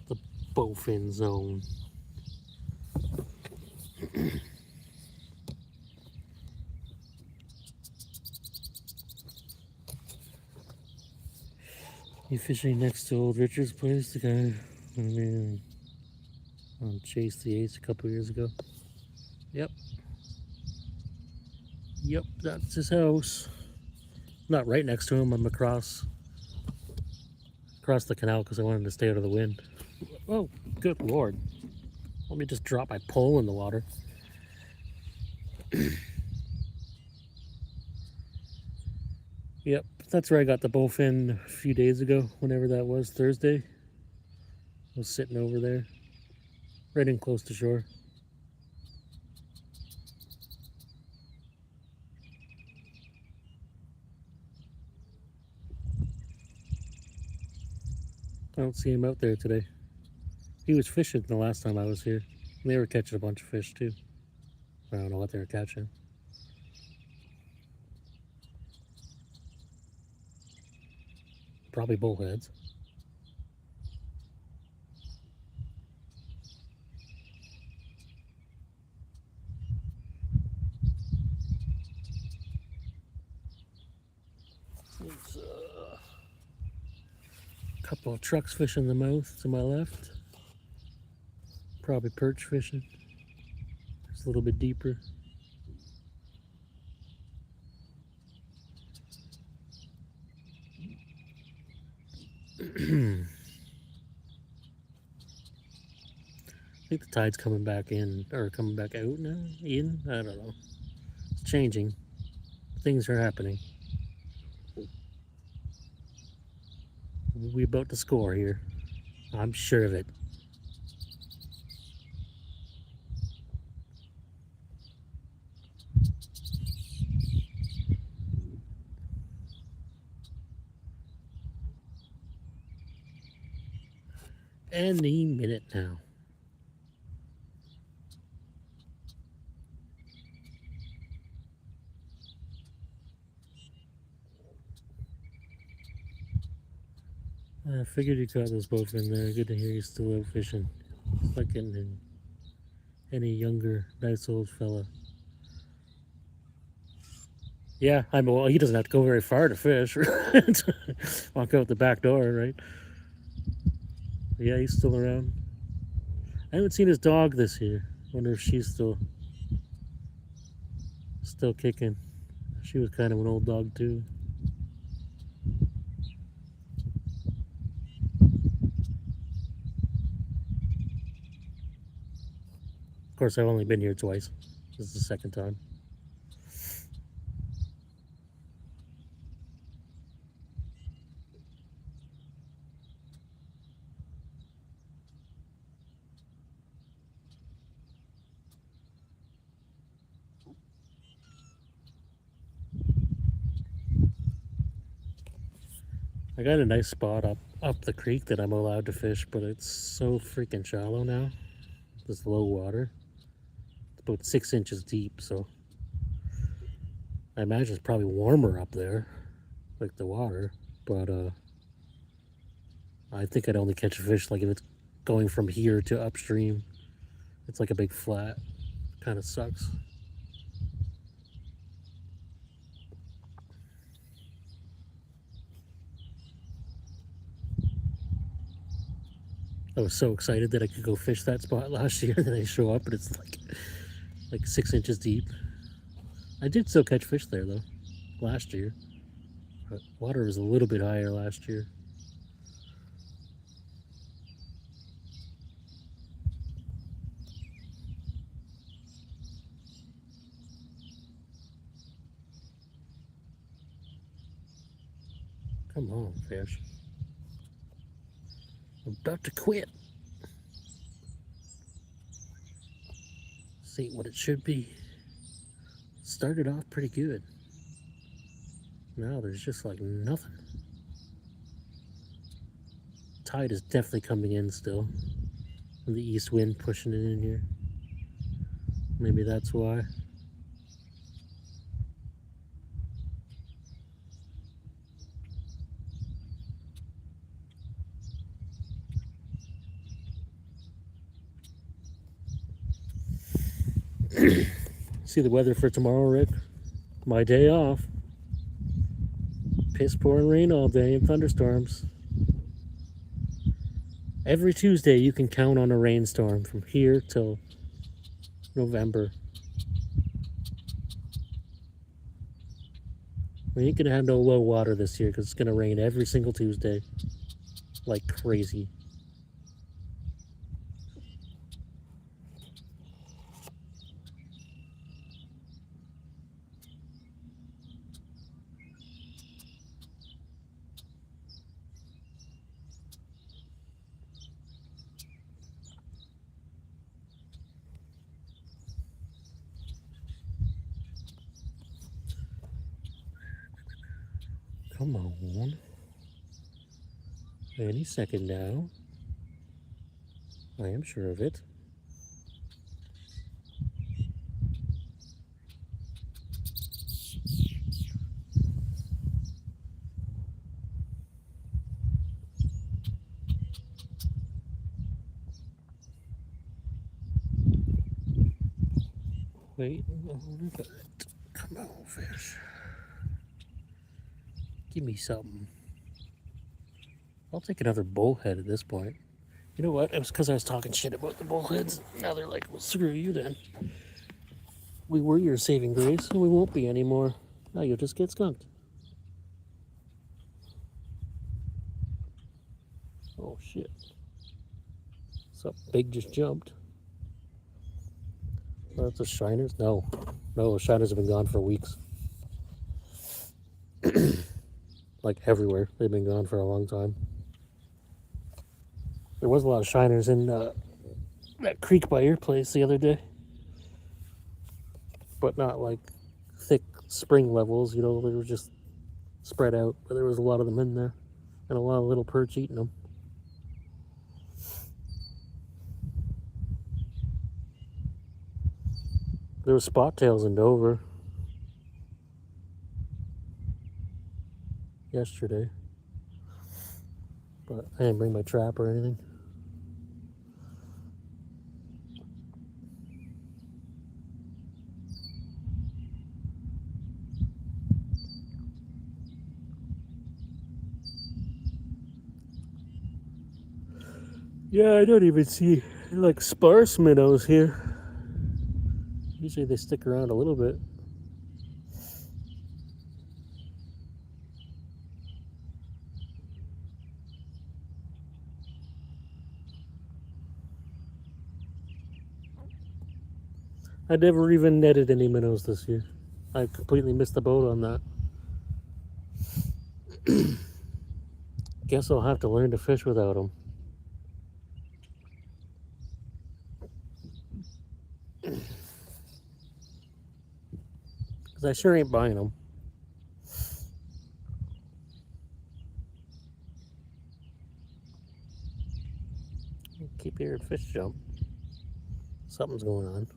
Speaker 1: The bowfin zone. You fishing next to old Richard's place, the guy on Chase the Ace a couple years ago? Yep. Yep, that's his house. Not right next to him, I'm across the canal because I wanted to stay out of the wind. Oh, good lord. Let me just drop my pole in the water. Yep, that's where I got the bowfin a few days ago, whenever that was, Thursday. I was sitting over there, right in close to shore. I don't see him out there today. He was fishing the last time I was here. They were catching a bunch of fish too. I don't know what they were catching. Probably bullheads. There's a couple of trucks fishing the mouth to my left. Probably perch fishing. It's a little bit deeper. I think the tide's coming back in, or coming back out now? In? I don't know. It's changing. Things are happening. We're about to score here. I'm sure of it. Any minute now. I figured you caught those both in there. Good to hear you're still out fishing. It's like getting any younger, nice old fella. Yeah, I mean, well, he doesn't have to go very far to fish. Walk out the back door, right? Yeah, he's still around. I haven't seen his dog this year. Wonder if she's still kicking. She was kind of an old dog too. Of course, I've only been here twice. This is the second time. I got a nice spot up the creek that I'm allowed to fish, but it's so freaking shallow now. This low water. It's about 6 inches deep, so I imagine it's probably warmer up there, like the water. But I think I'd only catch a fish like if it's going from here to upstream. It's like a big flat. Kind of sucks. I was so excited that I could go fish that spot last year. Then I show up and it's like 6 inches deep. I did still catch fish there though last year, but water was a little bit higher last year. Come on, fish. I'm about to quit. This ain't what it should be. Started off pretty good. Now there's just like nothing. Tide is definitely coming in still. And the east wind pushing it in here. Maybe that's why. See the weather for tomorrow, Rick? My day off. Piss pouring rain all day and thunderstorms. Every Tuesday you can count on a rainstorm from here till November. We ain't gonna have no low water this year because it's gonna rain every single Tuesday. Like crazy. Come on. Any second now. I am sure of it. Wait, look at it. Come on, fish. Give me something. I'll take another bullhead at this point. You know what? It was because I was talking shit about the bullheads. Now they're like, well, screw you then. We were your saving grace, and we won't be anymore. Now you'll just get skunked. Oh, shit. Something big just jumped. Oh, that's a shiners? No. No, shiners have been gone for weeks. Like everywhere. They've been gone for a long time. There was a lot of shiners in that creek by your place the other day. But not like thick spring levels, you know, they were just spread out. But there was a lot of them in there. And a lot of little perch eating them. There was spot tails in Dover yesterday. But I didn't bring my trap or anything. Yeah, I don't even see like sparse minnows here. Usually they stick around a little bit. I never even netted any minnows this year. I completely missed the boat on that. Guess I'll have to learn to fish without them. Because I sure ain't buying them. Keep hearing fish jump. Something's going on.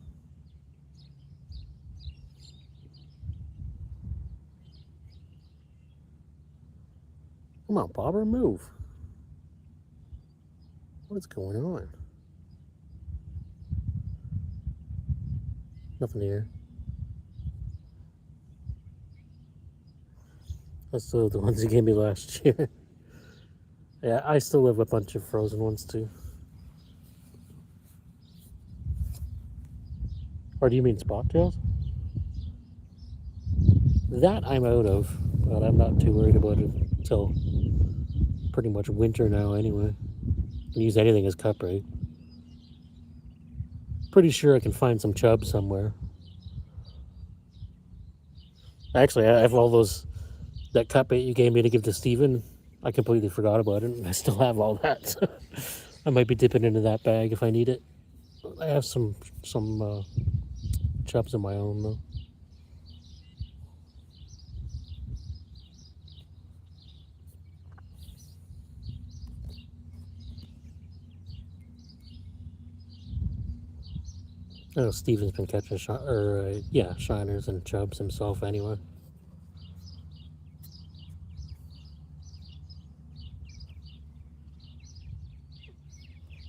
Speaker 1: Come on, bobber, move. What's going on? Nothing here. That's the ones you gave me last year. Yeah, I still have a bunch of frozen ones too. Or do you mean spot tails? That I'm out of, but I'm not too worried about it until pretty much winter now anyway. I can use anything as cup bait. Pretty sure I can find some chub somewhere. Actually, I have all those, that cup bait you gave me to give to Steven. I completely forgot about it, and I still have all that. So I might be dipping into that bag if I need it. I have some chubs of my own though. I know Steven's been catching shiners and chubs himself anyway.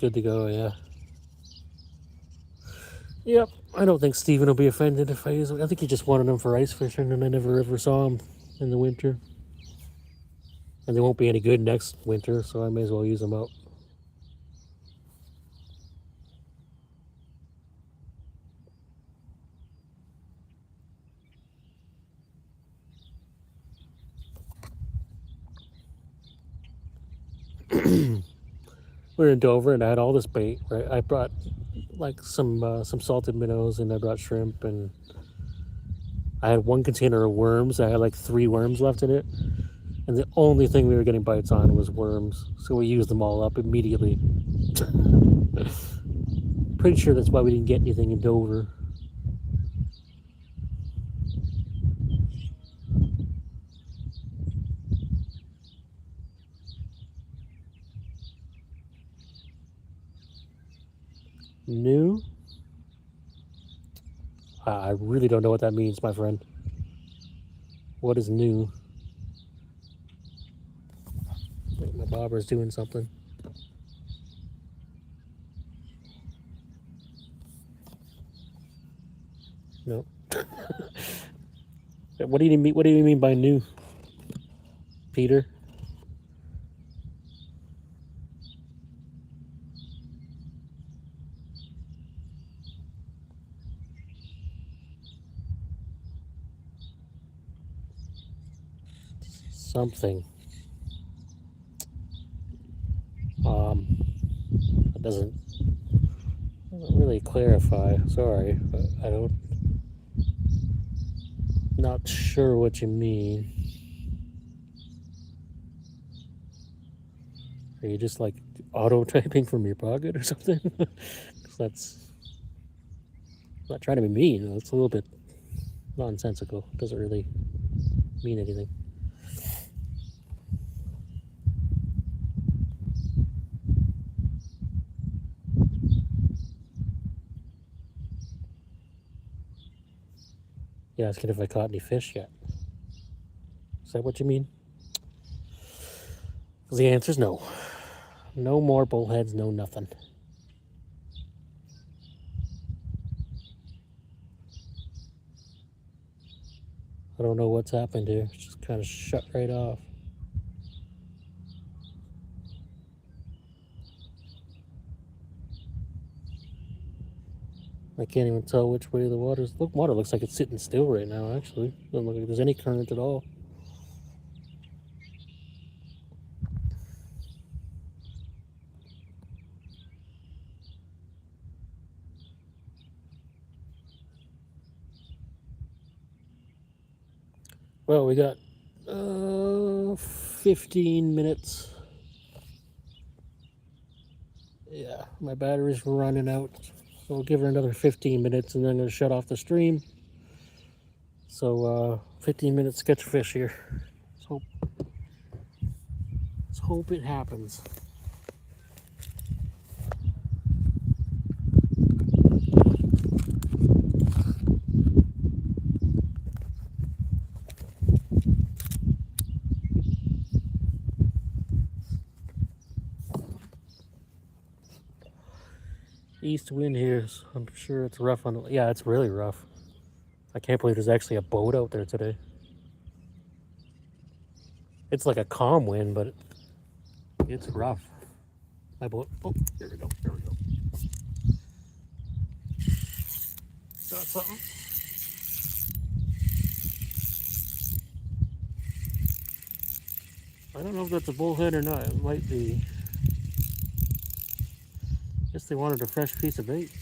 Speaker 1: Good to go, yeah. Yep, I don't think Steven will be offended if I use them. I think he just wanted them for ice fishing, and I never ever saw him in the winter. And they won't be any good next winter, so I may as well use them out. We were in Dover, and I had all this bait. Right, I brought like some salted minnows, and I brought shrimp, and I had one container of worms. I had like 3 worms left in it, and the only thing we were getting bites on was worms. So we used them all up immediately. Pretty sure that's why we didn't get anything in Dover. New? I really don't know what that means, my friend. What is new? Wait, my bobber's doing something. No. What do you mean? What do you mean by new, Peter? Something. It doesn't really clarify. Sorry, but I don't. Not sure what you mean. Are you just like auto typing from your pocket or something? 'Cause that's not trying to be mean. It's a little bit nonsensical. It doesn't really mean anything. Yeah, asking if I caught any fish yet. Is that what you mean? The answer's no. No more bullheads, no nothing. I don't know what's happened here. It's just kind of shut right off. I can't even tell which way the water's. Look, water looks like it's sitting still right now, actually. Doesn't look like there's any current at all. Well, we got 15 minutes. Yeah, my battery's running out. So we'll give her another 15 minutes and then I'm going to shut off the stream. So 15 minutes to catch a fish here. Let's hope it happens. East wind here, so I'm sure it's rough on. Yeah, it's really rough. I can't believe there's actually a boat out there today. It's like a calm wind, but it's rough. My boat. Oh, here we go. Here we go. Got something. I don't know if that's a bullhead or not. It might be. Guess they wanted a fresh piece of bait.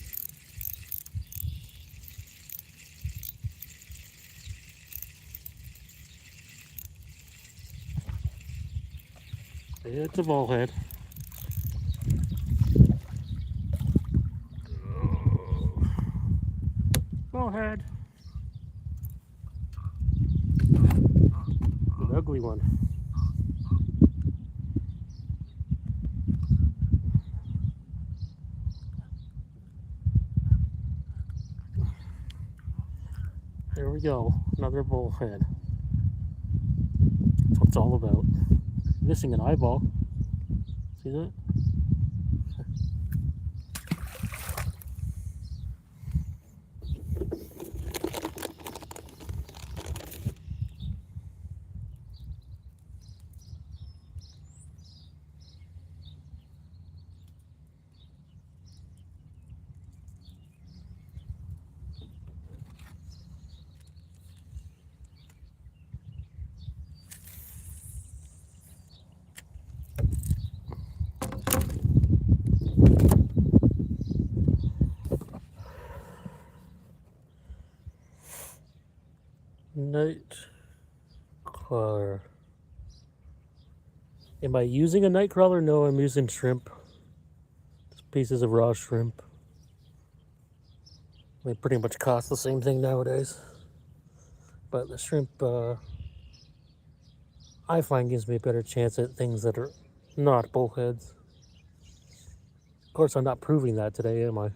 Speaker 1: It's a bullhead. Bullhead. An ugly one. There we go. Another bullhead. That's what it's all about. Missing an eyeball. See that? Night crawler. Am I using a night crawler? No, I'm using shrimp. Just pieces of raw shrimp. They pretty much cost the same thing nowadays. But the shrimp, I find, gives me a better chance at things that are not bullheads. Of course, I'm not proving that today, am I?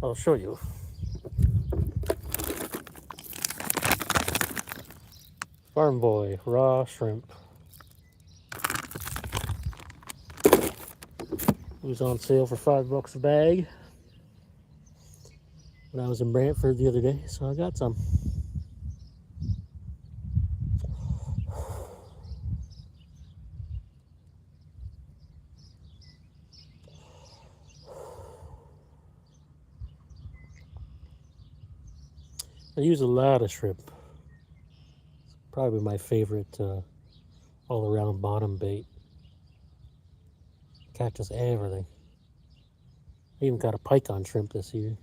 Speaker 1: I'll show you. Farm Boy, raw shrimp. It was on sale for $5 a bag when I was in Brantford the other day, so I got some. I use a lot of shrimp. It's probably my favorite all-around bottom bait. Catches everything. I even got a pike on shrimp this year.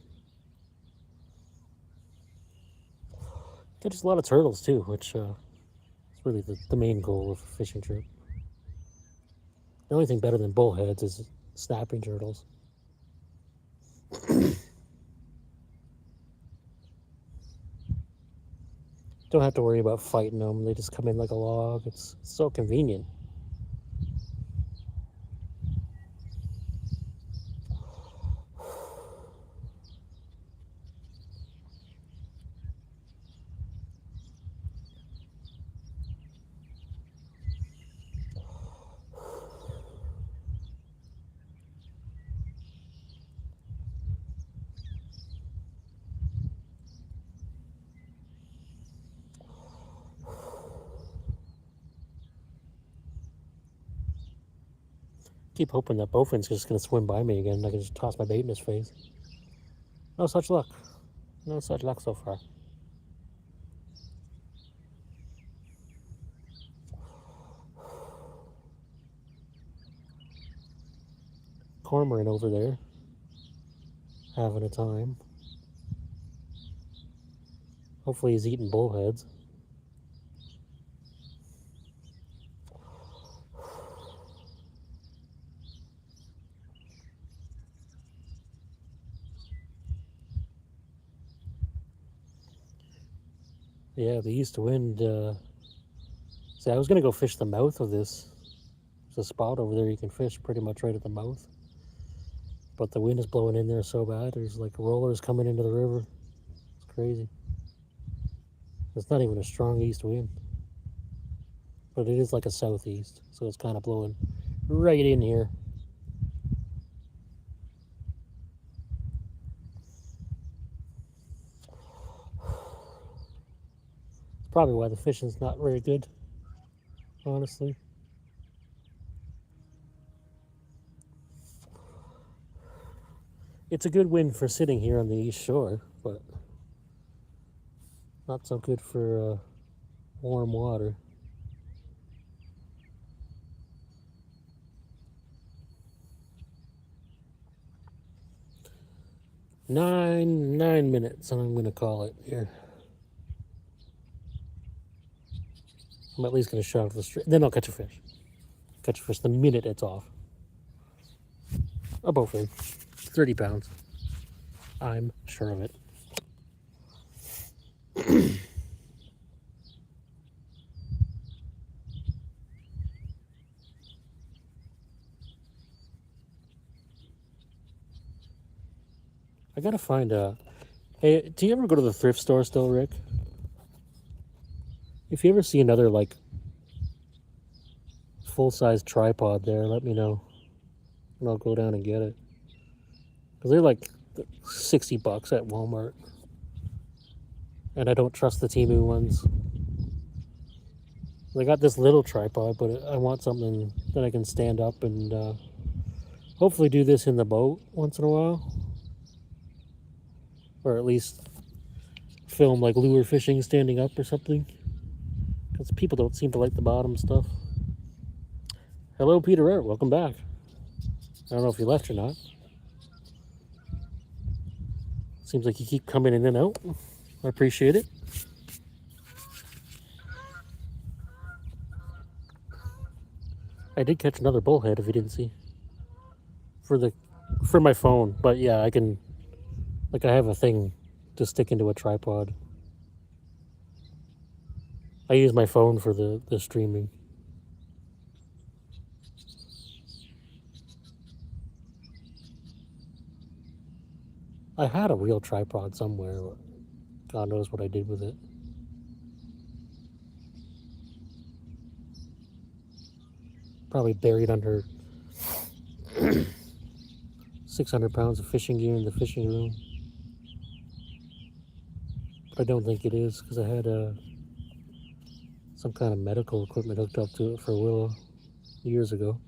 Speaker 1: Catches a lot of turtles too, which is really the main goal of fishing shrimp. The only thing better than bullheads is snapping turtles. Don't have to worry about fighting them. They just come in like a log. It's so convenient. Keep hoping that bowfin's just gonna swim by me again and I can just toss my bait in his face. No such luck. No such luck so far. Cormorant over there, having a time. Hopefully he's eating bullheads. Yeah, the east wind. See, I was gonna go fish the mouth of this. There's a spot over there you can fish pretty much right at the mouth. But the wind is blowing in there so bad. There's like rollers coming into the river. It's crazy. It's not even a strong east wind. But it is like a southeast. So it's kind of blowing right in here. Probably why the fishing's not very good, honestly. It's a good wind for sitting here on the East Shore, but not so good for warm water. Nine minutes, and I'm gonna call it here. I'm at least gonna shut off the stream. Then I'll catch a fish. Catch a fish the minute it's off. A bowfin, 30 pounds. I'm sure of it. I gotta find a. Hey, do you ever go to the thrift store still, Rick? If you ever see another like full-size tripod there, let me know, and I'll go down and get it. Cause they're like $60 at Walmart, and I don't trust the Temu ones. They got this little tripod, but I want something that I can stand up and hopefully do this in the boat once in a while, or at least film like lure fishing standing up or something, because people don't seem to like the bottom stuff. Hello, Peter Art. Welcome back. I don't know if you left or not. Seems like you keep coming in and out. I appreciate it. I did catch another bullhead, if you didn't see, for my phone. But yeah, I can, like, I have a thing to stick into a tripod. I use my phone for the streaming. I had a real tripod somewhere. God knows what I did with it. Probably buried under 600 pounds of fishing gear in the fishing room. But I don't think it is, because I had some kind of medical equipment hooked up to it for Willow years ago.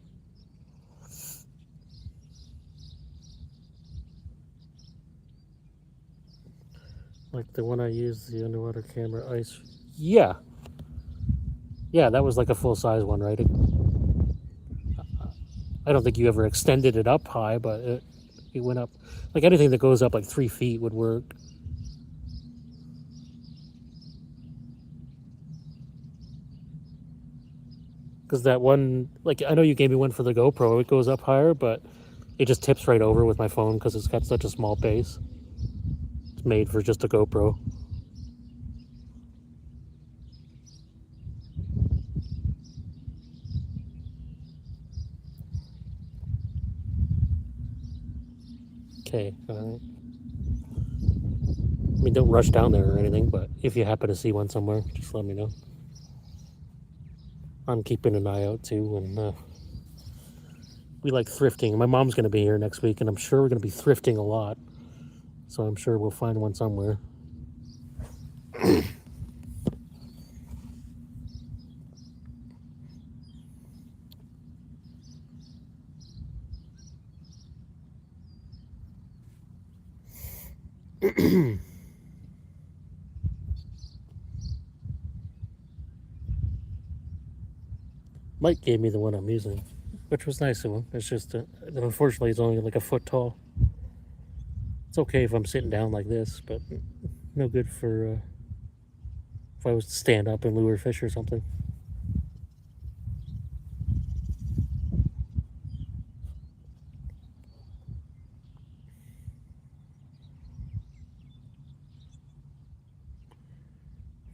Speaker 1: Like the one I used, the underwater camera ice. Yeah. Yeah, that was like a full-size one, right? I don't think you ever extended it up high, but it went up. Like anything that goes up like 3 feet would work. Because that one, like, I know you gave me one for the GoPro, it goes up higher, but it just tips right over with my phone because it's got such a small base. It's made for just a GoPro. Okay, alright. I mean, don't rush down there or anything, but if you happen to see one somewhere, just let me know. I'm keeping an eye out too, and we like thrifting. My mom's going to be here next week, and I'm sure we're going to be thrifting a lot. So I'm sure we'll find one somewhere. Mike gave me the one I'm using, which was nice of him. It's just that unfortunately it's only like a foot tall. It's okay if I'm sitting down like this, but no good for if I was to stand up and lure fish or something.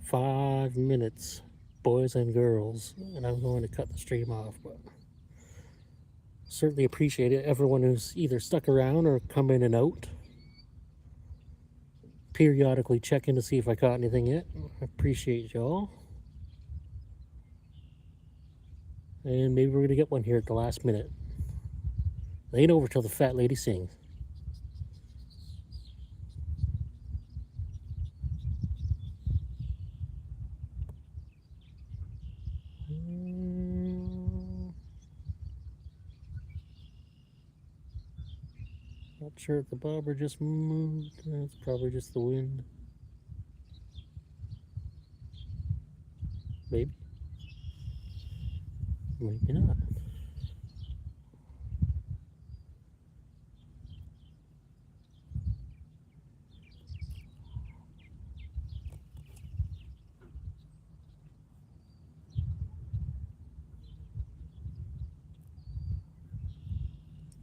Speaker 1: "5 minutes, boys and girls," and I'm going to cut the stream off, but certainly appreciate it. Everyone who's either stuck around or come in and out. Periodically check in to see if I caught anything yet. I appreciate y'all. And maybe we're gonna get one here at the last minute. It ain't over till the fat lady sings. Not sure if the bobber just moved. It's probably just the wind. Maybe. Maybe not.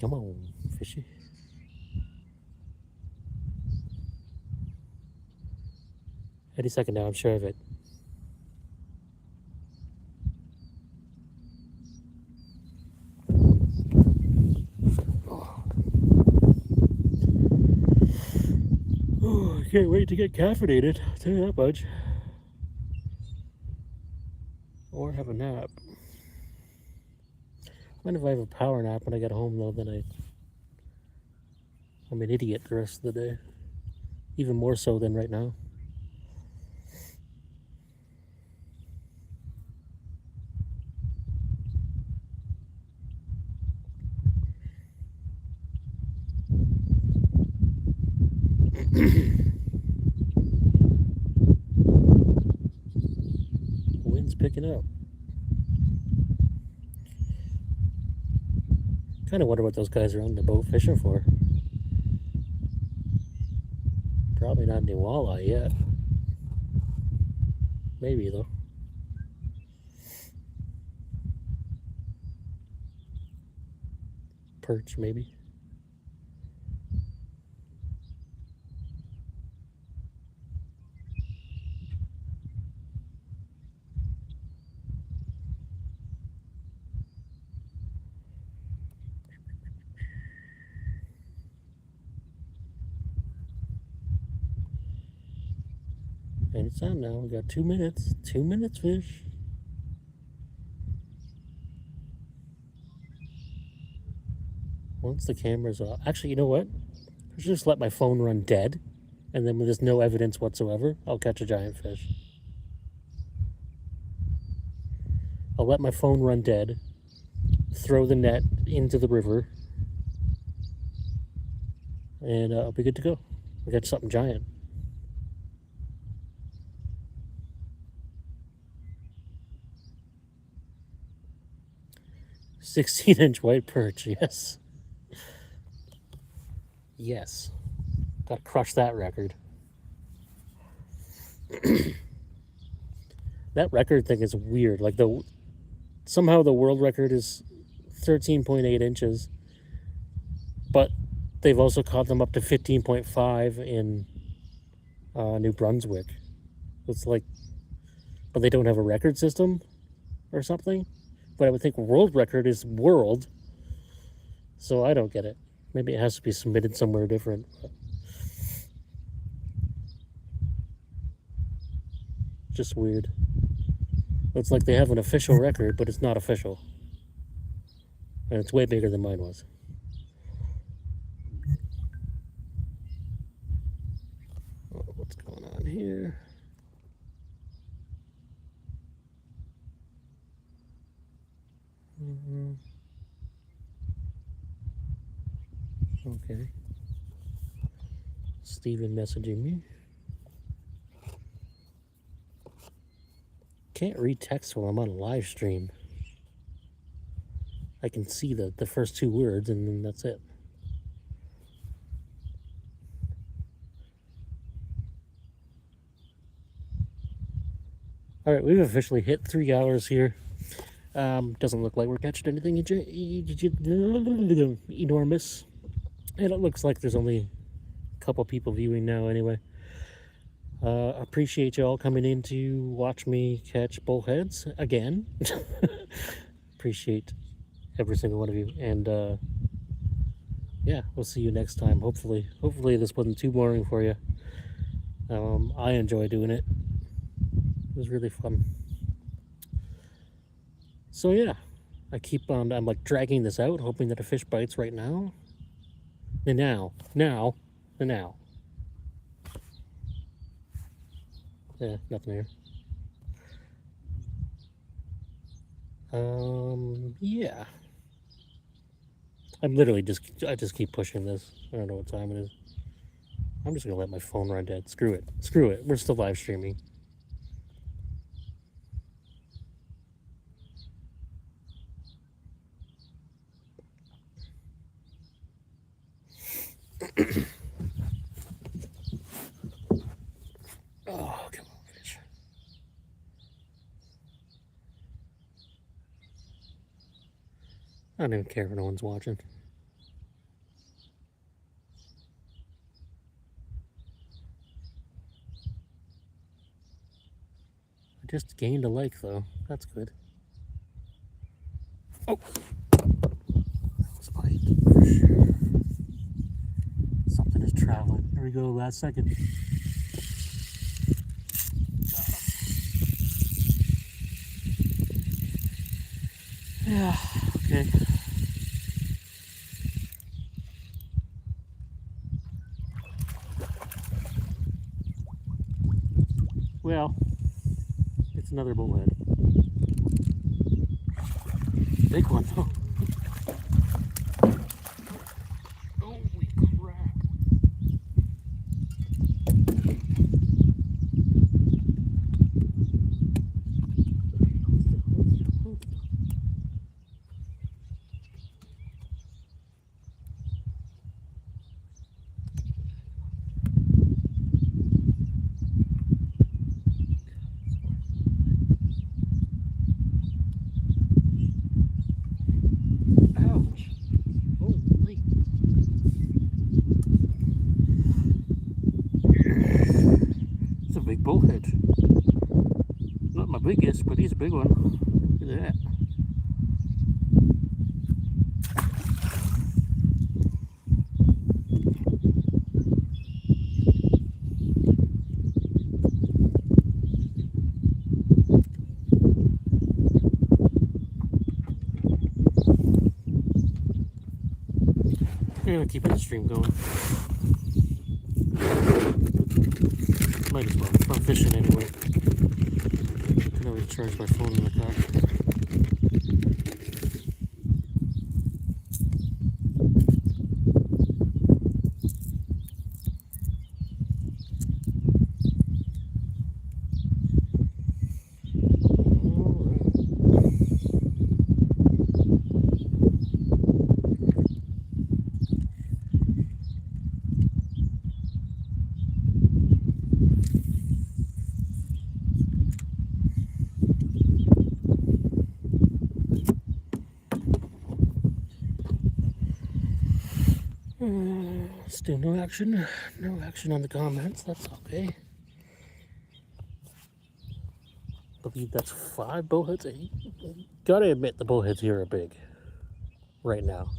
Speaker 1: Come on, fishy. Any second now, I'm sure of it. Oh, I can't wait to get caffeinated. I'll tell you that much. Or have a nap. Mind if I have a power nap when I get home, though, then I'm an idiot the rest of the day. Even more so than right now. Wind's picking up. Kind of wonder what those guys are on the boat fishing for. Probably not any walleye yet. Maybe, though. Perch, maybe. And it's on now. We got 2 minutes. 2 minutes, fish. Once the camera's off. Actually, you know what? I should just let my phone run dead. And then when there's no evidence whatsoever, I'll catch a giant fish. I'll let my phone run dead. Throw the net into the river. And I'll be good to go. I'll catch something giant. 16-inch white perch, yes. Yes. Gotta crush that record. That record thing is weird. Like somehow the world record is 13.8 inches, but they've also caught them up to 15.5 in New Brunswick. It's like, but they don't have a record system or something. But I would think world record is world, so I don't get it. Maybe it has to be submitted somewhere different. But just weird. It's like they have an official record, but it's not official. And it's way bigger than mine was. Oh, what's going on here? Okay. Steven messaging me. Can't read text while I'm on a live stream. I can see the first 2 words and then that's it. All right, we've officially hit 3 hours here. Doesn't look like we're catching anything enormous. And it looks like there's only a couple people viewing now anyway. Appreciate you all coming in to watch me catch bullheads again. Appreciate every single one of you. And yeah, we'll see you next time. Hopefully this wasn't too boring for you. I enjoy doing it. It was really fun. So yeah, I'm like dragging this out, hoping that a fish bites right now. Now. Yeah, nothing here. Yeah. I just keep pushing this. I don't know what time it is. I'm just gonna let my phone run dead. Screw it. Screw it. We're still live streaming. Oh, come on, fish. I don't even care if no one's watching. I just gained a like though. That's good. Oh, that was a bite for sure. Something is traveling. Here we go. Last second. Yeah. Okay. Well, it's another bullhead. Big one though. Holy crap. Ouch. Holy. It's a big bullhead. Not my biggest, but he's a big one. Look at that. I'm gonna keep the stream going. Might as well. I'm fishing anyway. Can always charge my phone in the car. Still no action. No action on the comments. That's okay. I believe that's 5 bullheads. Gotta admit the bullheads here are big. Right now.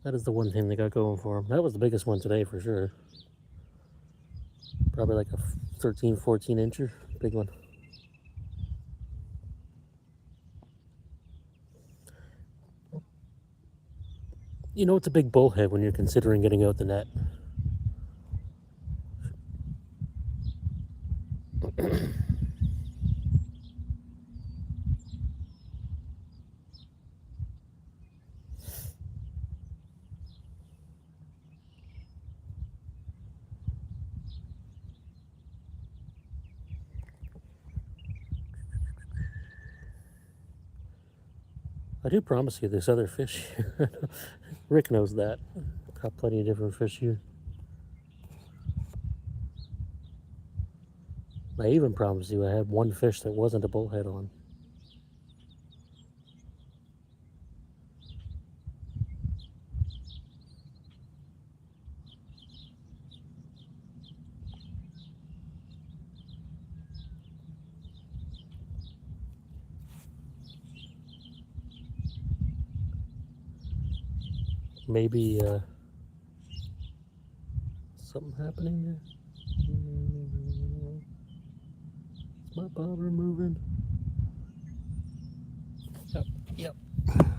Speaker 1: That is the one thing they got going for them. That was the biggest one today for sure. Probably like a 13, 14 incher. Big one. You know it's a big bullhead when you're considering getting out the net. I do promise you there's other fish here. Rick knows that. Got plenty of different fish here. I even promised you I had one fish that wasn't a bullhead on. Maybe something happening there. Is my bobber moving? Yep.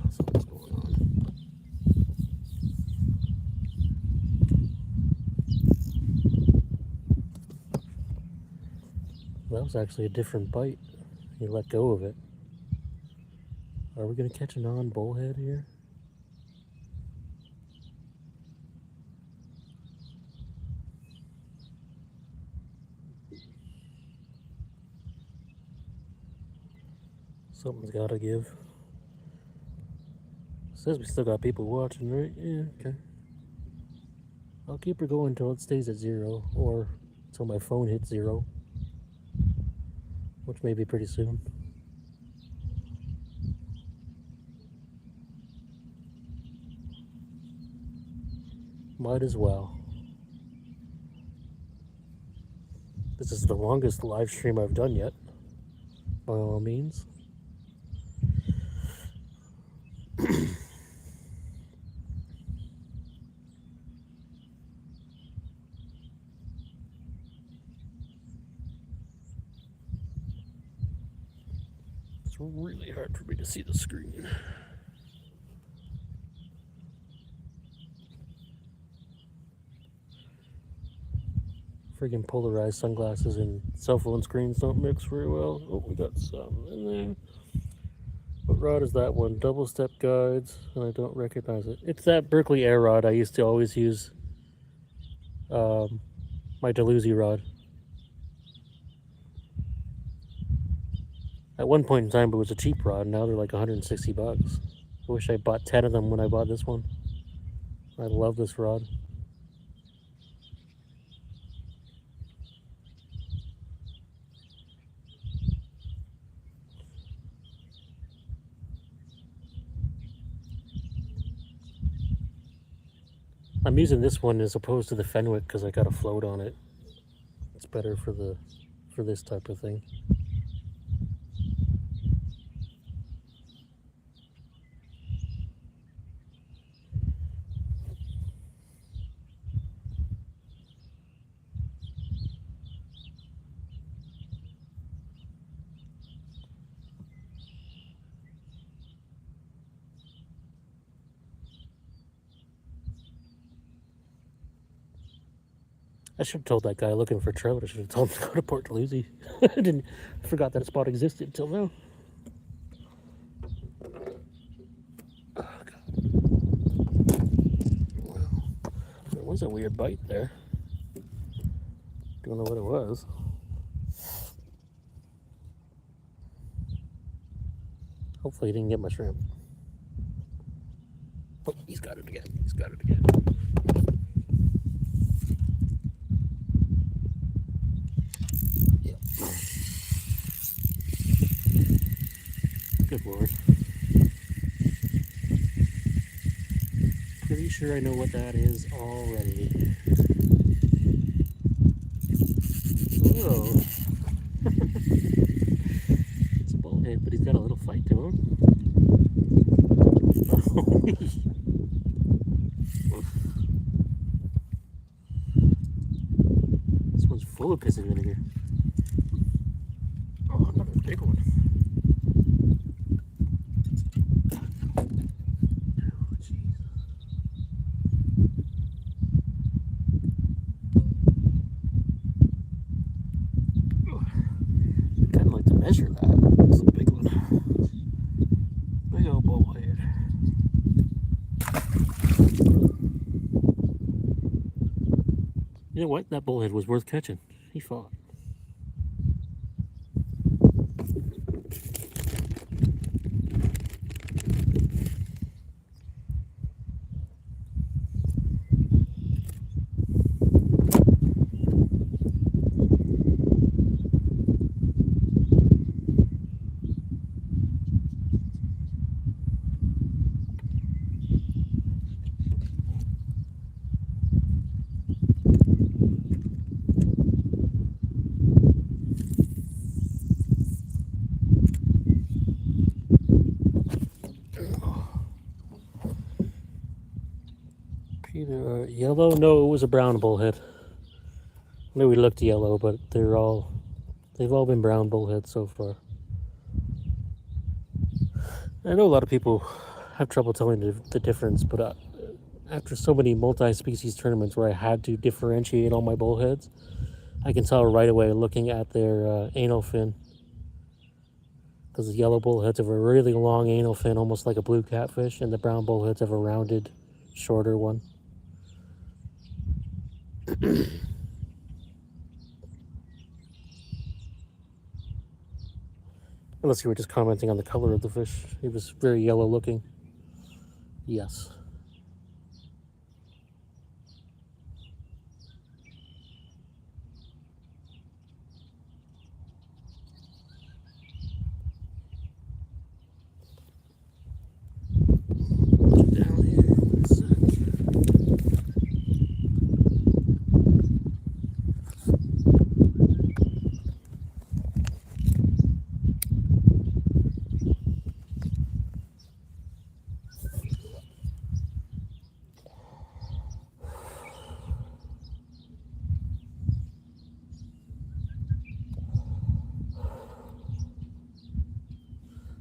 Speaker 1: Something's going on. That was actually a different bite. He let go of it. Are we gonna catch a non-bullhead here? Something's gotta give. Says we still got people watching, right? Yeah, okay. I'll keep her going until it stays at 0, or until my phone hits 0, which may be pretty soon. Might as well. This is the longest live stream I've done yet, by all means. It's really hard for me to see the screen. Friggin' polarized sunglasses and cell phone screens don't mix very well. Oh, we got some in there. What rod is that one? Double step guides, and I don't recognize it. It's that Berkeley Air rod I used to always use. My Deleuze rod. At one point in time, it was a cheap rod. Now they're like 160 bucks. I wish I bought 10 of them when I bought this one. I love this rod. I'm using this one as opposed to the Fenwick because I got a float on it. It's better for this type of thing. I should have told that guy looking for trout. I should have told him to go to Port Dalhousie. I forgot that spot existed till now. Oh, God. Well, there was a weird bite there. Don't know what it was. Hopefully he didn't get my shrimp. Oh, he's got it again. He's got it again. Yep. Good Lord. Pretty sure I know what that is already. Oh. It's a bullhead, but he's got a little fight to him. This one's full of piss and vinegar. Oh, another big one. Oh, jeez. I'd kind of like to measure that. It's a big one. Big old bullhead. You know what? That bullhead was worth catching. He fought. Yellow? No, it was a brown bullhead. I know we looked yellow, but they've all been brown bullheads so far. I know a lot of people have trouble telling the difference, but after so many multi-species tournaments where I had to differentiate all my bullheads, I can tell right away looking at their anal fin. Because the yellow bullheads have a really long anal fin, almost like a blue catfish, and the brown bullheads have a rounded, shorter one. Unless you were just commenting on the color of the fish. It was very yellow looking. Yes. Down here. One sec.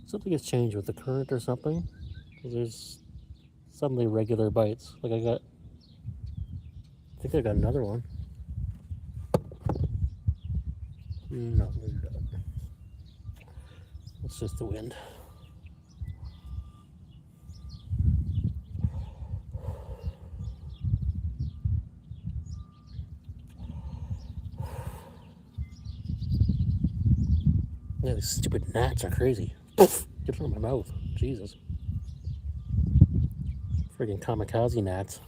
Speaker 1: Something has changed with the current or something. There's suddenly regular bites. Like I think I got another one. No, it's just the wind. Yeah, these stupid gnats are crazy. Get out of my mouth. Jesus. Friggin' kamikaze gnats.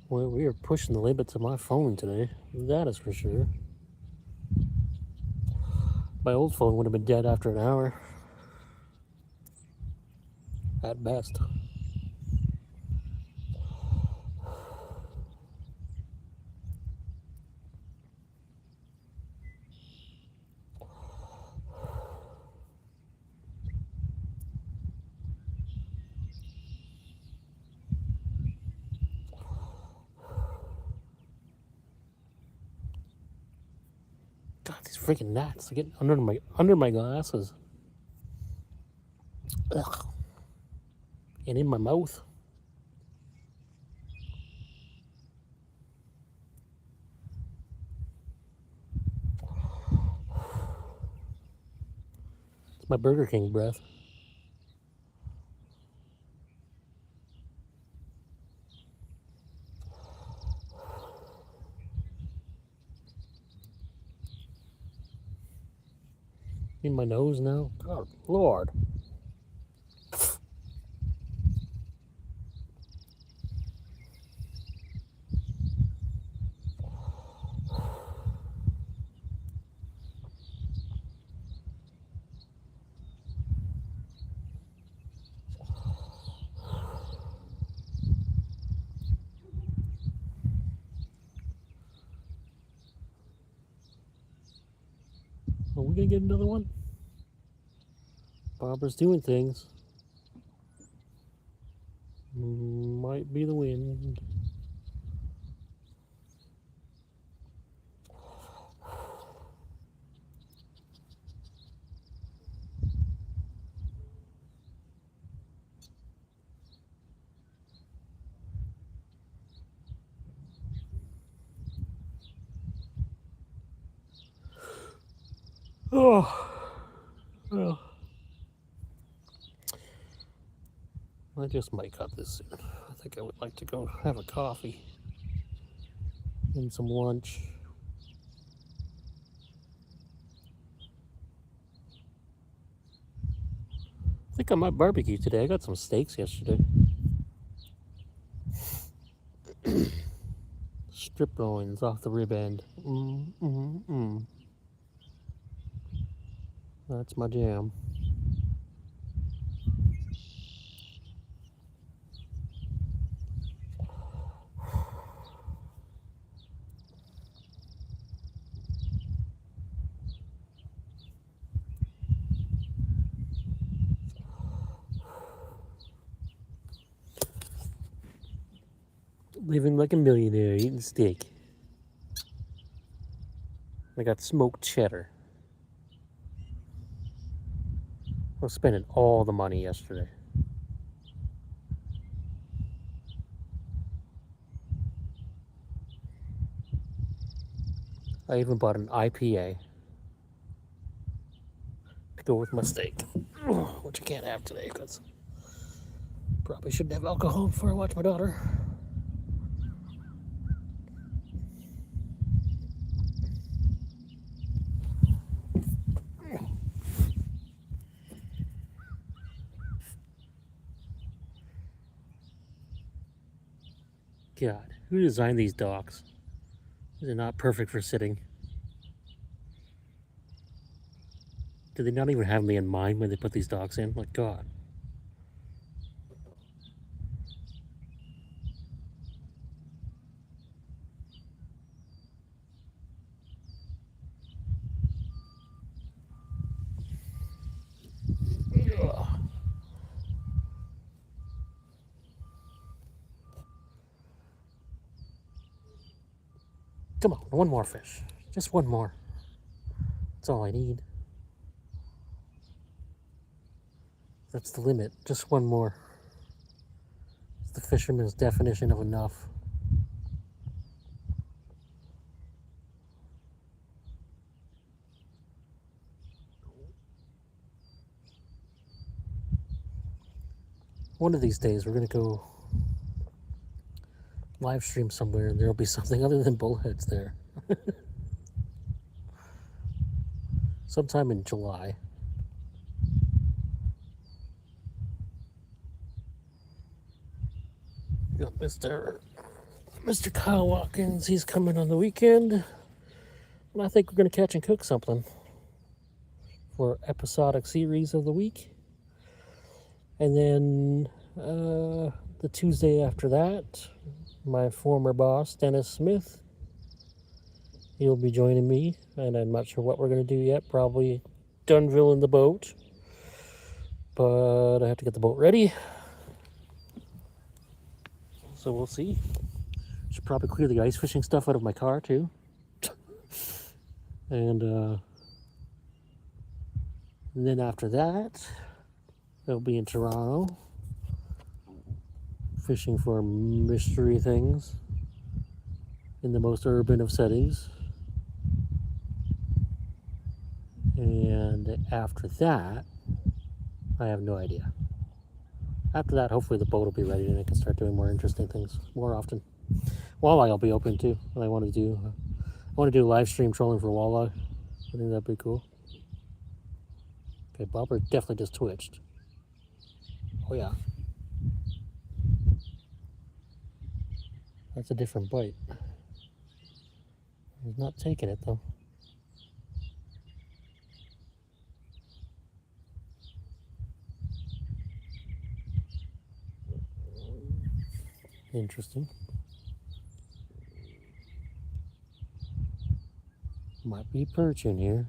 Speaker 1: Well, we are pushing the limits of my phone today. That is for sure. My old phone would have been dead after an hour. At best. God, these freaking gnats are getting under my glasses. Ugh. And in my mouth. It's my Burger King breath. In my nose now. God, Lord. Are we gonna get another one? Barbara's doing things. Might be the wind. Oh, well, I just might cut this soon. I think I would like to go have a coffee and some lunch. I think I might barbecue today. I got some steaks yesterday. Strip loins off the rib end. That's my jam. Living like a millionaire, eating steak. I got smoked cheddar. I was spending all the money yesterday. I even bought an IPA to go with my steak, which I can't have today because probably shouldn't have alcohol before I watch my daughter. God, who designed these docks? They're not perfect for sitting. Did they not even have me in mind when they put these docks in? Like, God. Ugh. Come on, one more fish. Just one more. That's all I need. That's the limit. Just one more. It's the fisherman's definition of enough. One of these days, we're going to go live stream somewhere and there'll be something other than bullheads there. Sometime in July. Got Mr. Kyle Watkins. He's coming on the weekend. And I think we're going to catch and cook something for episodic series of the week. And then the Tuesday after that, my former boss, Dennis Smith, he'll be joining me. And I'm not sure what we're going to do yet. Probably Dunville in the boat. But I have to get the boat ready. So we'll see. Should probably clear the ice fishing stuff out of my car too. And then after that, they'll be in Toronto fishing for mystery things in the most urban of settings. And after that, I have no idea. After that, hopefully the boat will be ready and I can start doing more interesting things more often. Walleye I'll be open to. I want to do live stream trolling for walleye. I think that'd be cool. Okay, Bobber definitely just twitched. Oh yeah. That's a different bite. He's not taking it though. Interesting. Might be perch in here.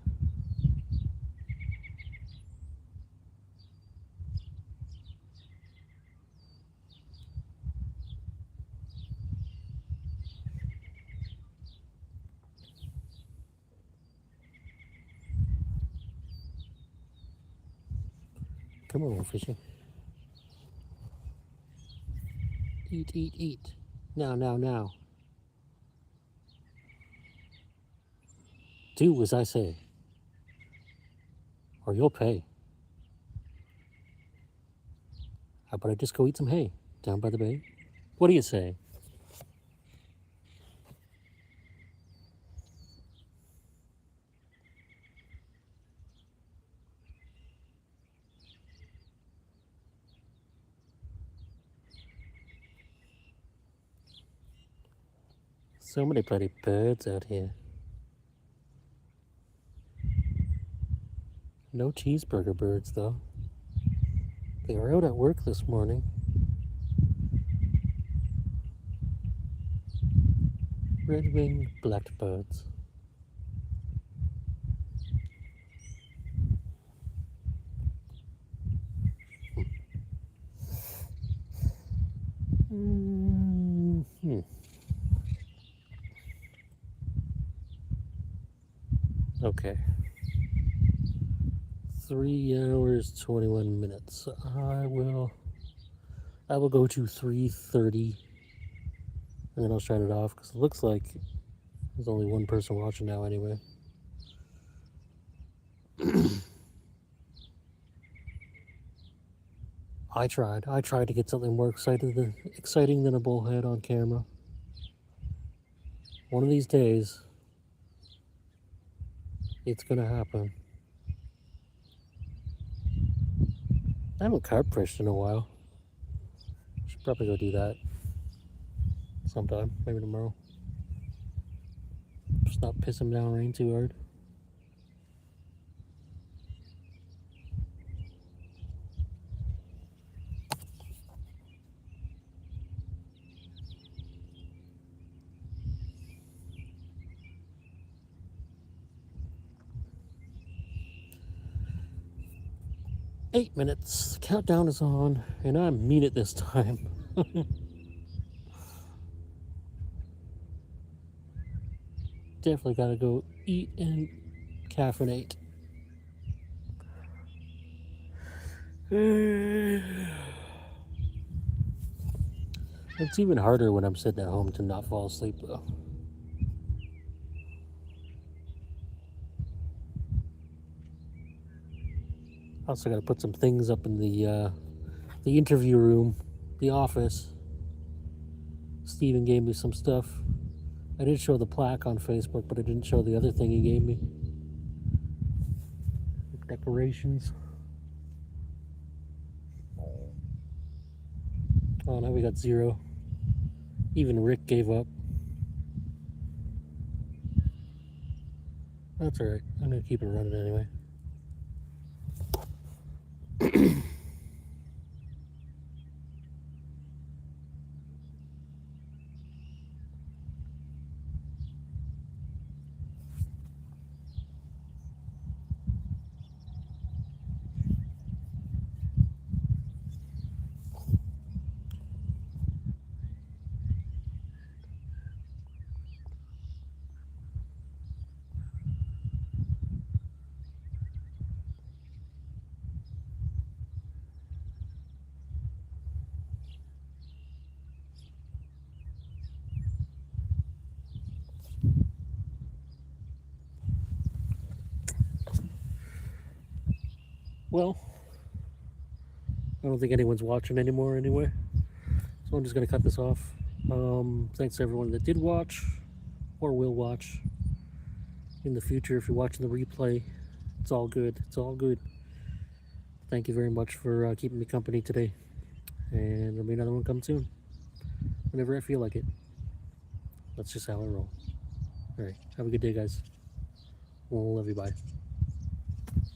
Speaker 1: Come on, we're fishing. Eat, eat, eat. Now, now, now. Do as I say, or you'll pay. How about I just go eat some hay down by the bay? What do you say? So many bloody birds out here. No cheeseburger birds, though. They were out at work this morning. Red-winged blackbirds. Okay. 3 hours, 21 minutes. I will go to 3:30, and then I'll shut it off, because it looks like there's only one person watching now anyway. I tried to get something more exciting than a bullhead on camera. One of these days, it's gonna happen. I haven't carp fished in a while. Should probably go do that sometime, maybe tomorrow. Just not piss him down rain too hard. Eight minutes. The countdown is on, and I mean it this time. Definitely gotta go eat and caffeinate. It's even harder when I'm sitting at home to not fall asleep, though. Also gotta put some things up in the interview room, the office. Steven gave me some stuff. I did show the plaque on Facebook, but I didn't show the other thing he gave me. Decorations. Oh, now we got 0. Even Rick gave up. That's alright. I'm gonna keep it running anyway. Well, I don't think anyone's watching anymore anyway, so I'm just gonna cut this off. Thanks to everyone that did watch or will watch in the future. If you're watching the replay, it's all good. It's all good. Thank you very much for keeping me company today, and there'll be another one come soon whenever I feel like it. That's just how I roll. All right, have a good day, guys. Love you. Bye.